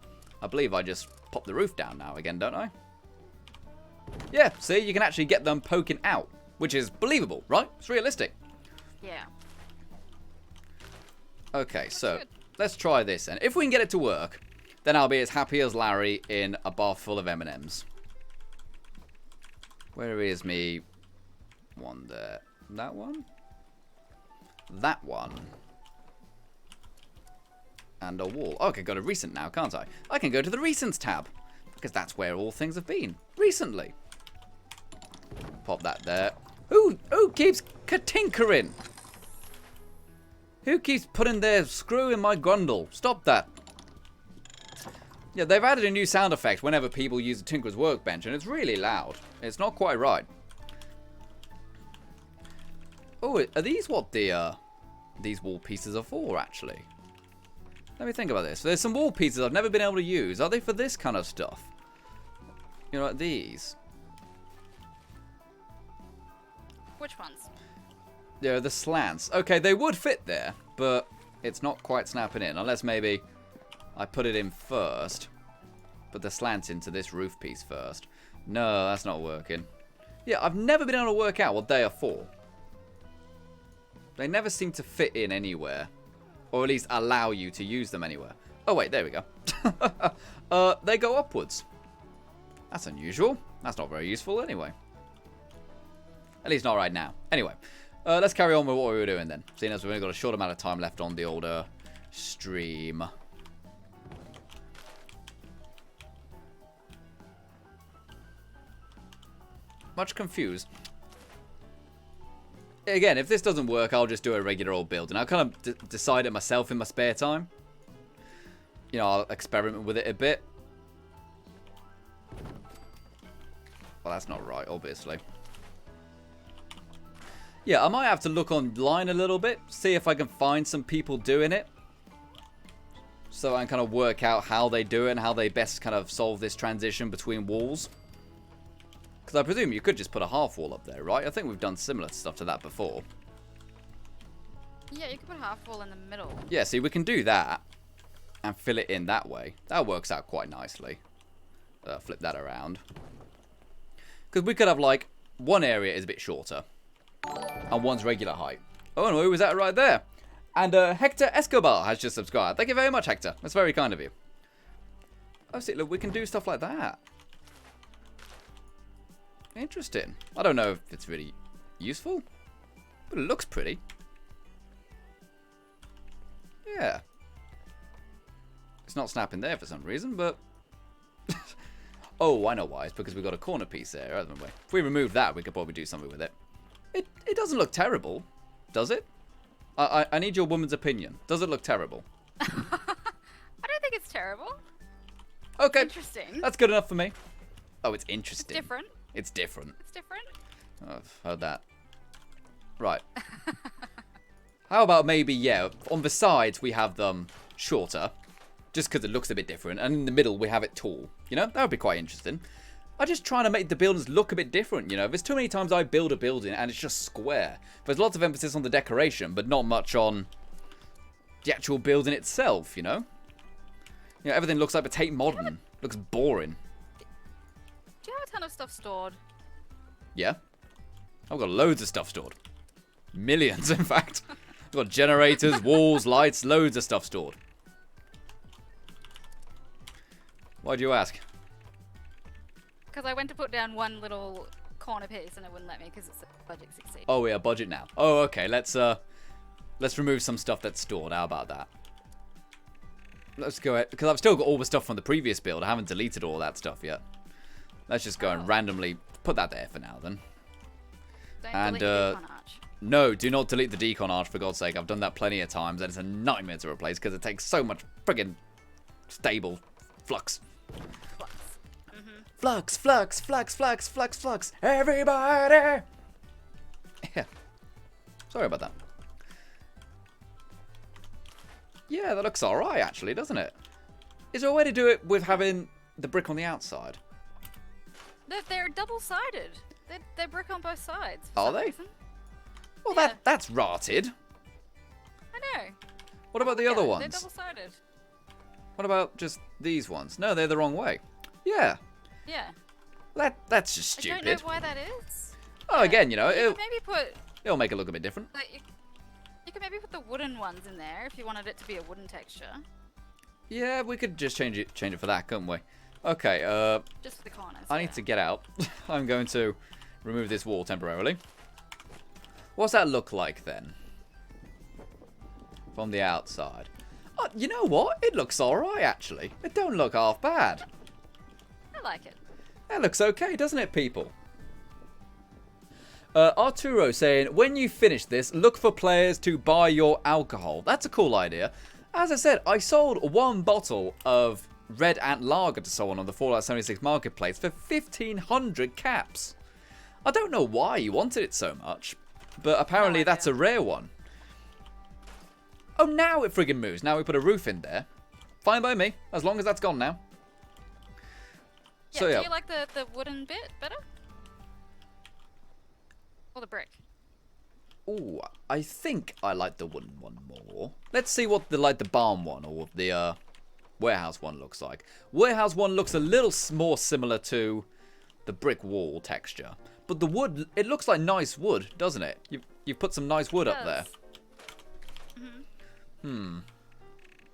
I believe I just pop the roof down now again, don't I? Yeah, see, you can actually get them poking out, which is believable, right? It's realistic. Yeah. Okay, so let's try this, and if we can get it to work, then I'll be as happy as Larry in a bar full of M&Ms. Where is me? One there. That one? That one. And a wall. Okay, got a recent now, can't I? I can go to the recents tab, because that's where all things have been recently. Pop that there. Who keeps tinkering? Who keeps putting their screw in my grundle? Stop that. Yeah, they've added a new sound effect whenever people use a Tinker's Workbench, and it's really loud. It's not quite right. Oh, are these what these wall pieces are for, actually? Let me think about this. There's some wall pieces I've never been able to use. Are they for this kind of stuff? You know, like these. Which ones? Yeah, the slants. Okay, they would fit there. but it's not quite snapping in. Unless maybe I put it in first. Put the slants into this roof piece first. No, that's not working. Yeah, I've never been able to work out what they are for. They never seem to fit in anywhere. Or at least allow you to use them anywhere. Oh, wait, there we go. They go upwards. That's unusual. That's not very useful anyway. At least not right now. Anyway, let's carry on with what we were doing then. Seeing as we've only got a short amount of time left on the older stream. Much confused. Again, if this doesn't work, I'll just do a regular old build. And I'll kind of decide it myself in my spare time. You know, I'll experiment with it a bit. Well, that's not right, obviously. Yeah, I might have to look online a little bit. See if I can find some people doing it. So I can kind of work out how they do it and how they best kind of solve this transition between walls. Because I presume you could just put a half wall up there, right? I think we've done similar stuff to that before. Yeah, you could put half wall in the middle. Yeah, see, we can do that. And fill it in that way. That works out quite nicely. Flip that around. Because we could have, like, one area is a bit shorter. And one's regular height. Oh, no, who was that right there? And Hector Escobar has just subscribed. Thank you very much, Hector. That's very kind of you. Oh, see, look, we can do stuff like that. Interesting. I don't know if it's really useful. But it looks pretty. Yeah. It's not snapping there for some reason, but... Oh, I know why. It's because we've got a corner piece there, haven't we? If we remove that, we could probably do something with it. It doesn't look terrible, does it? I need your woman's opinion. Does it look terrible? I don't think it's terrible. Okay. Interesting. That's good enough for me. Oh, it's interesting. It's different. It's different. It's different. Oh, I've heard that. Right. How about maybe, yeah, on the sides we have them shorter. Just because it looks a bit different. And in the middle we have it tall. You know, that would be quite interesting. I'm just trying to make the buildings look a bit different, you know. There's too many times I build a building and it's just square. There's lots of emphasis on the decoration, but not much on the actual building itself, you know. You know, everything looks like the Tate Modern. Looks boring. Do you have a ton of stuff stored? Yeah. I've got loads of stuff stored. Millions, in fact. I've got generators, walls, lights, loads of stuff stored. Why'd you ask? Because I went to put down one little corner piece and it wouldn't let me because it's a budget 16. Oh, yeah, budget now. Oh, okay. Let's remove some stuff that's stored. How about that? Let's go ahead, because I've still got all the stuff from the previous build. I haven't deleted all that stuff yet. Let's just go and randomly put that there for now, then. Don't delete the decon arch. No, do not delete the decon arch, for God's sake. I've done that plenty of times, and it's a nightmare to replace because it takes so much friggin' stable flux. Flux, flux, flux, flux, flux, flux. Everybody! Yeah. Sorry about that. Yeah, that looks alright, actually, doesn't it? Is there a way to do it with having the brick on the outside? They're double-sided. They're brick on both sides. Are they? Reason. Well, Yeah. that's rotted. I know. What about the other They're ones? double-sided. What about just these ones? No, they're the wrong way. Yeah. Yeah. That's just I stupid. don't know why that is. Oh, again, you know, You could maybe put... it'll make it look a bit different. Like, you could maybe put the wooden ones in there if you wanted it to be a wooden texture. Yeah, we could just change it for that, couldn't we? Okay, Just for the corners. I need to get out. I'm going to remove this wall temporarily. What's that look like then? From the outside. Oh, you know what? It looks alright, actually. It don't look half bad. I like it. That looks okay, doesn't it, people? Arturo saying, when you finish this, look for players to buy your alcohol. That's a cool idea. As I said, I sold one bottle of Red Ant Lager to someone on the Fallout 76 marketplace for 1,500 caps. I don't know why he wanted it so much, but apparently No that's a idea. rare one. Oh, now it friggin' moves. Now we put a roof in there. Fine by me, as long as that's gone now. Yeah, So, yeah. do you like the wooden bit better? Or the brick? Ooh, I think I like the wooden one more. Let's see what the barn one or the warehouse one looks like. Warehouse one looks a little more similar to the brick wall texture. But the wood, it looks like nice wood, doesn't it? You've put some nice wood up there.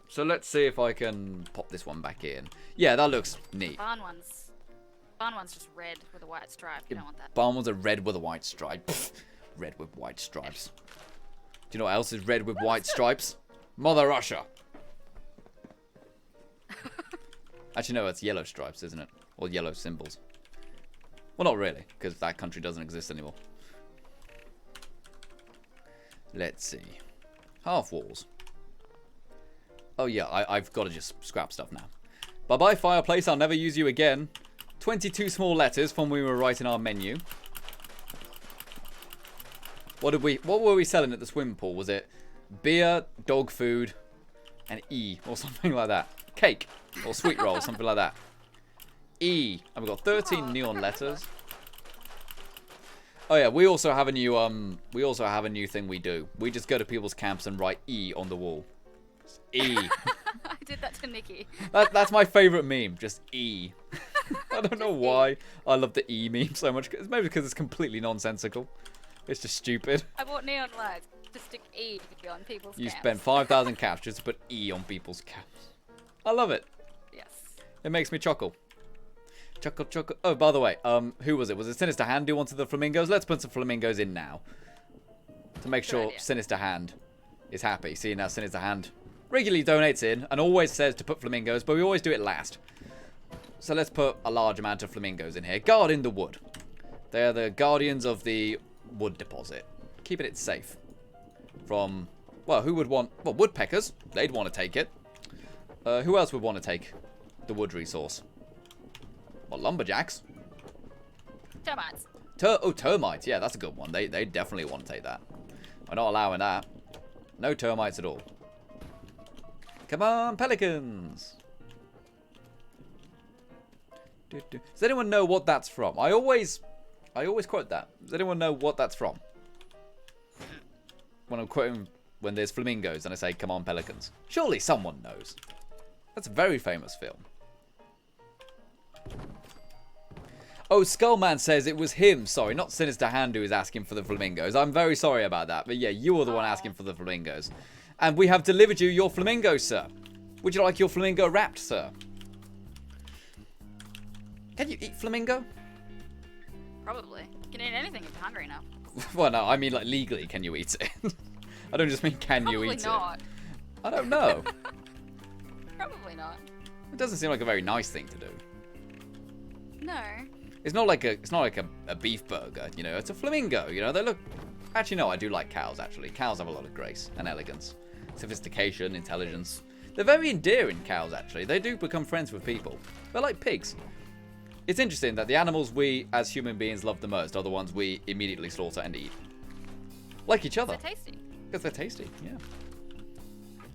So let's see if I can pop this one back in. Yeah, that looks neat. Barn one's just red with a white stripe. You don't want that. Barn ones are red with a white stripe. Red with white stripes. Do you know what else is red with white stripes? Mother Russia. Actually, no, it's yellow stripes, isn't it? Or yellow symbols. Well, not really, because that country doesn't exist anymore. Let's see. Half walls. Oh, yeah, I've got to just scrap stuff now. Bye-bye, fireplace. I'll never use you again. 22 small letters from when we were writing our menu. What were we selling at the swimming pool? Was it beer, dog food, and E, or something like that? Cake, or sweet roll, something like that. E. And we've got 13 neon letters. Oh yeah, we also have a new thing we do. We just go to people's camps and write E on the wall. Just E. I did that to Nikki. That's my favorite meme, just E. I don't know why I love the E meme so much. It's maybe because it's completely nonsensical. It's just stupid. I bought neon lights to stick E on people's You camps. spend 5,000 caps just to put E on people's caps. I love it. Yes. It makes me chuckle. Chuckle, chuckle. Oh, by the way, who was it? Was it Sinister Hand who wanted the flamingos? Let's put some flamingos in now. To make sure idea. Sinister Hand is happy. See, now Sinister Hand regularly donates in and always says to put flamingos, but we always do it last. So let's put a large amount of flamingos in here. Guarding the wood. They are the guardians of the wood deposit. Keeping it safe. From, well, who would want... Well, woodpeckers. They'd want to take it. Who else would want to take the wood resource? Well, lumberjacks. Termites. Termites. Yeah, that's a good one. They definitely want to take that. We're not allowing that. No termites at all. Come on, pelicans. Does anyone know what that's from? I always quote that. Does anyone know what that's from? When I'm quoting when there's flamingos and I say, come on, pelicans. Surely someone knows. That's a very famous film. Oh, Skullman says it was him. Sorry, not Sinister Hand who is asking for the flamingos. I'm very sorry about that. But yeah, you were the one asking for the flamingos. And we have delivered you your flamingo, sir. Would you like your flamingo wrapped, sir? Can you eat flamingo? Probably. You can eat anything if you're hungry enough. Well, no, I mean like legally, can you eat it? I don't just mean can you eat not. it. I don't know. Probably not. It doesn't seem like a very nice thing to do. No. It's not like a beef burger, you know. It's a flamingo, you know. They look. Actually, no, I do like cows. Actually, cows have a lot of grace and elegance, sophistication, intelligence. They're very endearing, cows. Actually, they do become friends with people. They're like pigs. It's interesting that the animals we, as human beings, love the most are the ones we immediately slaughter and eat, like each other. They're tasty. Because they're tasty. Yeah.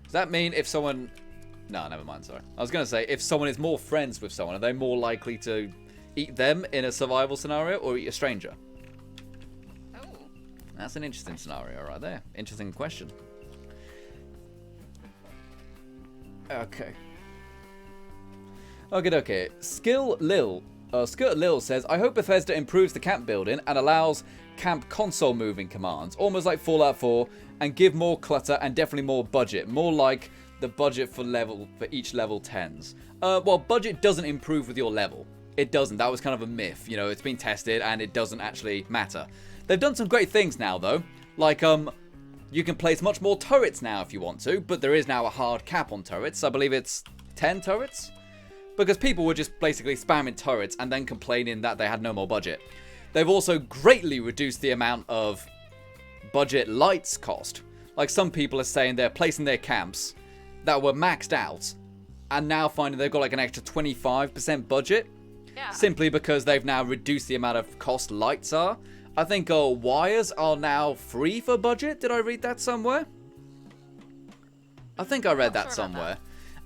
Does that mean if someone? No, never mind. Sorry. I was gonna say if someone is more friends with someone, are they more likely to eat them in a survival scenario or eat a stranger? Oh. That's an interesting scenario right there. Interesting question. Okay. Okay. Skirt Lil says, I hope Bethesda improves the camp building and allows camp console moving commands, almost like Fallout 4, and give more clutter and definitely more budget. More like the budget for each level 10s. Well, budget doesn't improve with your level. It doesn't. That was kind of a myth. You know, it's been tested and it doesn't actually matter. They've done some great things now, though. Like, you can place much more turrets now if you want to, but there is now a hard cap on turrets. I believe it's 10 turrets. Because people were just basically spamming turrets and then complaining that they had no more budget. They've also greatly reduced the amount of budget lights cost. Like, some people are saying they're placing their camps that were maxed out and now finding they've got like an extra 25% budget. Yeah. Simply because they've now reduced the amount of cost lights are. I think wires are now free for budget. Did I read that somewhere? I think I read that somewhere.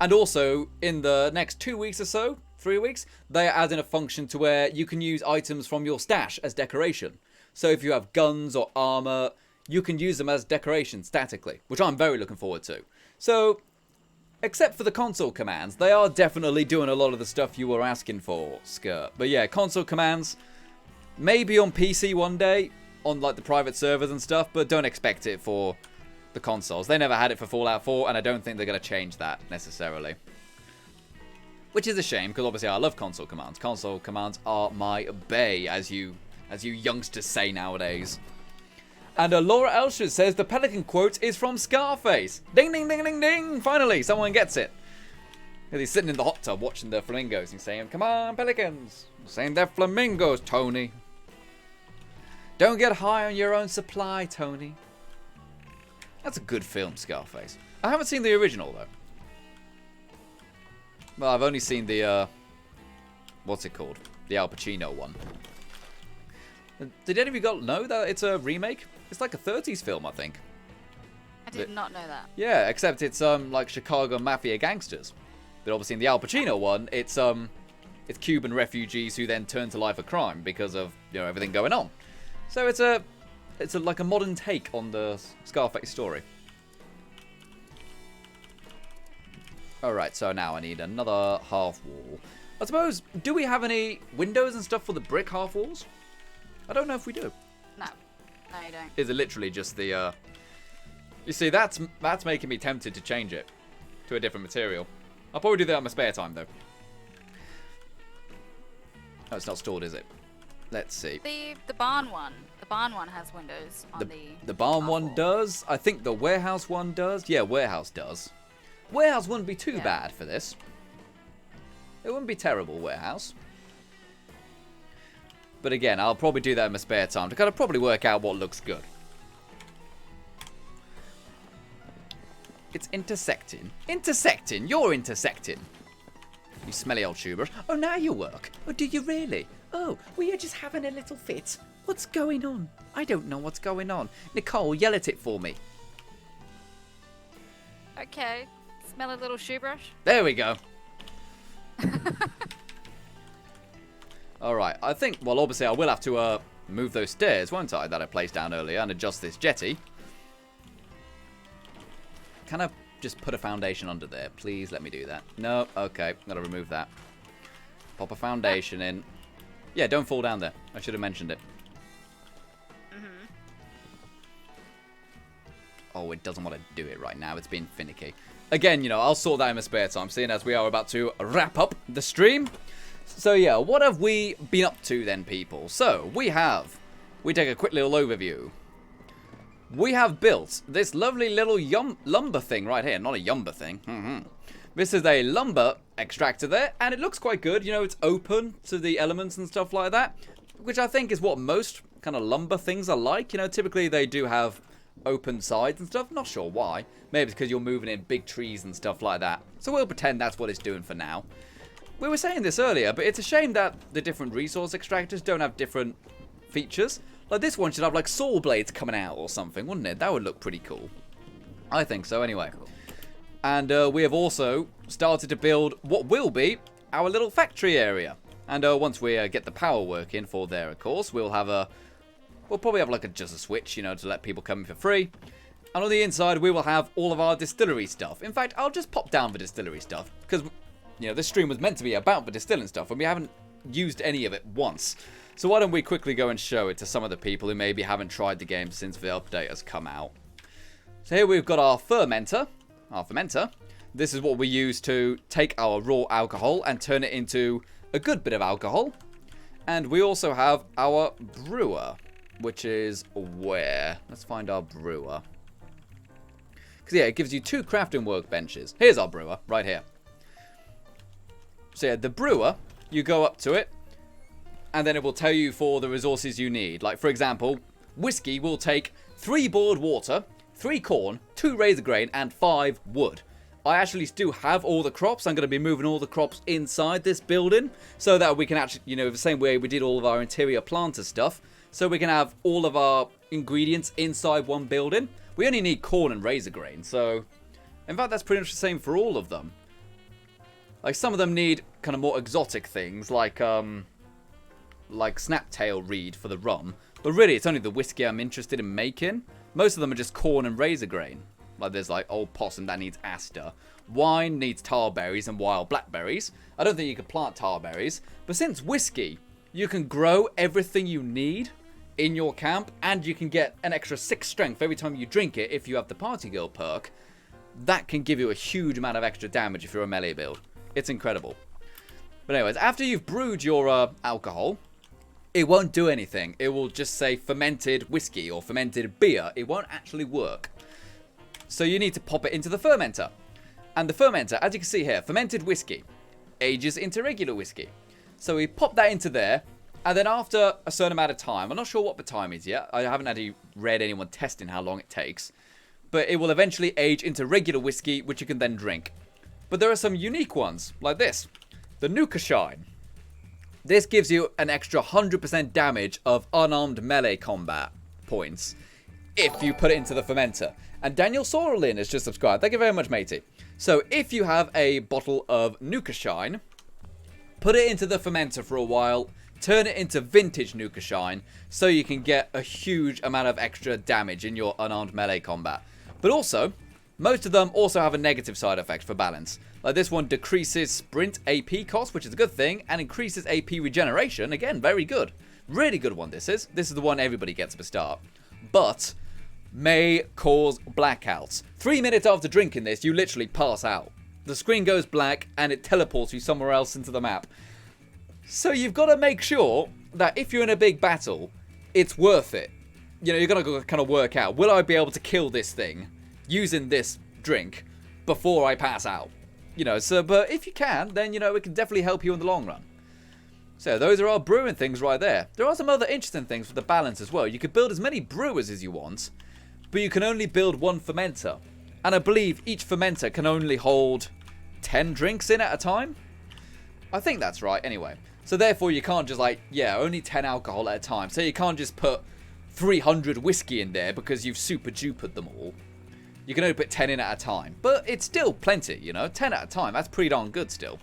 And also, in the next 2 weeks or so, 3 weeks, they are adding a function to where you can use items from your stash as decoration. So if you have guns or armor, you can use them as decoration statically, which I'm very looking forward to. So, except for the console commands, they are definitely doing a lot of the stuff you were asking for, Skirt. But yeah, console commands, maybe on PC one day, on like the private servers and stuff, but don't expect it for the consoles. They never had it for Fallout 4, and I don't think they're going to change that necessarily. Which is a shame, because obviously I love console commands. Console commands are my bae, as you youngsters say nowadays. And Laura Elshers says the Pelican quote is from Scarface. Ding, ding, ding, ding, ding. Finally, someone gets it. He's sitting in the hot tub watching the flamingos and saying, come on, Pelicans. Saying they're flamingos, Tony. Don't get high on your own supply, Tony. That's a good film, Scarface. I haven't seen the original, though. Well, I've only seen the, what's it called? The Al Pacino one. Did any of you know that it's a remake? It's like a 30s film, I think. I did not know that. Yeah, except it's like Chicago mafia gangsters. But obviously in the Al Pacino one, it's Cuban refugees who then turn to life of crime because of everything going on. So it's like a modern take on the Scarface story. Alright, so now I need another half wall. I suppose, do we have any windows and stuff for the brick half walls? I don't know if we do. No. No, you don't. Is it literally just the, You see, that's making me tempted to change it to a different material. I'll probably do that on my spare time, though. Oh, it's not stored, is it? Let's see. The barn one. The barn one has windows on the barn one wall. does. I think the warehouse one does. Yeah, warehouse does. Warehouse wouldn't be too bad for this. It wouldn't be terrible, warehouse. But again, I'll probably do that in my spare time to kind of probably work out what looks good. It's intersecting. Intersecting! You're intersecting! You smelly old tubers. Oh, now you work. Oh, do you really? Oh, we are just having a little fit. What's going on? I don't know what's going on. Nicole, yell at it for me. Okay. Smell a little shoe brush. There we go. Alright, I think, well, obviously I will have to move those stairs, won't I, that I placed down earlier, and adjust this jetty. Can I just put a foundation under there? Please let me do that. No, okay, gotta remove that. Pop a foundation in. Yeah, don't fall down there. I should have mentioned it. Oh, it doesn't want to do it right now. It's being finicky. Again, I'll sort that in my spare time, seeing as we are about to wrap up the stream. So, yeah, what have we been up to then, people? So, we take a quick little overview. We have built this lovely little lumber thing right here. Not a yumber thing. This is a lumber extractor there, and it looks quite good. It's open to the elements and stuff like that, which I think is what most kind of lumber things are like. Typically they do have open sides and stuff. Not sure why. Maybe it's because you're moving in big trees and stuff like that. So we'll pretend that's what it's doing for now. We were saying this earlier, but it's a shame that the different resource extractors don't have different features. Like this one should have like saw blades coming out or something, wouldn't it? That would look pretty cool. I think so anyway. And we have also started to build what will be our little factory area. And once we get the power working for there, of course, we'll probably have like just a switch, to let people come in for free. And on the inside, we will have all of our distillery stuff. In fact, I'll just pop down the distillery stuff because, this stream was meant to be about the distilling stuff, and we haven't used any of it once. So why don't we quickly go and show it to some of the people who maybe haven't tried the game since the update has come out. So here we've got our fermenter. This is what we use to take our raw alcohol and turn it into a good bit of alcohol. And we also have our brewer, which is where? Let's find our brewer. Because yeah, it gives you 2 crafting workbenches. Here's our brewer, right here. So yeah, the brewer, you go up to it, and then it will tell you for the resources you need. Like, for example, whiskey will take 3 boiled water, 3 corn, 2 razor grain, and 5 wood. I actually do have all the crops. I'm going to be moving all the crops inside this building so that we can actually, the same way we did all of our interior planter stuff, so we can have all of our ingredients inside one building. We only need corn and razor grain, so in fact that's pretty much the same for all of them. Like some of them need kind of more exotic things like snaptail reed for the rum, but really it's only the whiskey I'm interested in making. Most of them are just corn and razor grain. Like there's like old possum that needs aster. Wine needs tar berries and wild blackberries. I don't think you could plant tar berries. But since whiskey, you can grow everything you need in your camp. And you can get an extra 6 strength every time you drink it if you have the party girl perk. That can give you a huge amount of extra damage if you're a melee build. It's incredible. But anyways, after you've brewed your alcohol, it won't do anything. It will just say fermented whiskey or fermented beer. It won't actually work. So you need to pop it into the fermenter. And the fermenter, as you can see here, fermented whiskey ages into regular whiskey. So we pop that into there. And then after a certain amount of time, I'm not sure what the time is yet. I haven't actually read anyone testing how long it takes. But it will eventually age into regular whiskey, which you can then drink. But there are some unique ones, like this. The Nuka Shine. This gives you an extra 100% damage of unarmed melee combat points if you put it into the fermenter. And Daniel Sorlin has just subscribed. Thank you very much, matey. So if you have a bottle of Nuka Shine, put it into the fermenter for a while, turn it into vintage Nuka Shine, so you can get a huge amount of extra damage in your unarmed melee combat. But also, most of them also have a negative side effect for balance. Like this one decreases sprint AP cost, which is a good thing, and increases AP regeneration. Again, very good. Really good one this is. This is the one everybody gets at the start. But may cause blackouts. 3 minutes after drinking this, you literally pass out. The screen goes black and it teleports you somewhere else into the map. So you've got to make sure that if you're in a big battle, it's worth it. You know, you're going to kind of work out, will I be able to kill this thing using this drink before I pass out? You know, so, but if you can, then, you know, it can definitely help you in the long run. So those are our brewing things right there. There are some other interesting things for the balance as well. You could build as many brewers as you want, but you can only build one fermenter. And I believe each fermenter can only hold 10 drinks in at a time. I think that's right anyway. So therefore you can't just like, yeah, only 10 alcohol at a time. So you can't just put 300 whiskey in there because you've super dupered them all. You can only put 10 in at a time. But it's still plenty, you know. 10 at a time, that's pretty darn good still.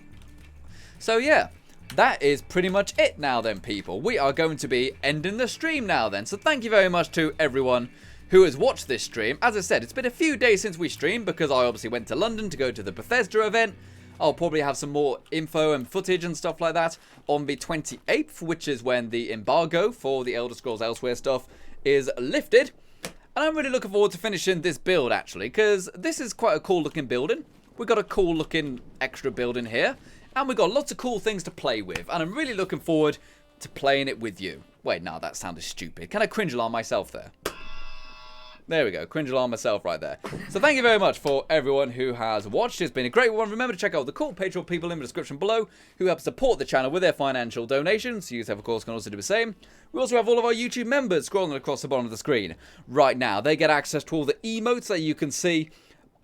So yeah, that is pretty much it now then, people. We are going to be ending the stream now then. So thank you very much to everyone who has watched this stream. As I said, it's been a few days since we streamed because I obviously went to London to go to the Bethesda event. I'll probably have some more info and footage and stuff like that on the 28th, which is when the embargo for the Elder Scrolls Elsewhere stuff is lifted. And I'm really looking forward to finishing this build, actually, because this is quite a cool-looking building. We've got a cool-looking extra building here, and we've got lots of cool things to play with, and I'm really looking forward to playing it with you. Wait, no, that sounded stupid. Can I cringe alarm myself there? There we go, cringe alarm myself right there. So thank you very much for everyone who has watched. It's been a great one. Remember to check out the cool Patreon people in the description below who help support the channel with their financial donations. You, of course, can also do the same. We also have all of our YouTube members scrolling across the bottom of the screen right now. They get access to all the emotes that you can see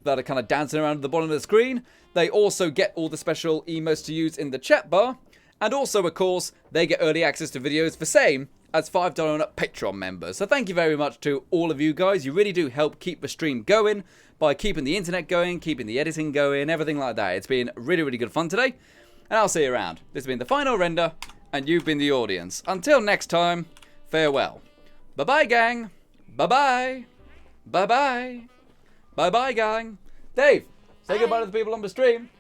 that are kind of dancing around at the bottom of the screen. They also get all the special emotes to use in the chat bar. And also, of course, they get early access to videos for same as $5 Patreon members. So thank you very much to all of you guys. You really do help keep the stream going by keeping the internet going, keeping the editing going, everything like that. It's been really, really good fun today. And I'll see you around. This has been the final render, and you've been the audience. Until next time, farewell. Bye-bye, gang. Bye-bye. Bye-bye. Bye-bye, gang. Dave, say goodbye to the people on the stream.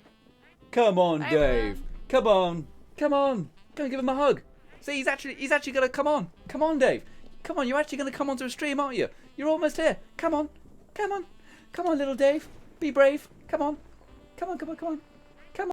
Come on, Bye, Dave. everyone. Come on. Come on. Go and give him a hug. See, he's actually gonna come on. Come on, Dave. Come on, you're actually gonna come onto a stream, aren't you? You're almost here. Come on. Come on. Come on, little Dave. Be brave. Come on. Come on, come on, come on.